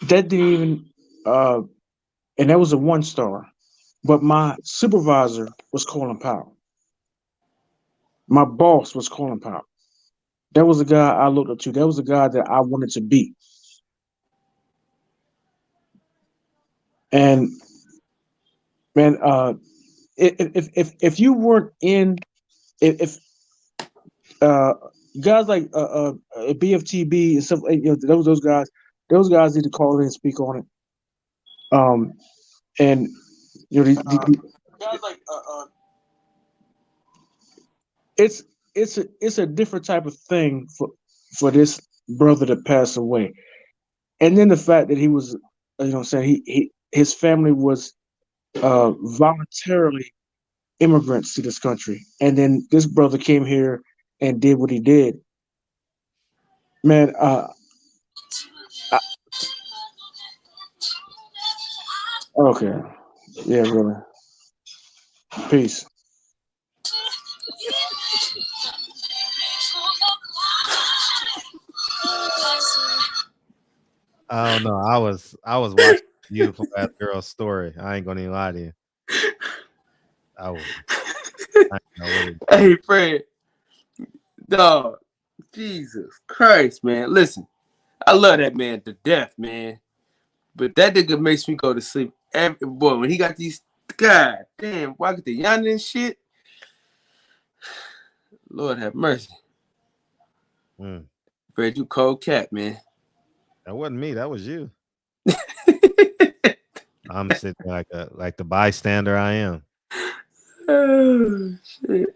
that didn't even, and that was a 1-star. But my supervisor was Colin Powell. My boss was Colin Powell. That was the guy I looked up to. That was the guy that I wanted to be. And man, if you weren't in, if guys like BFTB and stuff, those guys need to call in and speak on it. And guys like it's a different type of thing for this brother to pass away, and then the fact that he was, saying his family was voluntarily immigrants to this country, and then this brother came here and did what he did. Man, okay, yeah, really. Peace. I don't know. I was watching Beautiful Bad Girl story. I ain't gonna even lie to you. Hey, Fred. Dog. Jesus Christ, man. Listen, I love that man to death, man. But that nigga makes me go to sleep. Boy, when he got these, God damn, why get the yonder and shit? Lord have mercy. Fred, you cold cat, man. That wasn't me. That was you. I'm sitting like the bystander I am. Oh shit,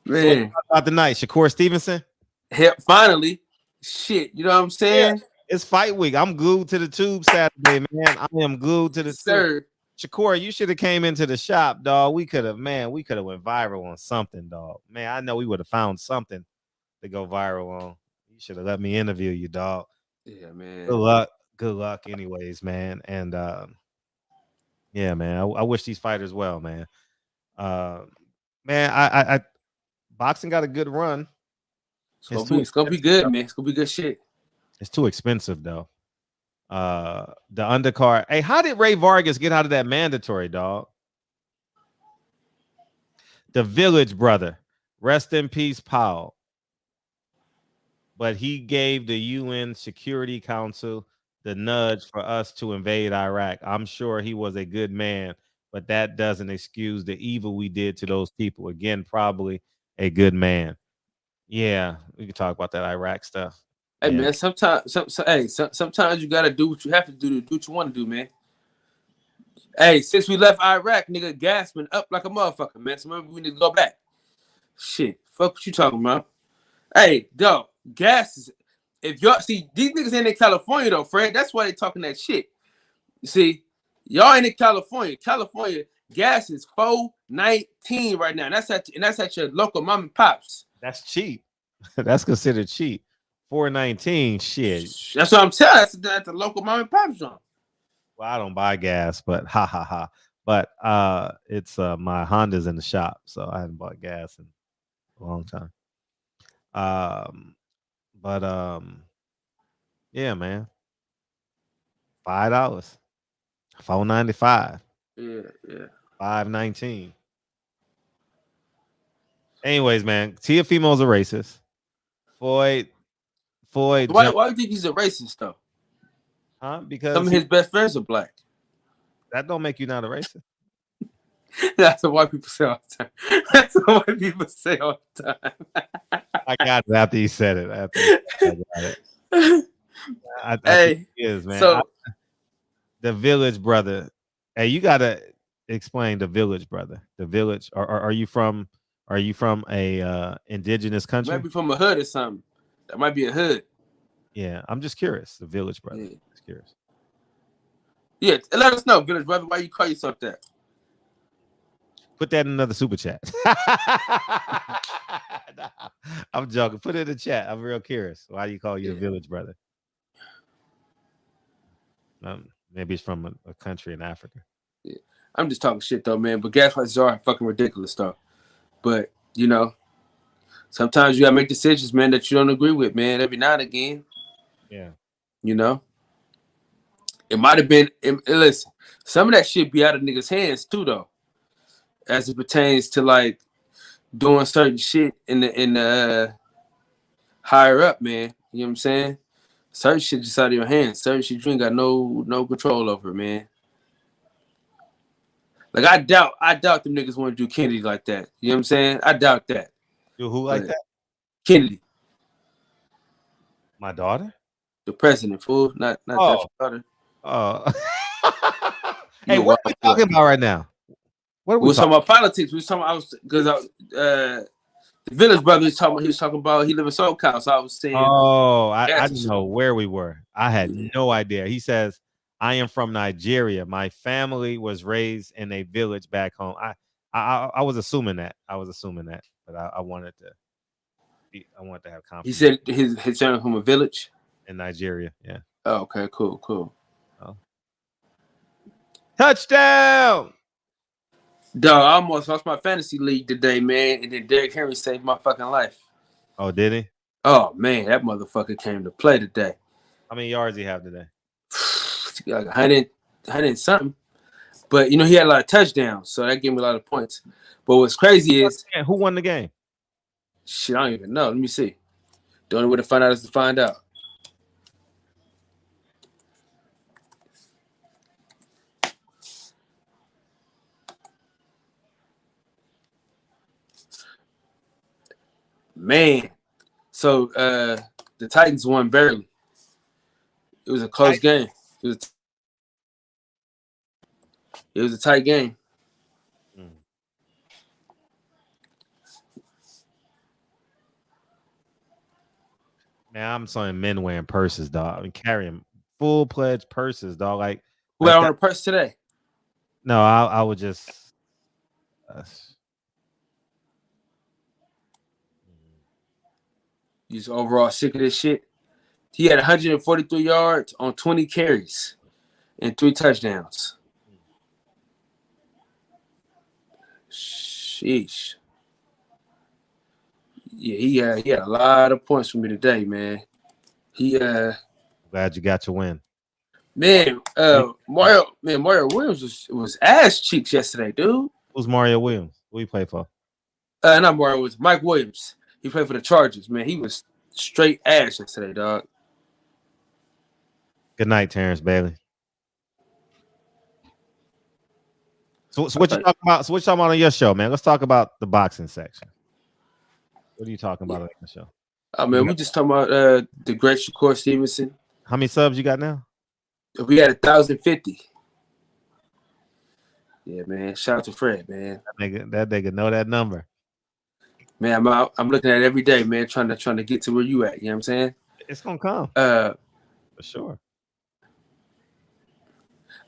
man. So about the night, Shakur Stevenson. Hell, finally, shit. You know what I'm saying? Yeah, it's fight week. I'm glued to the tube Saturday, man. I am glued to the tube. Shakur, you should have came into the shop, dog. We could have went viral on something, dog. Man, I know we would have found something to go viral on. You should have let me interview you, dog. Yeah, man. Good luck anyways, man. And yeah, man, I wish these fighters well, man. Man, I boxing got a good run. It's gonna be good, man. It's gonna be good shit. It's too expensive though. The undercard. Hey, how did Ray Vargas get out of that mandatory, dog? The Village brother. Rest in peace, Powell. But he gave the UN Security Council the nudge for us to invade Iraq. I'm sure he was a good man, but that doesn't excuse the evil we did to those people. Again, probably a good man. Yeah, we can talk about that Iraq stuff. Hey, man, sometimes you gotta do what you have to do what you want to do, man. Hey, since we left Iraq, nigga, gas been up like a motherfucker, man. So maybe we need to go back. Shit, fuck what you talking about? Hey, dog, gas is. If y'all see these niggas ain't in California though, Fred, that's why they talking that shit. You see, y'all ain't in California. California gas is $4.19 right now. That's at your local mom and pops. That's cheap. That's considered cheap. $4.19. Shit. That's what I'm telling you. That's the local mom and pop shop. Well, I don't buy gas, but ha ha ha. But it's my Honda's in the shop, so I haven't bought gas in a long time. But yeah, man. $5. $4.95. Yeah. $5.19. Anyways, man, Teofimo's a racist. Floyd. Why do you think he's a racist though? Huh? Because some of his best friends are black. That don't make you not a racist. That's what white people say all the time. That's what white people say all the time. I got it after you said it. I got it. I think he is, man. So, the Village Brother. Hey, you gotta explain the Village Brother. The Village. Are you from? Are you from a indigenous country? Maybe from a hood or something. That might be a hood. Yeah, I'm just curious. The Village Brother. Yeah. Just curious. Yeah, let us know, Village Brother, why you call yourself that. Put that in another super chat. I'm joking. Put it in the chat. I'm real curious. Why do you call you a Village Brother? Maybe it's from a country in Africa. Yeah. I'm just talking shit though, man. But gas prices are fucking ridiculous though. But you know, sometimes you gotta make decisions, man, that you don't agree with, man. Every now and again. Yeah. You know, it might have been. Listen, some of that shit be out of niggas' hands too, though, as it pertains to like doing certain shit in the higher up, man. You know what I'm saying? Certain shit just out of your hands. Certain shit you ain't got no control over, man. Like I doubt them niggas want to do Kennedy like that. You know what I'm saying? I doubt that. Do who like that? Kennedy. My daughter? The president, fool. Not that your daughter. Oh. Hey, what are we talking about right now? What are we talking about politics. We was talking about the Village Brother was talking about he live in SoCal. So I was saying I didn't know where we were. I had no idea. He says, I am from Nigeria. My family was raised in a village back home. I was assuming that. But I wanted to have confidence. He said his family from a village in Nigeria. Yeah. Oh, okay, cool. Oh. Touchdown! Dog, I almost lost my fantasy league today, man. And then Derrick Henry saved my fucking life. Oh, did he? Oh man, that motherfucker came to play today. How many yards he have today? Like 100 something. But you know, he had a lot of touchdowns, so that gave me a lot of points. But what's crazy is who won the game? Shit, I don't even know. Let me see. The only way to find out is to find out. Man, so the Titans won barely. It was a close game. It was a tight game. Man, I'm seeing men wearing purses, dog, and carrying full-pledged purses, dog. Like who got on a purse today? No, I would just. He's overall sick of this shit. He had 143 yards on 20 carries and 3 touchdowns. Sheesh. Yeah, he had a lot of points for me today, man. Glad you got your win. Man, Mario Williams was ass cheeks yesterday, dude. Who's Mario Williams? Who he play for? Not Mario Williams, Mike Williams. He played for the Chargers, man. He was straight ass yesterday, dog. Good night, Terrence Bailey. So what you talking about? So what you talking about on your show, man? Let's talk about the boxing section. What are you talking about on the show? Oh man, we just talking about the great Shakur Stevenson. How many subs you got now? We had 1,050. Yeah, man. Shout out to Fred, man. That nigga know that number. Man, I'm looking at it every day, man, trying to get to where you at. You know what I'm saying? It's gonna come. For sure.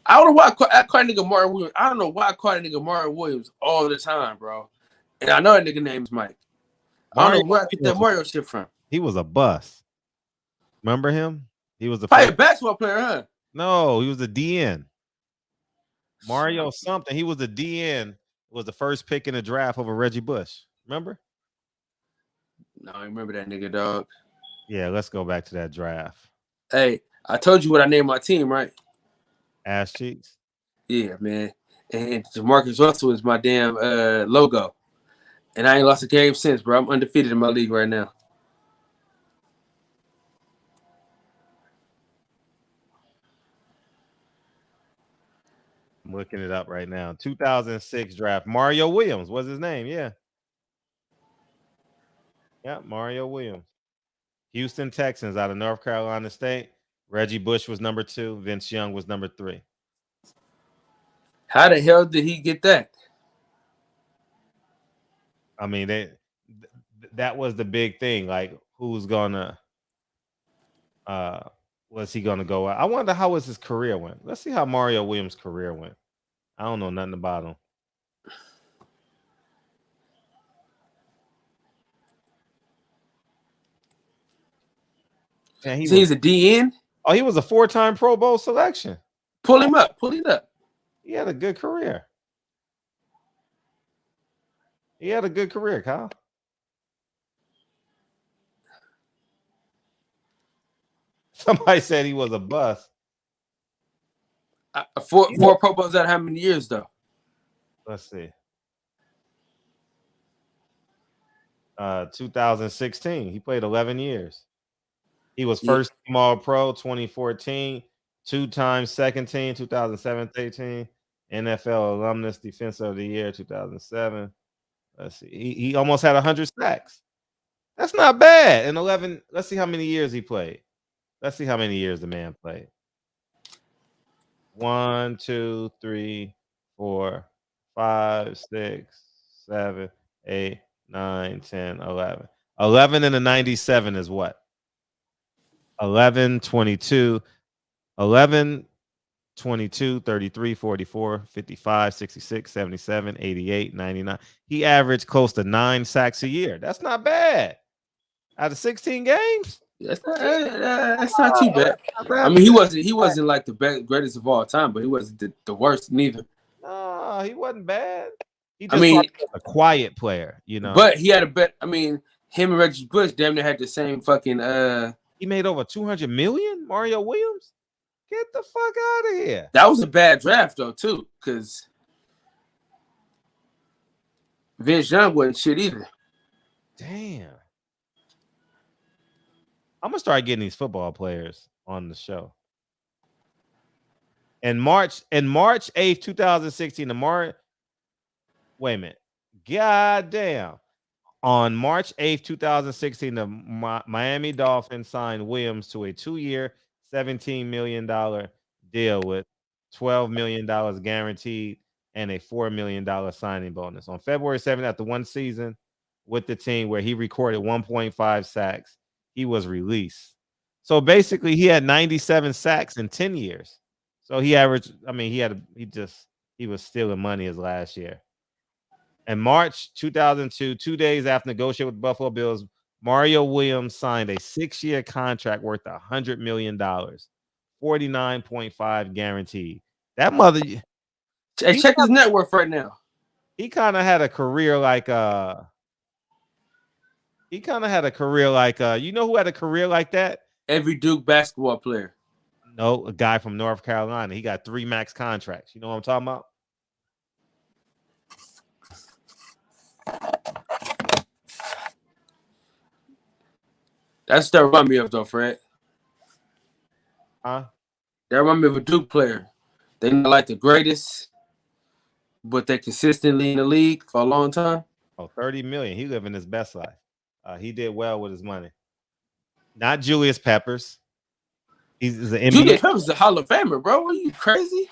I don't know why I call nigga Martin Williams. I don't know why I call that nigga Martin Williams all the time, bro. And I know that nigga name's Mike. I don't know where I get that Mario shit from. He was a bust. Remember him? He was the probably a basketball player, huh? No, he was a DN. Mario something. He was the DN. Was the first pick in the draft over Reggie Bush. Remember? No, I remember that nigga, dog. Yeah, let's go back to that draft. Hey, I told you what I named my team, right? Ass cheeks. Yeah, man. And Jamarcus Russell is my damn logo. And I ain't lost a game since, bro. I'm undefeated in my league right now. I'm looking it up right now. 2006 draft. Mario Williams was his name. Yeah. Yeah, Mario Williams. Houston Texans out of North Carolina State. Reggie Bush was number 2. Vince Young was number 3. How the hell did he get that? I mean, that was the big thing. Like, who's gonna was he gonna go out? I wonder how his career went. Let's see how Mario Williams' career went. I don't know nothing about him. Man, he's a DN? Oh, he was a 4-time Pro Bowl selection. Pull him up. Pull it up. He had a good career. He had a good career, Kyle. Somebody said he was a bust. Four Pro Bowls out of how many years, though? Let's see. 2016. He played 11 years. He was first team All-Pro 2014, 2-time second team 2017, NFL alumnus defensive of the year 2007. Let's see. He almost had 100 sacks. That's not bad. In 11, let's see how many years he played. Let's see how many years the man played. 1, 2, 3, 4, 5, 6, 7, 8, 9, 10, 11. 11 in the 97 is what? 11, 22, 11, 22, 33, 44, 55, 66, 77, 88, 99. He averaged close to 9 sacks a year. That's not bad. Out of 16 games? That's not too bad. I mean, he wasn't like the greatest of all time, but he wasn't the worst neither. No, he wasn't bad. He just was a quiet player, you know. But he had a bet. I mean, him and Reggie Bush damn near had the same fucking He made over 200 million, Mario Williams? Get the fuck out of here. That was a bad draft though, too, because Vince Young wasn't shit either. Damn. I'm gonna start getting these football players on the show. In March 8th, 2016, wait a minute. God damn. On March 8th, 2016, the Miami Dolphins signed Williams to a 2-year, $17 million deal with $12 million guaranteed and a $4 million signing bonus. On February 7th, after one season with the team where he recorded 1.5 sacks, he was released. So basically, he had 97 sacks in 10 years. So he averaged, I mean, he was stealing money his last year. In March 2002, 2 days after negotiating with the Buffalo Bills, Mario Williams signed a 6-year contract worth $100 million, 49.5 guaranteed. That mother. Hey, check his net worth right now. He kind of had a career like you know who had a career like that? Every Duke basketball player. No, a guy from North Carolina. He got 3 max contracts. You know what I'm talking about? That's that remind me of though, Fred. Huh? That remind me of a Duke player. They're not like the greatest, but they're consistently in the league for a long time. Oh, 30 million. He living his best life. He did well with his money. Not Julius Peppers. He's an NBA. Julius Peppers is a Hall of Famer, bro. Are you crazy?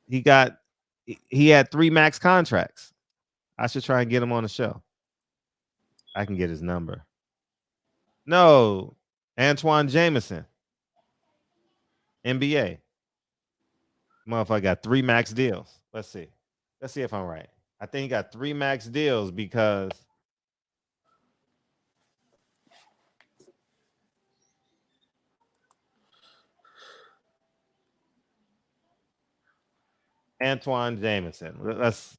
He got He had 3 max contracts. I should try and get him on the show. I can get his number. No, Antoine Jameson, NBA. Motherfucker got 3 max deals. Let's see. Let's see if I'm right. I think he got 3 max deals because Antoine Jameson. Let's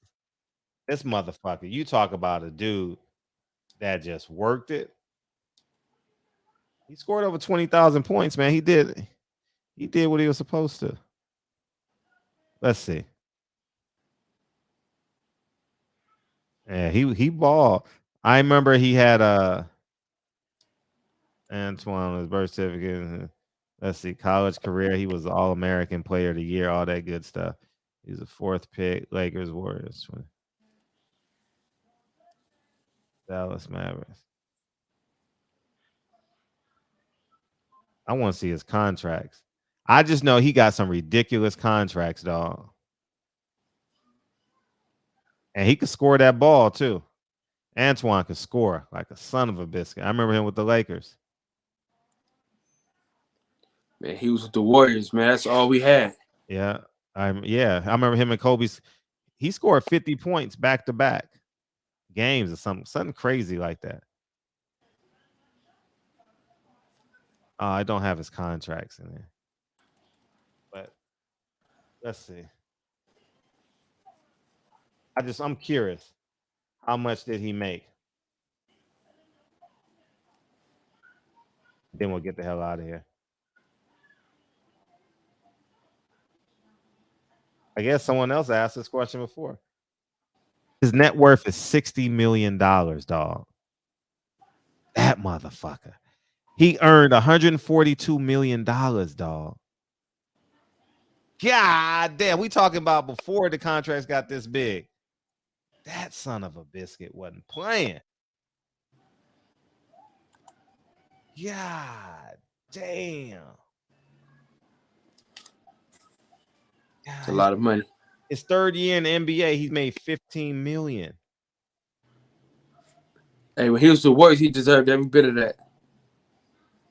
this motherfucker. You talk about a dude that just worked it. He scored over 20,000 points, man. He did what he was supposed to. Let's see. Yeah, he balled. I remember he had Antoine on his birth certificate. Let's see, college career. He was All-American Player of the Year, all that good stuff. He's a 4th pick, Lakers, Warriors, Dallas Mavericks. I want to see his contracts. I just know he got some ridiculous contracts, dog. And he could score that ball too. Antoine could score like a son of a biscuit. I remember him with the Lakers. Man, he was with the Warriors, man. That's all we had. Yeah. I remember him and Kobe's. He scored 50 points back to back games or something crazy like that. I don't have his contracts in there. But let's see. I'm curious. How much did he make? Then we'll get the hell out of here. I guess someone else asked this question before. His net worth is $60 million, dog. That motherfucker. He earned $142 million, dog. God damn, we talking about before the contracts got this big. That son of a biscuit wasn't playing. God damn. It's a lot of money. His 3rd year in the NBA, he's made $15 million. Hey, when he was the Warriors, he deserved every bit of that.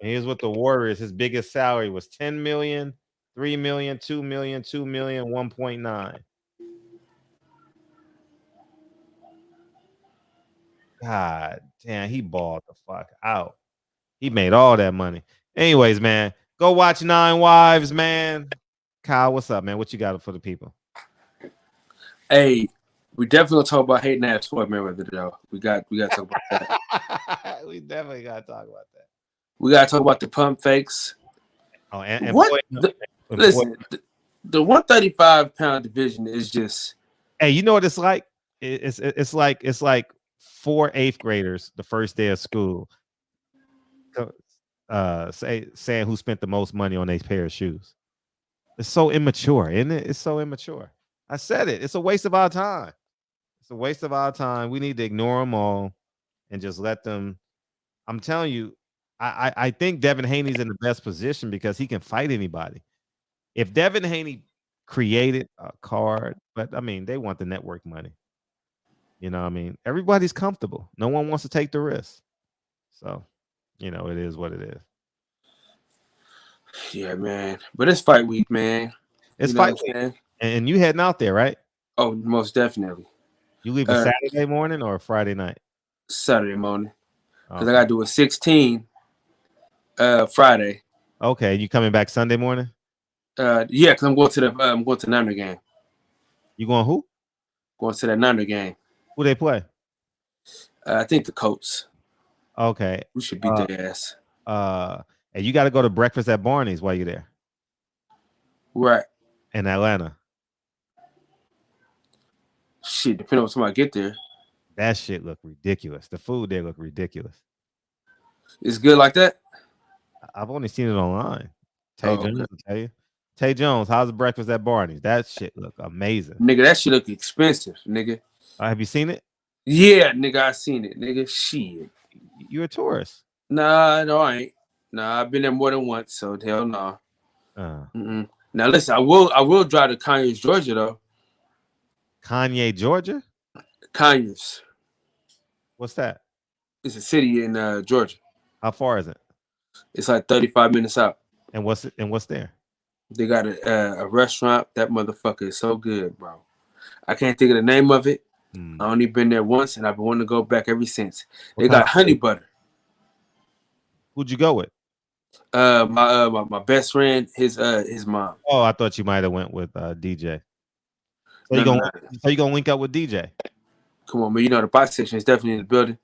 And here's what the Warriors, his biggest salary was $10 million, $3 million, $2 million, $2 million, 1.9. God damn, he balled the fuck out. He made all that money. Anyways, man, go watch 9 Wives, man. Kyle, what's up, man? What you got for the people? Hey, we definitely talk about hating ass Floyd Mayweather, though. We got to talk about that. We definitely got to talk about that. We got to talk about the pump fakes. Oh, and what? Listen, the 135-pound division is just. Hey, you know what it's like? It's like 4 8th graders the first day of school. Saying who spent the most money on a pair of shoes. It's so immature, isn't it? It's so immature. I said it. It's a waste of our time. It's a waste of our time. We need to ignore them all and just let them. I'm telling you, I think Devin Haney's in the best position because he can fight anybody. If Devin Haney created a card, but I mean, they want the network money. You know what I mean? Everybody's comfortable. No one wants to take the risk. So, you know, it is what it is. Yeah, man. But it's fight week, man. It's fight week. And you heading out there, right? Oh, most definitely. You leaving Saturday morning or Friday night? Saturday morning. Because I got to do a 16 Friday. Okay. You coming back Sunday morning? Yeah, because I'm going to the Niner game. You going who? Going to that Niner game. Who they play? I think the Colts. Okay. We should beat their ass. And you got to go to breakfast at Barney's while you're there. Right. In Atlanta. Shit, depending on what time I get there. That shit look ridiculous. The food there look ridiculous. It's good like that? I've only seen it online. Jones will tell you. Tay Jones, how's the breakfast at Barney's? That shit look amazing. Nigga, that shit look expensive, nigga. Have you seen it? Yeah, nigga, I seen it, nigga. Shit. You a tourist? Nah, no, I ain't. Nah, I've been there more than once, so hell no. Now listen, I will drive to Conyers, Georgia, though. Kanye, Georgia? Conyers. What's that? It's a city in Georgia. How far is it? It's like 35 minutes out. And what's there? They got a restaurant. That motherfucker is so good, bro. I can't think of the name of it. I only been there once, and I've been wanting to go back ever since. They got honey butter. Who'd you go with? My best friend, his mom. Oh, I thought you might have went with DJ. So you gonna link up with DJ? Come on, man. You know the box section is definitely in the building.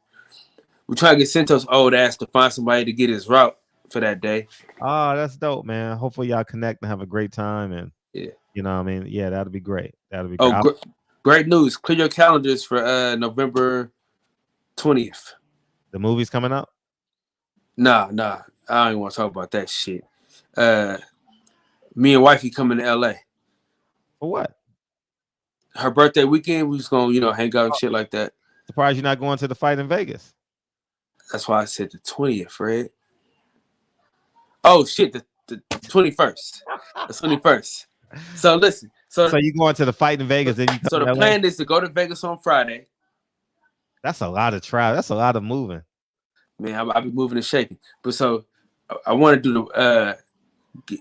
We're trying to get Centos' old ass to find somebody to get his route for that day. Oh, that's dope, man. Hopefully y'all connect and have a great time. And yeah, you know what I mean? Yeah, that'll be great. That'll be great. Oh, great news. Clear your calendars for November 20th. The movie's coming out? Nah. I don't even want to talk about that shit. Me and wifey coming to LA. For what? Her birthday weekend. We just gonna, hang out and shit like that. Surprised you're not going to the fight in Vegas. That's why I said the 20th, Fred. Oh shit, the 21st. The 21st. So listen. So you going to the fight in Vegas? Then you so the plan is to go to Vegas on Friday. That's a lot of travel. That's a lot of moving. Man, I'll be moving and shaking. But so I want to do the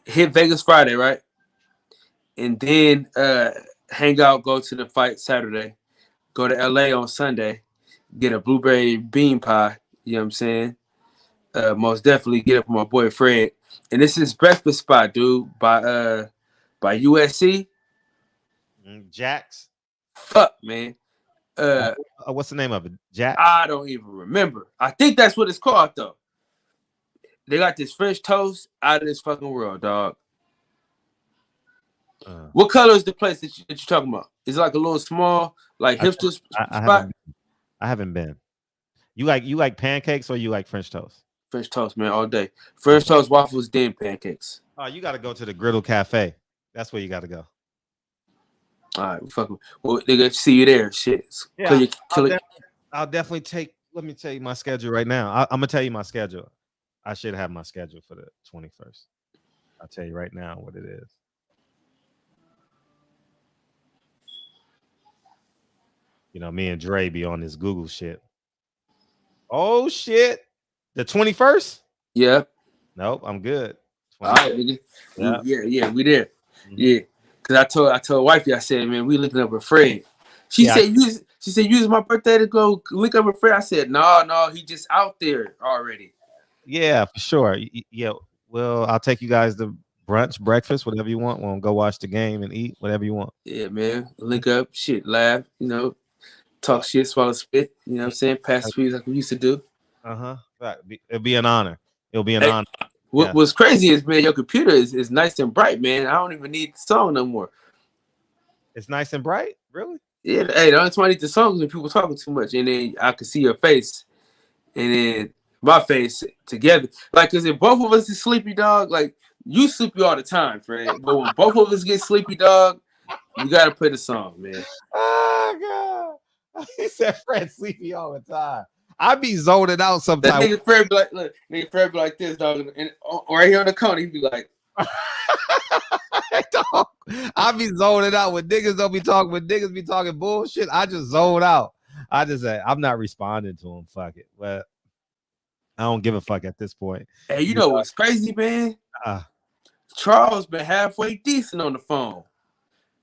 hit Vegas Friday, right? And then hang out, go to the fight Saturday, go to LA on Sunday, get a blueberry bean pie. You know what I'm saying? Most definitely get up with my boy Fred. And this is breakfast spot, dude, by USC. Jack's. Fuck, man. What's the name of it? Jack? I don't even remember. I think that's what it's called, though. They got this French toast out of this fucking world, dog. What color is the place that you're talking about? Is it like a little small, like hipster spot? I haven't been. You like pancakes or you like French toast? French toast, man, all day. French toast, waffles, then pancakes. Oh, you got to go to the Griddle Cafe. That's where you got to go. All right, fucking. Well, they got to see you there. Shit. Yeah, I'll definitely take. Let me tell you my schedule right now. I'm gonna tell you my schedule. I should have my schedule for the 21st. I'll tell you right now what it is. You know, me and Dre be on this Google shit. Oh shit, the 21st? Yeah. Nope, I'm good. 21st. All right, nigga. Yeah, we there. Mm-hmm. Yeah. Cause I told wifey, I said, man, we linking up with Fred. She said, use my birthday to go link up with Fred. I said, no, he just out there already. Yeah, for sure. Yeah. Well, I'll take you guys to brunch, breakfast, whatever you want. We'll go watch the game and eat whatever you want. Yeah, man. Link up, shit, laugh, talk shit, swallow spit. You know what I'm saying? Pass speeds like we used to do. It'll be an honor. It'll be an honor. What's crazy is, man, your computer is nice and bright, man. I don't even need the song no more. It's nice and bright? Really? Yeah. Hey, the only time I need the songs when people talking too much, and then I can see your face, and then my face together. Like, cause if both of us is sleepy, dog, like you sleepy all the time, Fred. But when both of us get sleepy, dog, you gotta play the song, man. Oh God. He said Fred sleepy all the time. I be zoning out sometimes. That nigga Fred be like, look, nigga Fred be like this, dog, and right here on the corner, he be like, dog, I be zoning out when niggas don't be talking. When niggas be talking bullshit, I just zone out. I just say I'm not responding to him. Fuck it, but I don't give a fuck at this point. Hey, you know what's crazy, man? Charles been halfway decent on the phone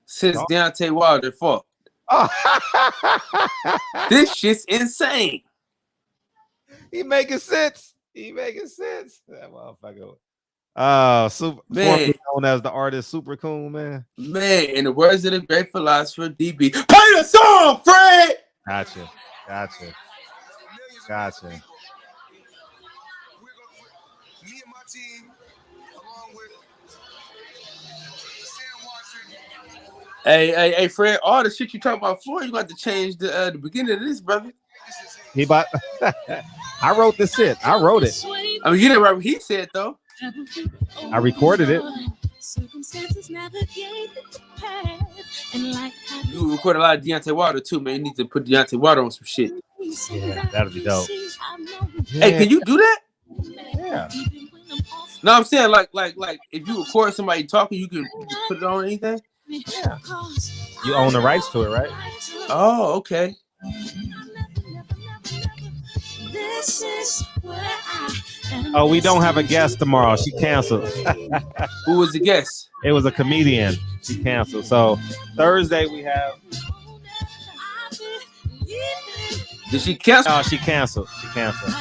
since Deontay Wilder fought. This shit's insane. He making sense. That motherfucker. Super man, known as the artist Super Cool, man. Man, in the words of the great philosopher DB, play the song, Fred. Gotcha. Me and my team, along with Sam Watson. Hey, Fred, all the shit you talk about Floyd, you got to change the beginning of this, brother. I wrote the shit. I wrote it. I mean, you didn't write what he said, though. I recorded it. You record a lot of Deontay Wilder, too, man. You need to put Deontay Wilder on some shit. Yeah, that'll be dope. Hey, can you do that? Yeah. No, I'm saying like if you record somebody talking, you can put it on anything. Yeah. You own the rights to it, right? Oh, okay. This is where I am. Oh, we don't have a guest tomorrow. She canceled. Who was the guest? It was a comedian. She canceled. So Thursday we have. Did she cancel? Oh, she canceled. She canceled.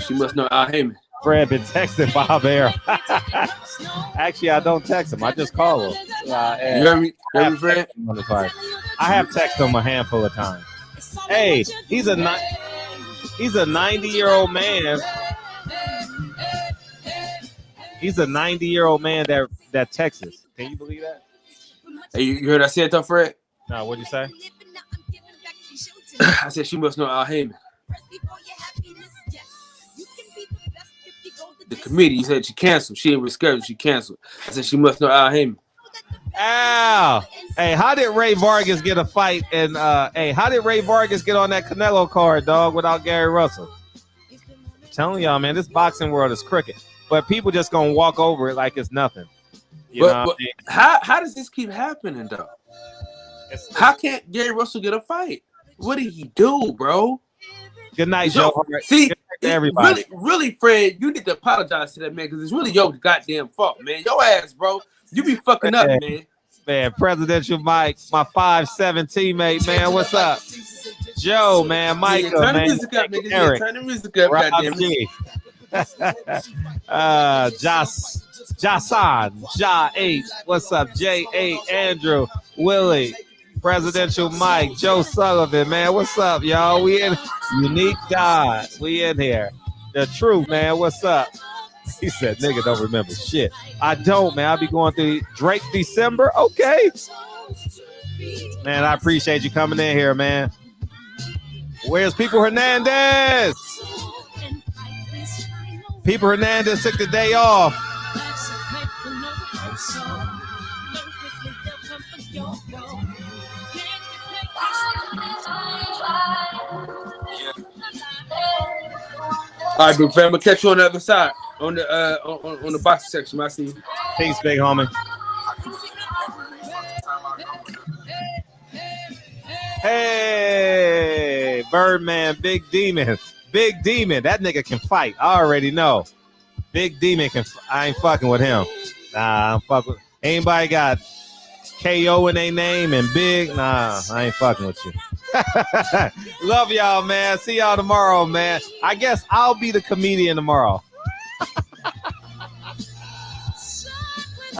She must know Al Heyman. Fred been texting Bob Air. Actually, I don't text him. I just call him. You heard me, Fred? I have texted him a handful of times. Hey, he's a 90-year-old man. He's a 90-year-old man that texts us. Can you believe that? Hey, you heard I said that, Fred? No, what'd you say? I said she must know Al Heyman. The comedian, you said she canceled. She ain't rescheduled. She canceled. I said she must know Al Heyman. Al, hey, how did Ray Vargas get a fight? And hey, how did Ray Vargas get on that Canelo card, dog, without Gary Russell? I'm telling y'all, man, this boxing world is crooked. But people just gonna walk over it like it's nothing. But how does this keep happening, though? How can't Gary Russell get a fight? What did he do, bro? Good night, Joe. See, everybody. Really, Fred, you need to apologize to that man because it's really your goddamn fault, man. Your ass, bro. You be fucking up, man. Man, Presidential Mike, my 5'7" teammate, man. What's up? Joe, man, Michael, turn man. the music up, nigga. Eric. Turn the music up, goddamn it. Jason, Ja8, what's up? J8, Andrew, Willie, Presidential Mike, Joe Sullivan, man, what's up, y'all? We in Unique God. We in here. The truth, man, what's up? He said, nigga don't remember shit. I don't, man. I'll be going through Drake December. Okay. Man, I appreciate you coming in here, man. Where's People Hernandez? People Hernandez took the day off. All right, big fam. I'm gonna catch you on the other side, on the boxing section. I see you. Peace, big homie. Hey, Birdman, Big Demon. Big Demon. That nigga can fight. I already know. Big Demon can. I ain't fucking with him. Nah, I'm fucking. Anybody got KO in their name and Big? Nah, I ain't fucking with you. Love y'all, man. See y'all tomorrow, man. I guess I'll be the comedian tomorrow.